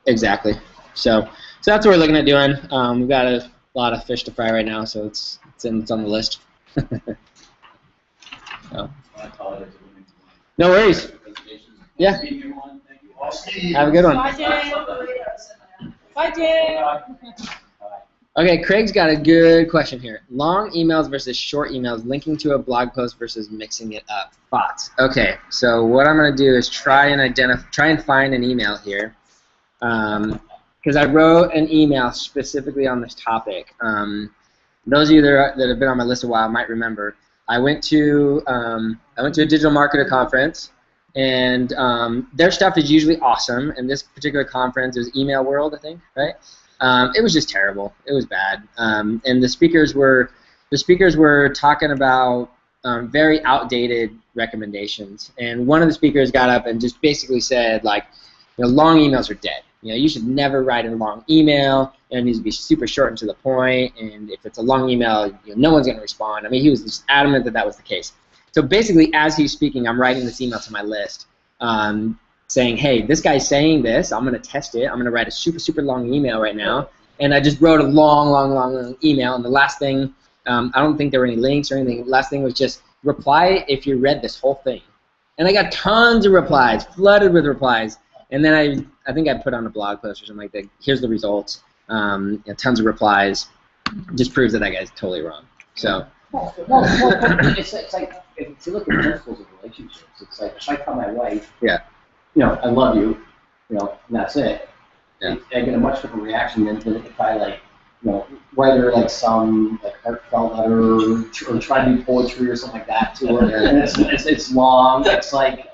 Exactly. So that's what we're looking at doing. We've got a lot of fish to fry right now, so it's on the list. So. No worries. Yeah. Have a good one. Bye, Jay. Bye, Jay. Okay, Craig's got a good question here. Long emails versus short emails, linking to a blog post versus mixing it up. Thoughts? Okay, so what I'm going to do is try and find an email here, because I wrote an email specifically on this topic. Those of you that have been on my list a while might remember. I went to a digital marketer conference, and their stuff is usually awesome. And this particular conference was Email World, I think, right? It was just terrible. It was bad. And the speakers were talking about very outdated recommendations. And one of the speakers got up and just basically said, like, long emails are dead. You should never write a long email. It needs to be super short and to the point. And if it's a long email, no one's going to respond. I mean, he was just adamant that was the case. So basically, as he's speaking, I'm writing this email to my list, saying, hey, this guy's saying this. I'm going to test it. I'm going to write a super, super long email right now. And I just wrote a long email. And the last thing, I don't think there were any links or anything. The last thing was just reply if you read this whole thing. And I got tons of replies, flooded with replies. And then I think I put on a blog post or something like that. Here's the results. Tons of replies. Just proves that guy's totally wrong. So. Well, it's like if you look at principles of relationships, it's like if I tell my wife, I love you, and that's it. Yeah. I get a much different reaction than if I like, write her like some like heartfelt letter or try to do poetry or something like that to her. And it's long. It's like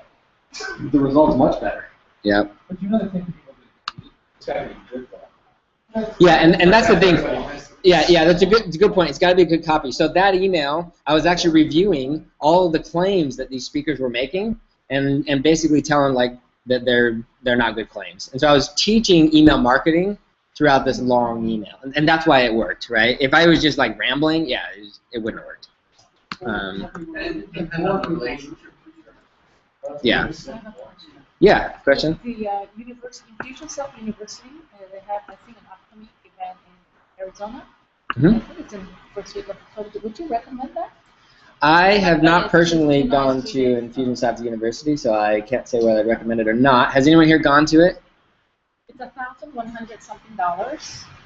the result's much better. Yeah. But you know the thing people do, it's gotta be good though. Yeah, and that's the thing. Yeah, that's a good point. It's got to be a good copy. So that email, I was actually reviewing all of the claims that these speakers were making, and basically telling like that they're not good claims. And so I was teaching email marketing throughout this long email, and that's why it worked, right? If I was just like rambling, yeah, it wouldn't have worked. Yeah. Yeah. Question. The university, Infusionsoft University, they have, I think, an upcoming event in Arizona. Mm-hmm. I think it's in first week of October. Would you recommend that? I have not personally gone to Infusionsoft University, so I can't say whether I'd recommend it or not. Has anyone here gone to it? It's $1,100 something,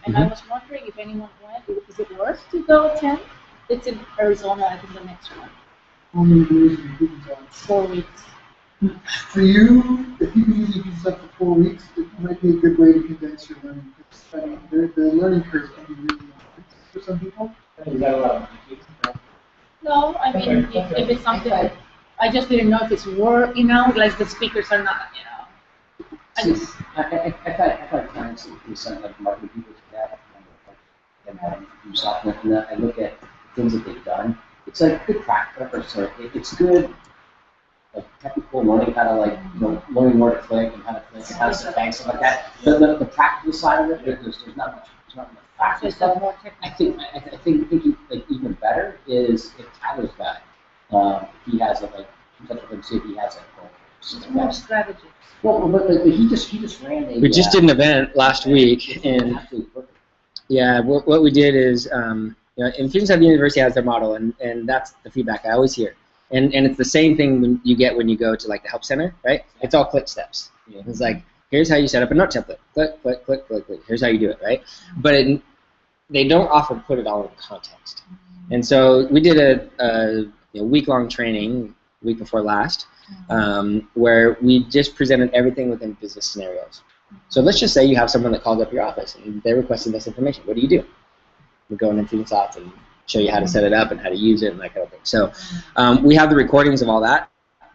and I was wondering if anyone went. Is it worth to go attend? It's in Arizona, I think the next one. How many days are you 4 weeks. For you, if you can use Infusionsoft for 4 weeks, it might be a good way to condense your learning. I mean, the learning curve can be really long for some people. No, I mean, if it's something, I just didn't know if it's worth, like the speakers are not, I've had clients who send like marketing people to that, and Infusionsoft, and I look at the things that they've done. It's like good practice, or it's good like technical learning, how to like learning where to click and how to click and how to set banks, stuff like that. The practical side of it, there's not much. There's not much practical stuff. I think like even better is if Tyler's got if he has like see if he has more strategy. Well, but he just ran a. We just did an event last week, and yeah, what we did is Infusionsoft University has their model, and that's the feedback I always hear. And it's the same thing you get when you go to like the help center, right? It's all click steps. It's like, here's how you set up a note template. Click, click, click, click, click. Here's how you do it, right? But they don't often put it all in context. And so we did a week-long training week before last, where we just presented everything within business scenarios. So let's just say you have someone that calls up your office and they're requesting this information. What do? We go into Infusionsoft and show you how to set it up and how to use it and that kind of thing. So we have the recordings of all that.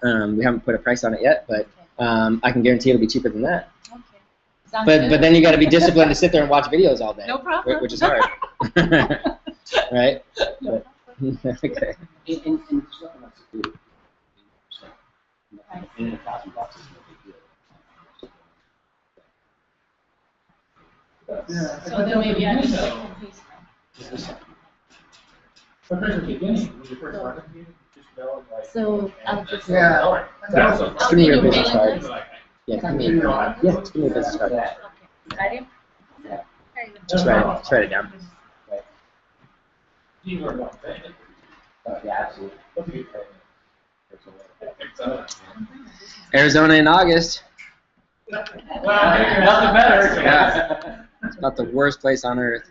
We haven't put a price on it yet, but I can guarantee it'll be cheaper than that. Okay. But then you got to be disciplined to sit there and watch videos all day. No problem. Which is hard. Right? But, okay. And something else to do. $1,000 is no big deal. Yeah. So then maybe I need to piece. So I'll just. Yeah. Just give me your business card. Yeah, give me your business card. Ready? Yeah. Just write it down. Yeah, absolutely. Arizona in August. Nothing better. Yeah. It's about the worst place on earth.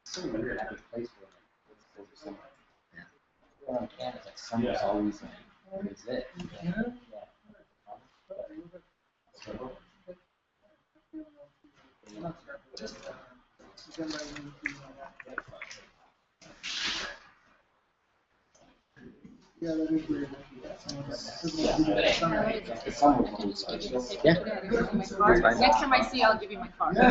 So weird having a place for summer. Yeah. On Canada, like summer's always it's it. Yeah, that is weird. Yeah. Next time I see you, I'll give you my card. In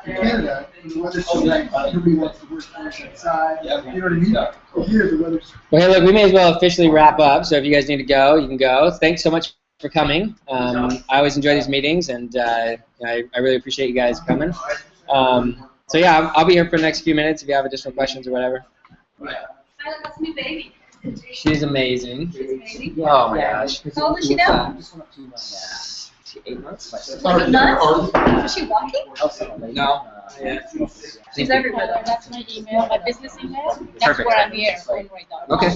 Canada, the weather's so nice, everybody wants to work outside, you know what I mean? Here, the weather's... Well, hey, look, we may as well officially wrap up, so if you guys need to go, you can go. Thanks so much for coming. I always enjoy these meetings, and I really appreciate you guys coming. So yeah, I'll be here for the next few minutes if you have additional questions or whatever. That's my baby. She's amazing. She's amazing. Oh my gosh. How old is she now? 8 months. 8 months? Is she walking? No. She's everywhere. That's my email, my business email. That's Perfect. where I'm here right now. Okay.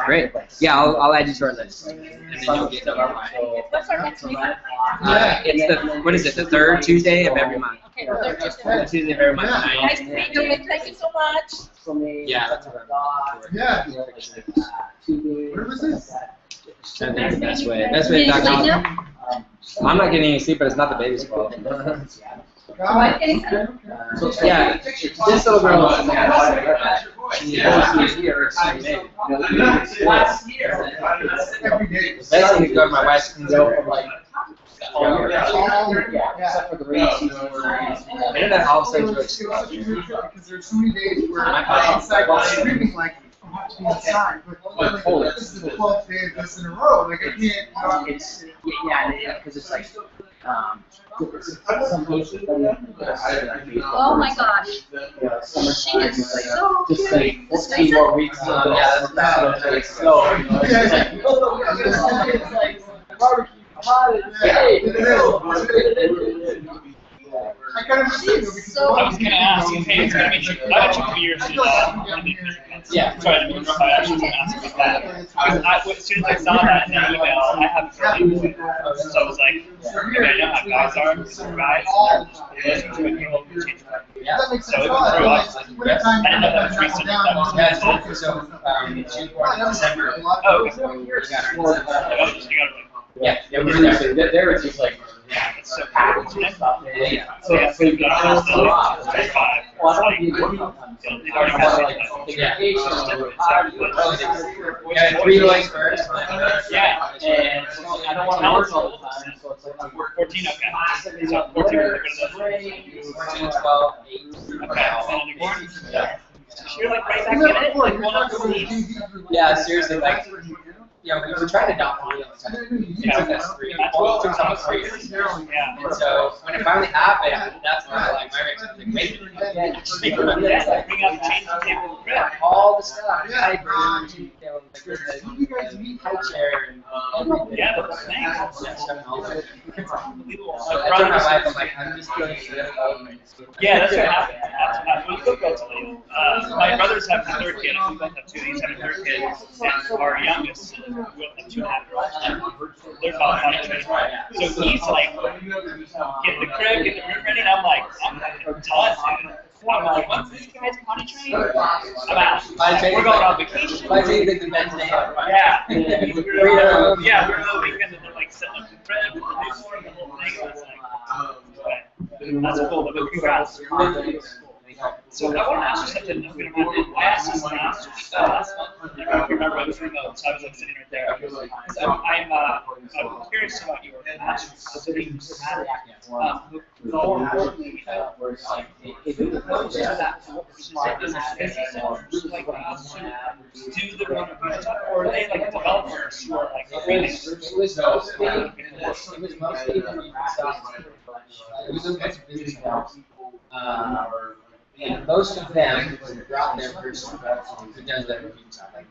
Great. Yeah, I'll add you to our list. And then you'll get What's our next meeting? it's what is it? The third Tuesday of every month. Okay, the third Tuesday. Third Tuesday of every month. Nice to meet you. Thank you so much. Yeah, that's what I'm looking for. Yeah. Where was this? I think the best way. Best way to Did you sleep knock now? I'm not getting any sleep, but it's not the baby's fault. Wife getting some? Yeah, this little girl is she goes here. Last year. Every day. The best thing to go to my wife's can go from like. Except for the rainy season where Internet also is really slow. Because there's so many days where I'm inside while screaming like, I want to be inside, but like, this is the 12th day of this in a row, like I can't, you know. it's, yeah, because it's like, some cases. Oh my gosh. She is so Just like cute. 14 more weeks. Yeah, that's really slow. It's like, barbecue, I kind of miss it though, because. So- I was gonna ask, hey, it's gonna be tricky. I have 2 years to Yeah. Sorry, I was gonna ask about that. Because as soon as I saw that in the email, I haven't really, so I was like, okay, I know how guys are, some guys, listen to it, people who change it. That makes So sense. it was through us. Like, wintertime, I didn't know that was you recent. down, Yeah, so, December. Oh, So we got her. oh, you got it. Yeah, yeah, we were there. there it's just like, Yeah, it's so cool. Yeah. So yeah, so you've got first 5. well, I don't It's need like, to they've already got like, Yeah. yeah. Yeah, 3 boys first. Yeah, and I don't want to work all the time, so it's like, 14, okay. So 14 was like, 14, 12, 8. okay. And then you're born. Yeah. You're like right back in it, like one of the Yeah, seriously, like, yeah, we tried to adopt three at the time. It took us 3. Well, it took us almost 3 years. Yeah. And so when it finally happened, that's when like my reaction was like, wait, Yeah, bring out the change the table. Yeah. all the stuff, diapers, high chair, and everything. Yeah, that's the thing. Yeah, stuff all over. Unbelievable. So I told my wife, I'm like, I'm just feeling sick. Yeah, that's what happened. That's what happened. Well, you go to Leo. My brothers have a 3rd kid. We both have 2. He's having a 3rd kid. And our youngest, we both have 2.5-year-olds. They're about potty trained. So he's like, get the crib, get the room ready. And I'm like, I'm done, dude. I'm like, once this guy's potty trained, I'm out. We're going on vacation. I take the convention. Yeah. Yeah, we're on the weekend and they're like setting up the crib, the newborn, the whole thing. I was like, okay. That's cool, but congrats. So I want to ask you something. I'm going to I asked this last month. I don't remember, I was remote, so I was like sitting right there. I'm curious about your passions, so being dramatic. But more importantly, who knows that do the run or are they like developers who are like really? It was mostly business and most of them brought their person who does that review time, like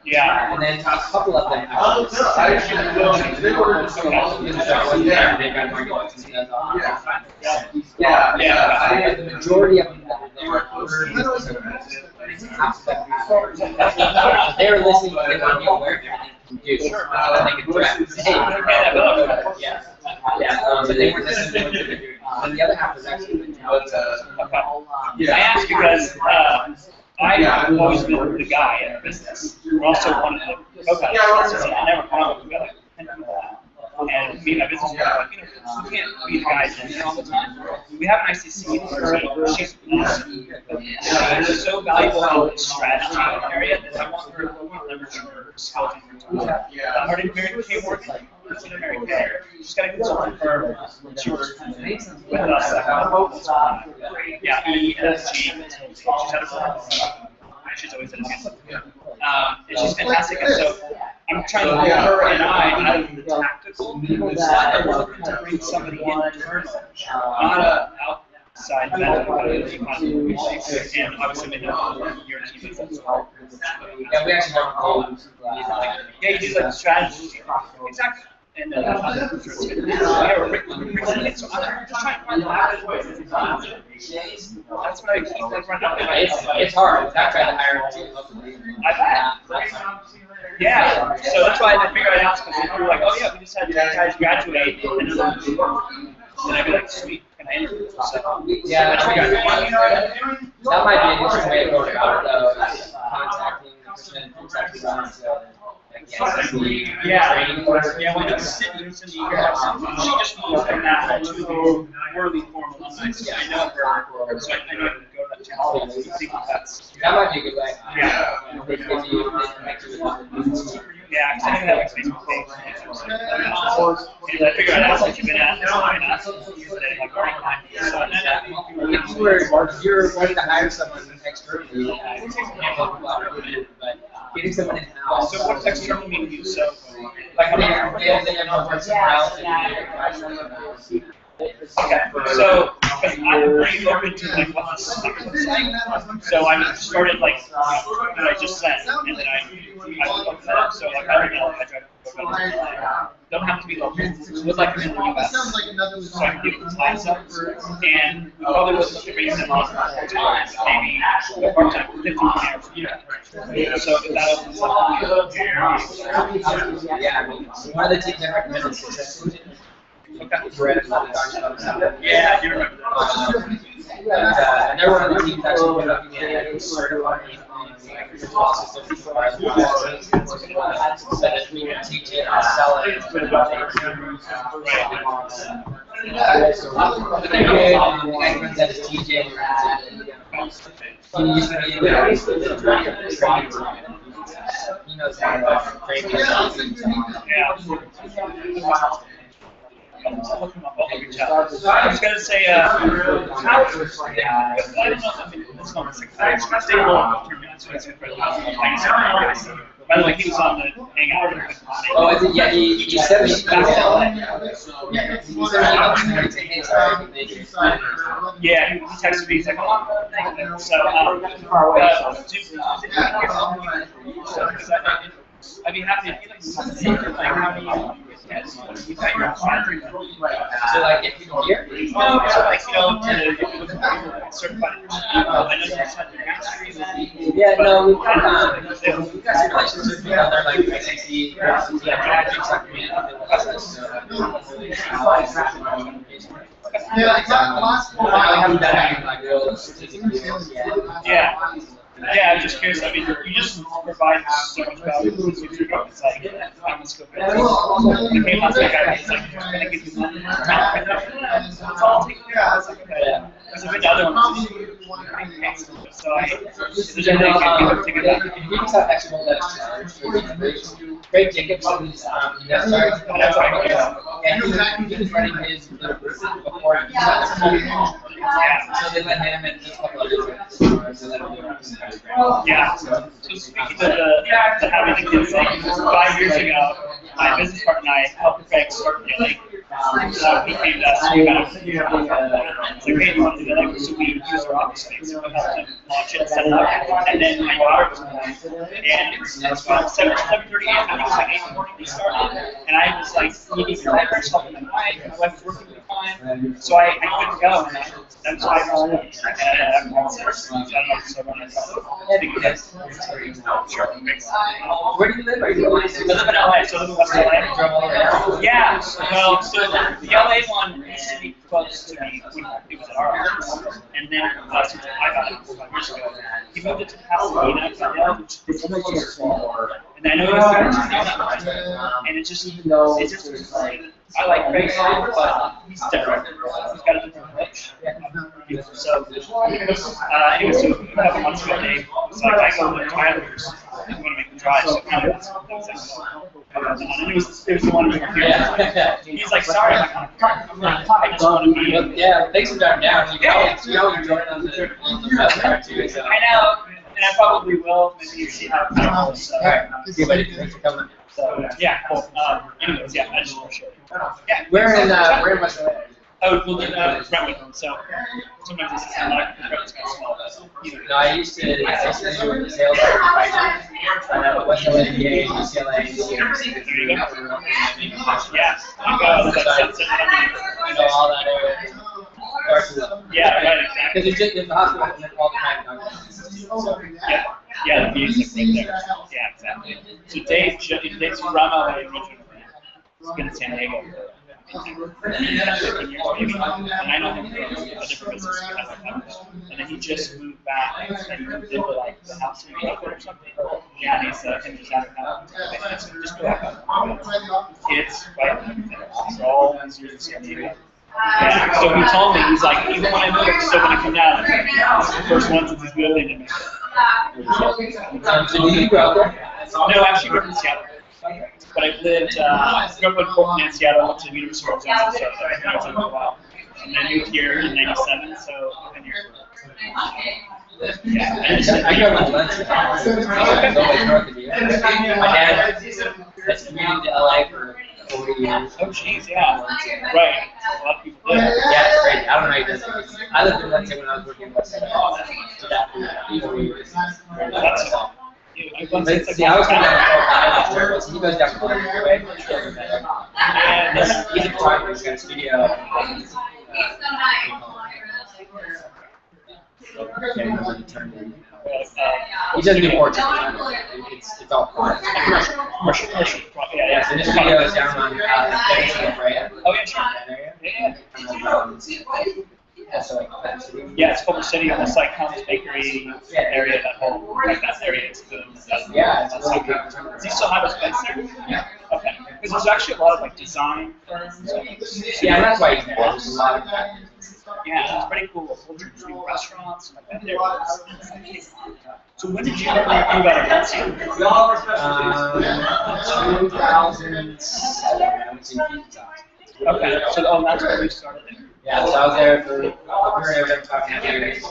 Yeah. and then a couple of them yeah. The majority of them that they were listening, they want to be aware of everything we do. And they could direct. Hey, yeah. Yeah, but they weren't listening to what they were doing. And the other half was actually I asked because I've always been the guy in the business. We're also one of the co-guys. I never come together. And me and my business partner, like, we can't be the guys in all the time. We have an ICC, so she's awesome. She's so valuable in strategy in the area that I want her to leverage her skills and her tools. Her name is Mary Kay Morgan. Mary Kay. She's got a consulting firm. She works with us. Yeah, ESG. She's had a firm. She's always in a and she's fantastic. And so I'm trying to get her and I out of the tactical side. I'm looking to bring somebody internal, not an outside vendor, but an economy. And obviously, they know your team is as well. Yeah, we actually don't do yeah, you do like the strategy. Exactly. And then we're bringing it. So I'm just trying to find the ways. That's what I keep like running up. It's hard. It's not trying to hire I bet. Yeah. So that's why I figured I'd ask, because if you were like, oh yeah, we just had guys graduate, and then I'd be like, sweet, can I interview? So, yeah, that might be an interesting way to go about it, though. Contacting the person, Yeah, when it's Cindy, she just moved from that to the Worthy Form alumni. So I know her, so I know I can go to that channel. I think that's. That might be a good way. Yeah. Yeah, because I think that makes me think. I figured out what you've been at. If you're wanting to hire someone externally, but getting someone in house. So what external mean you? So, like they have no person around. Okay, so I'm pretty open to like what the stuff looks like. So I started like what I just said, and then I looked that up. So like I don't know, I tried to go don't have to be local. Would like to be in the US. So I can do the time up, and we probably would look at bringing them on full time, maybe part time, 15 hours a year. So if that opens up. Yeah, I mean, one of the teams I recommend is Success. Okay. Yeah, you remember that. They're one of the teams actually looking at certifying systems so that we can teach it and sell it. So the thing is, the guy who runs that is TJ. He used to be in the he knows how to train people. I was going to say, how, I don't know if it's not stable. By the way, he was on the hangout. Oh, is it? Yeah, he said he yeah, he texted me. He's like, oh, so, I'd be happy if you like how do you got your so like get people here? No, so like to certified. I know you just had your mastery. Yeah, no, we've got some relationships with other like ICC, Yeah, I'm just curious. I mean, you just provide so much value to the group. It's like, I'm just going to came last week, I was like, can I give you money? It's all taken care of. There's a bit of other ones. So there's a way to figure that out. We just have extra letters. Greg Jacobson's, he does start, and he was running his little group before he so they let him and just a couple others. Yeah. So speaking of the having the kids thing, 5 years ago, my business partner and I helped Greg start Gilly. So he came to us, we kind of, so hey, you want to do that? So we use our office space, we helped him launch it, set it up, and then my daughter was born, and it's about 7:30 a.m. I think it was like 8 in the morning we started, and I was like, you need to help helping my wife was working really fine, so I couldn't go, and that's why I was Where do you live? I live in LA, so I live in West LA. Yeah, well, so the LA one used to be close to me when it was at our office, and then I got it 5 years ago. He moved it to Pasadena, which is much smaller. And I know and it just like, I like Craig, but he's different. He's got a different approach. So, anyway, so a couple months ago, Dave was like, I go to Tyler's, I want to make the drive, so kind of and it was the one we were here. He's like, sorry, I'm not I just want to be. Yeah, thanks for driving down. You can always join on the website too. So. I know, and I probably will. Maybe you see how it goes. So, thanks for coming. So, yeah, cool. Anyways, yeah, I just want to share. Yeah. Where in West LA? Oh, well, Brentwood. So sometimes this is not Brentwood's kind of small. No, I used to do sales at West LA, UCLA, yeah, all that area. Yeah, right, exactly. Because it's the hospital all the time. Yeah, the music right there. Yeah, exactly. So Dave's from LA originally. He's been in San Diego And I know him from a different business he has like that. And then he just moved back and moved into like the house in April or something. Yeah, and he's him just having that. Just go back kids, right? So all these years in San Diego. Yeah, so he told me, he's like, even when I moved, I'm still going to come down. The first one since he's moved, they didn't make it. So did you grow up there? No, actually, I grew up in Seattle. But I lived, grew up in Portland and Seattle, went to the University of Arizona, so I was there for a while. And I moved here in '97, so I've been here for. Yeah, I grew up in Valencia. My dad has commuted to LA for 40 years. Oh, jeez, yeah. Right. A lot of people do. Yeah, it's crazy. I don't know how he does it. I lived in Valencia when I was working in West Side. That's See, I was kind of so he goes down to right? He's a photographer. He's got a studio. He doesn't do portraits. It's all portraits. Commercial. Yeah, so this studio is down on Brea. Oh, yeah, sure. Yeah. Yeah, it's Culver City, almost like Helms Bakery area, that whole, like that area. It's good. Yeah, it's really good. Do you still have a space there? Yeah. Okay. Because there's actually a lot of like design firms. Yeah, and that's why he's there. There's a lot of that. Yeah, it's pretty cool. Culture, restaurants, and like that there. So when did you move out of Valencia? 2007. I went to Utah. Okay, so that's where you started it. Yeah, so I was there for a period of about 10 years. I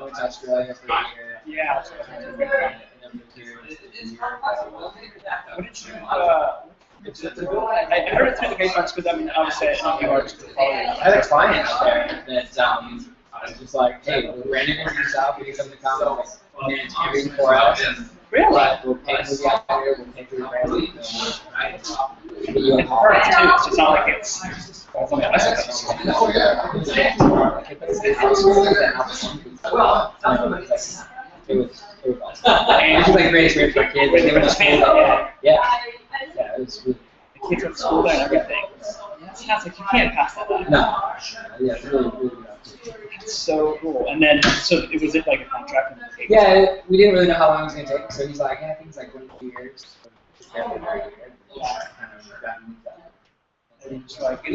went to Australia for a year. Yeah. And then moved here. What did you, I heard it through the grapevines because I mean, obviously, I know you artists probably. I had a client there that I was just like, hey, we're brand new to the South, we need something to come and every 4 hours. Really? We'll pay for the out here, we'll pay for your brand. I've heard it too, so it's not like it's. Oh yeah. It was awesome. And it was like great experience for my kids. They went to school. Yeah, it was really. The kids went to school there and everything. Yeah, it's like you can't pass that up. No. Yeah, it's really good. That's so cool. And then, so was it like a contract? Yeah, we didn't really know how long it was going to take. So he's like, yeah, I think it's like 1 to 2 years. And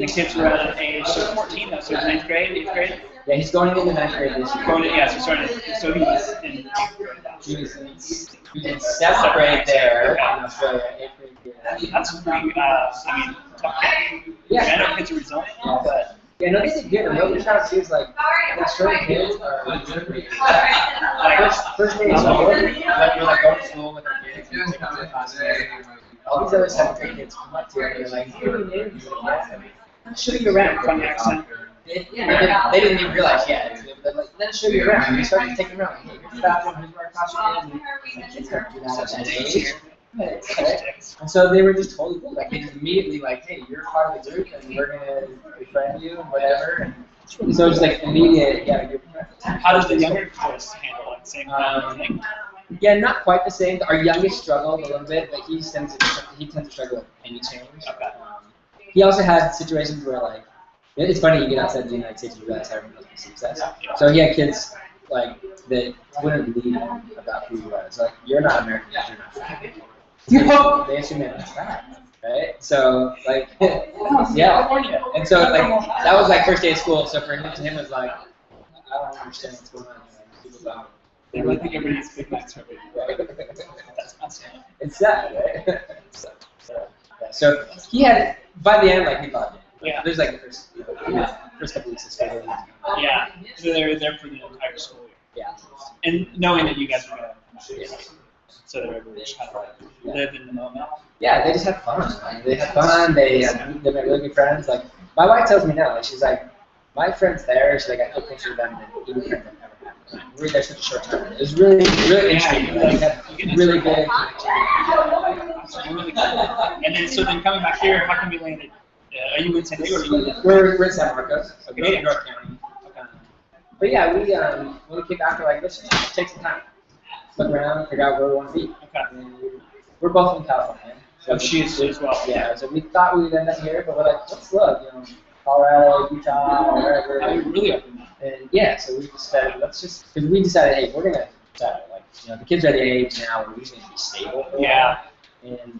the kids were at an age, so 14 though, so 9th grade, 8th grade? Yeah, he's going into 9th grade this year. So he's in 8th grade. He's in 7th grade there in Australia, 8th grade here. That's pretty, I mean, tough kid. Yeah. I know kids are resilient, but. Yeah, no, they did good. And what we found too is like, the Australian kids are like, first day of school, like, we're like going to school with our kids, and take them to the class. All these other 7th grade kids come up to you and they're like, hey, let me show you around. Funny accent. They didn't even realize yet. They're like, let me show you around. And we started taking them around. Hey, here's the bathroom, here's where our costume is. And kids don't do that at that age. And so they were just totally cool. Like, they just immediately like, hey, you're part of the group and we're going to befriend you and whatever. And so it's like immediate, yeah, you're friends. How does the younger kids handle it? Same thing? Yeah, not quite the same. Our youngest struggled a little bit, but he tends to struggle with any change. He also had situations where, like, it's funny, you get outside the United States and you realize how everyone else is success. So he had kids, like, that wouldn't believe him about who he was. Like, you're not American because you're not fat. They assume that that's fat, right? So, like, yeah. And so, like, that was, like, first day of school, so for him, to him, it was like, I don't understand what's going on. People don't. They really think everybody's Big Macs for everybody. That's awesome. It's sad, right? So he had, by the end, like, he loved it. Yeah. There's like the first couple weeks of school. Yeah. So they were there for the entire school year. Yeah. And knowing that you guys were going to, so they were just kind of like live in the moment. Yeah, they just had fun. Like, they had fun. They made really good friends. Like, my wife tells me now, like, she's like, my friends there, she's like, I feel closer to them than any friend I've ever had. We were there such a short time. It was really, really interesting. Like, we had really good connection. Really cool. And then, so then coming back here, how come you landed? Are you in San Diego or are you in? We're in San Marcos, Canadian North County. But yeah, when we came back, we're like, let's just take some time, look around, figure out where we want to be. Okay. We're both in California, Oh, she is as well. Yeah, so we thought we would end up here, but we're like, let's look, Colorado, Utah, or wherever. I mean, really open. And yeah, so we decided, because we decided, hey, we're gonna try the kids are the age now where we need to be stable. Yeah. And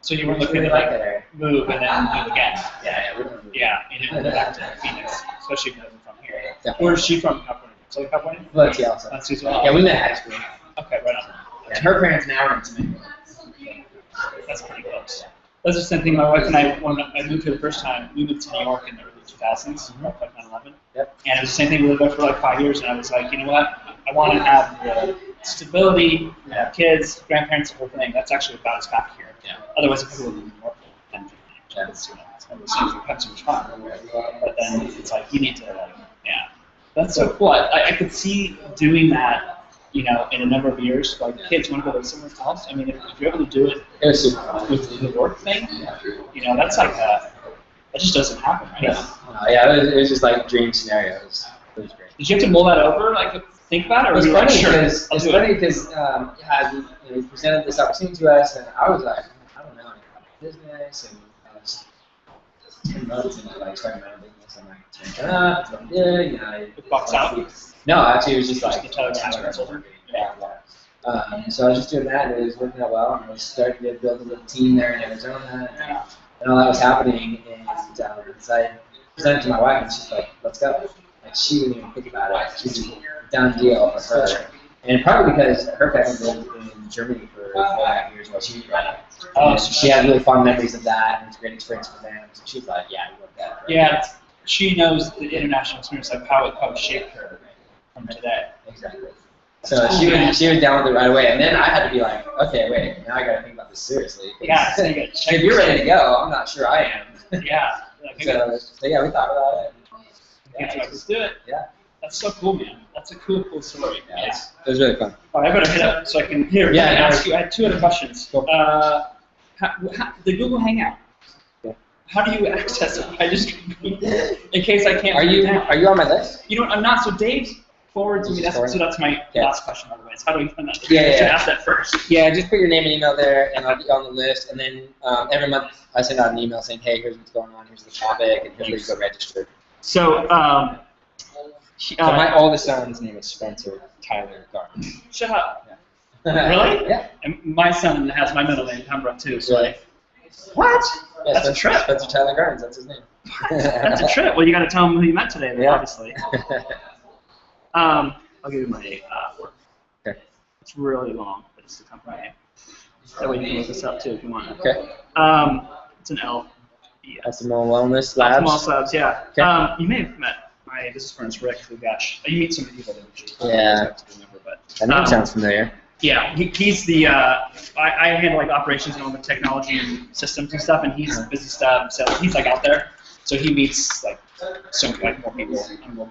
so you were we looking really to like that area. move and then move again. Yeah, we're gonna move. Yeah, and then go back to Phoenix, especially if you're from here. Definitely. Where is she from? California. Southern California? Valencia also. That's as well. Yeah, we met at high school. Okay, right on. And her parents now are in Temecula. That's pretty close. That's the same thing. My wife and I, when I moved here the first time, we moved to New York in the early 2000s, like 9/11. Yep. And it was the same thing. We lived there for like 5 years, and I was like, you know what? I want to have the stability, have kids, grandparents, the whole thing. That's actually about us back here. Yeah. Otherwise, if we live in New York, then it's one of those things that have so much fun. But then it's like you need to, yeah. That's so cool. I could see doing that. In a number of years, like kids want to go to someone's house. I mean, if you're able to do it with the work thing, that's like that just doesn't happen, right? Yeah, it was just like dream scenarios. It was great. Did you have to mull that over, like think about it, or It's were you like, funny sure? because he presented this opportunity to us, and I was like, I don't know, I have a business, and I was 10 months into starting my own business. I'm like, it's going up, it's going good, It bucks out. No, actually, it was just like, Yeah. so I was just doing that, and it was working out well, and I was starting to build a little team there in Arizona, and all that was happening, and so I presented it to my wife, and she's like, let's go. Like, she didn't even think about it. She's a done deal for her. And probably because her family lived in Germany for 5 years while she was growing up. So she has really fond memories of that, and it's a great experience for them. So she's like, yeah, we love that. Yeah, she knows the international experience, like how it shaped her from today. Exactly. So she was down with it right away, and then I had to be like, okay, wait, now I got to think about this seriously. Yeah, so if you're ready to go, I'm not sure I am. Yeah. So yeah, we thought about it. Yeah, let's do it. Yeah. That's so cool, man. That's a cool story. Yeah. It was really fun. All right, I better hit up so I can hear. Yeah, I ask you. I had 2 other questions. Cool. The Google Hangout. Yeah. How do you access it? I just, in case I can't. Are you on my list? You know what? I'm not. So Dave forwarded to me. That's my last question, by the way. How do we find that? Yeah. I should ask that first. Yeah, just put your name and email there, and I'll be on the list. And then every month I send out an email saying, hey, here's what's going on, here's the topic, and here's where you go register. So, my oldest son's name is Spencer Tyler Garden. Shut up. Yeah. Really? Yeah. And my son has my middle name, Pembroke, too. So Really? What? Yeah, That's a trip. Spencer Tyler Gardens, that's his name. That's a trip. Well, you got to tell him who you met today, then, Yeah. obviously. I'll give you my work. Okay. It's really long, but it's the company name. That way you can look this up too if you want. Okay. It's an L. Yeah. Optimal Wellness Labs. Optimal Labs, yeah. Okay. You may have met my business friend, Rick Lugash. You meet some people that Yeah. That name sounds familiar. Yeah, he's the, I handle like operations and all the technology and systems and stuff, and he's business stuff, so he's like out there. So he meets like more people. I'm more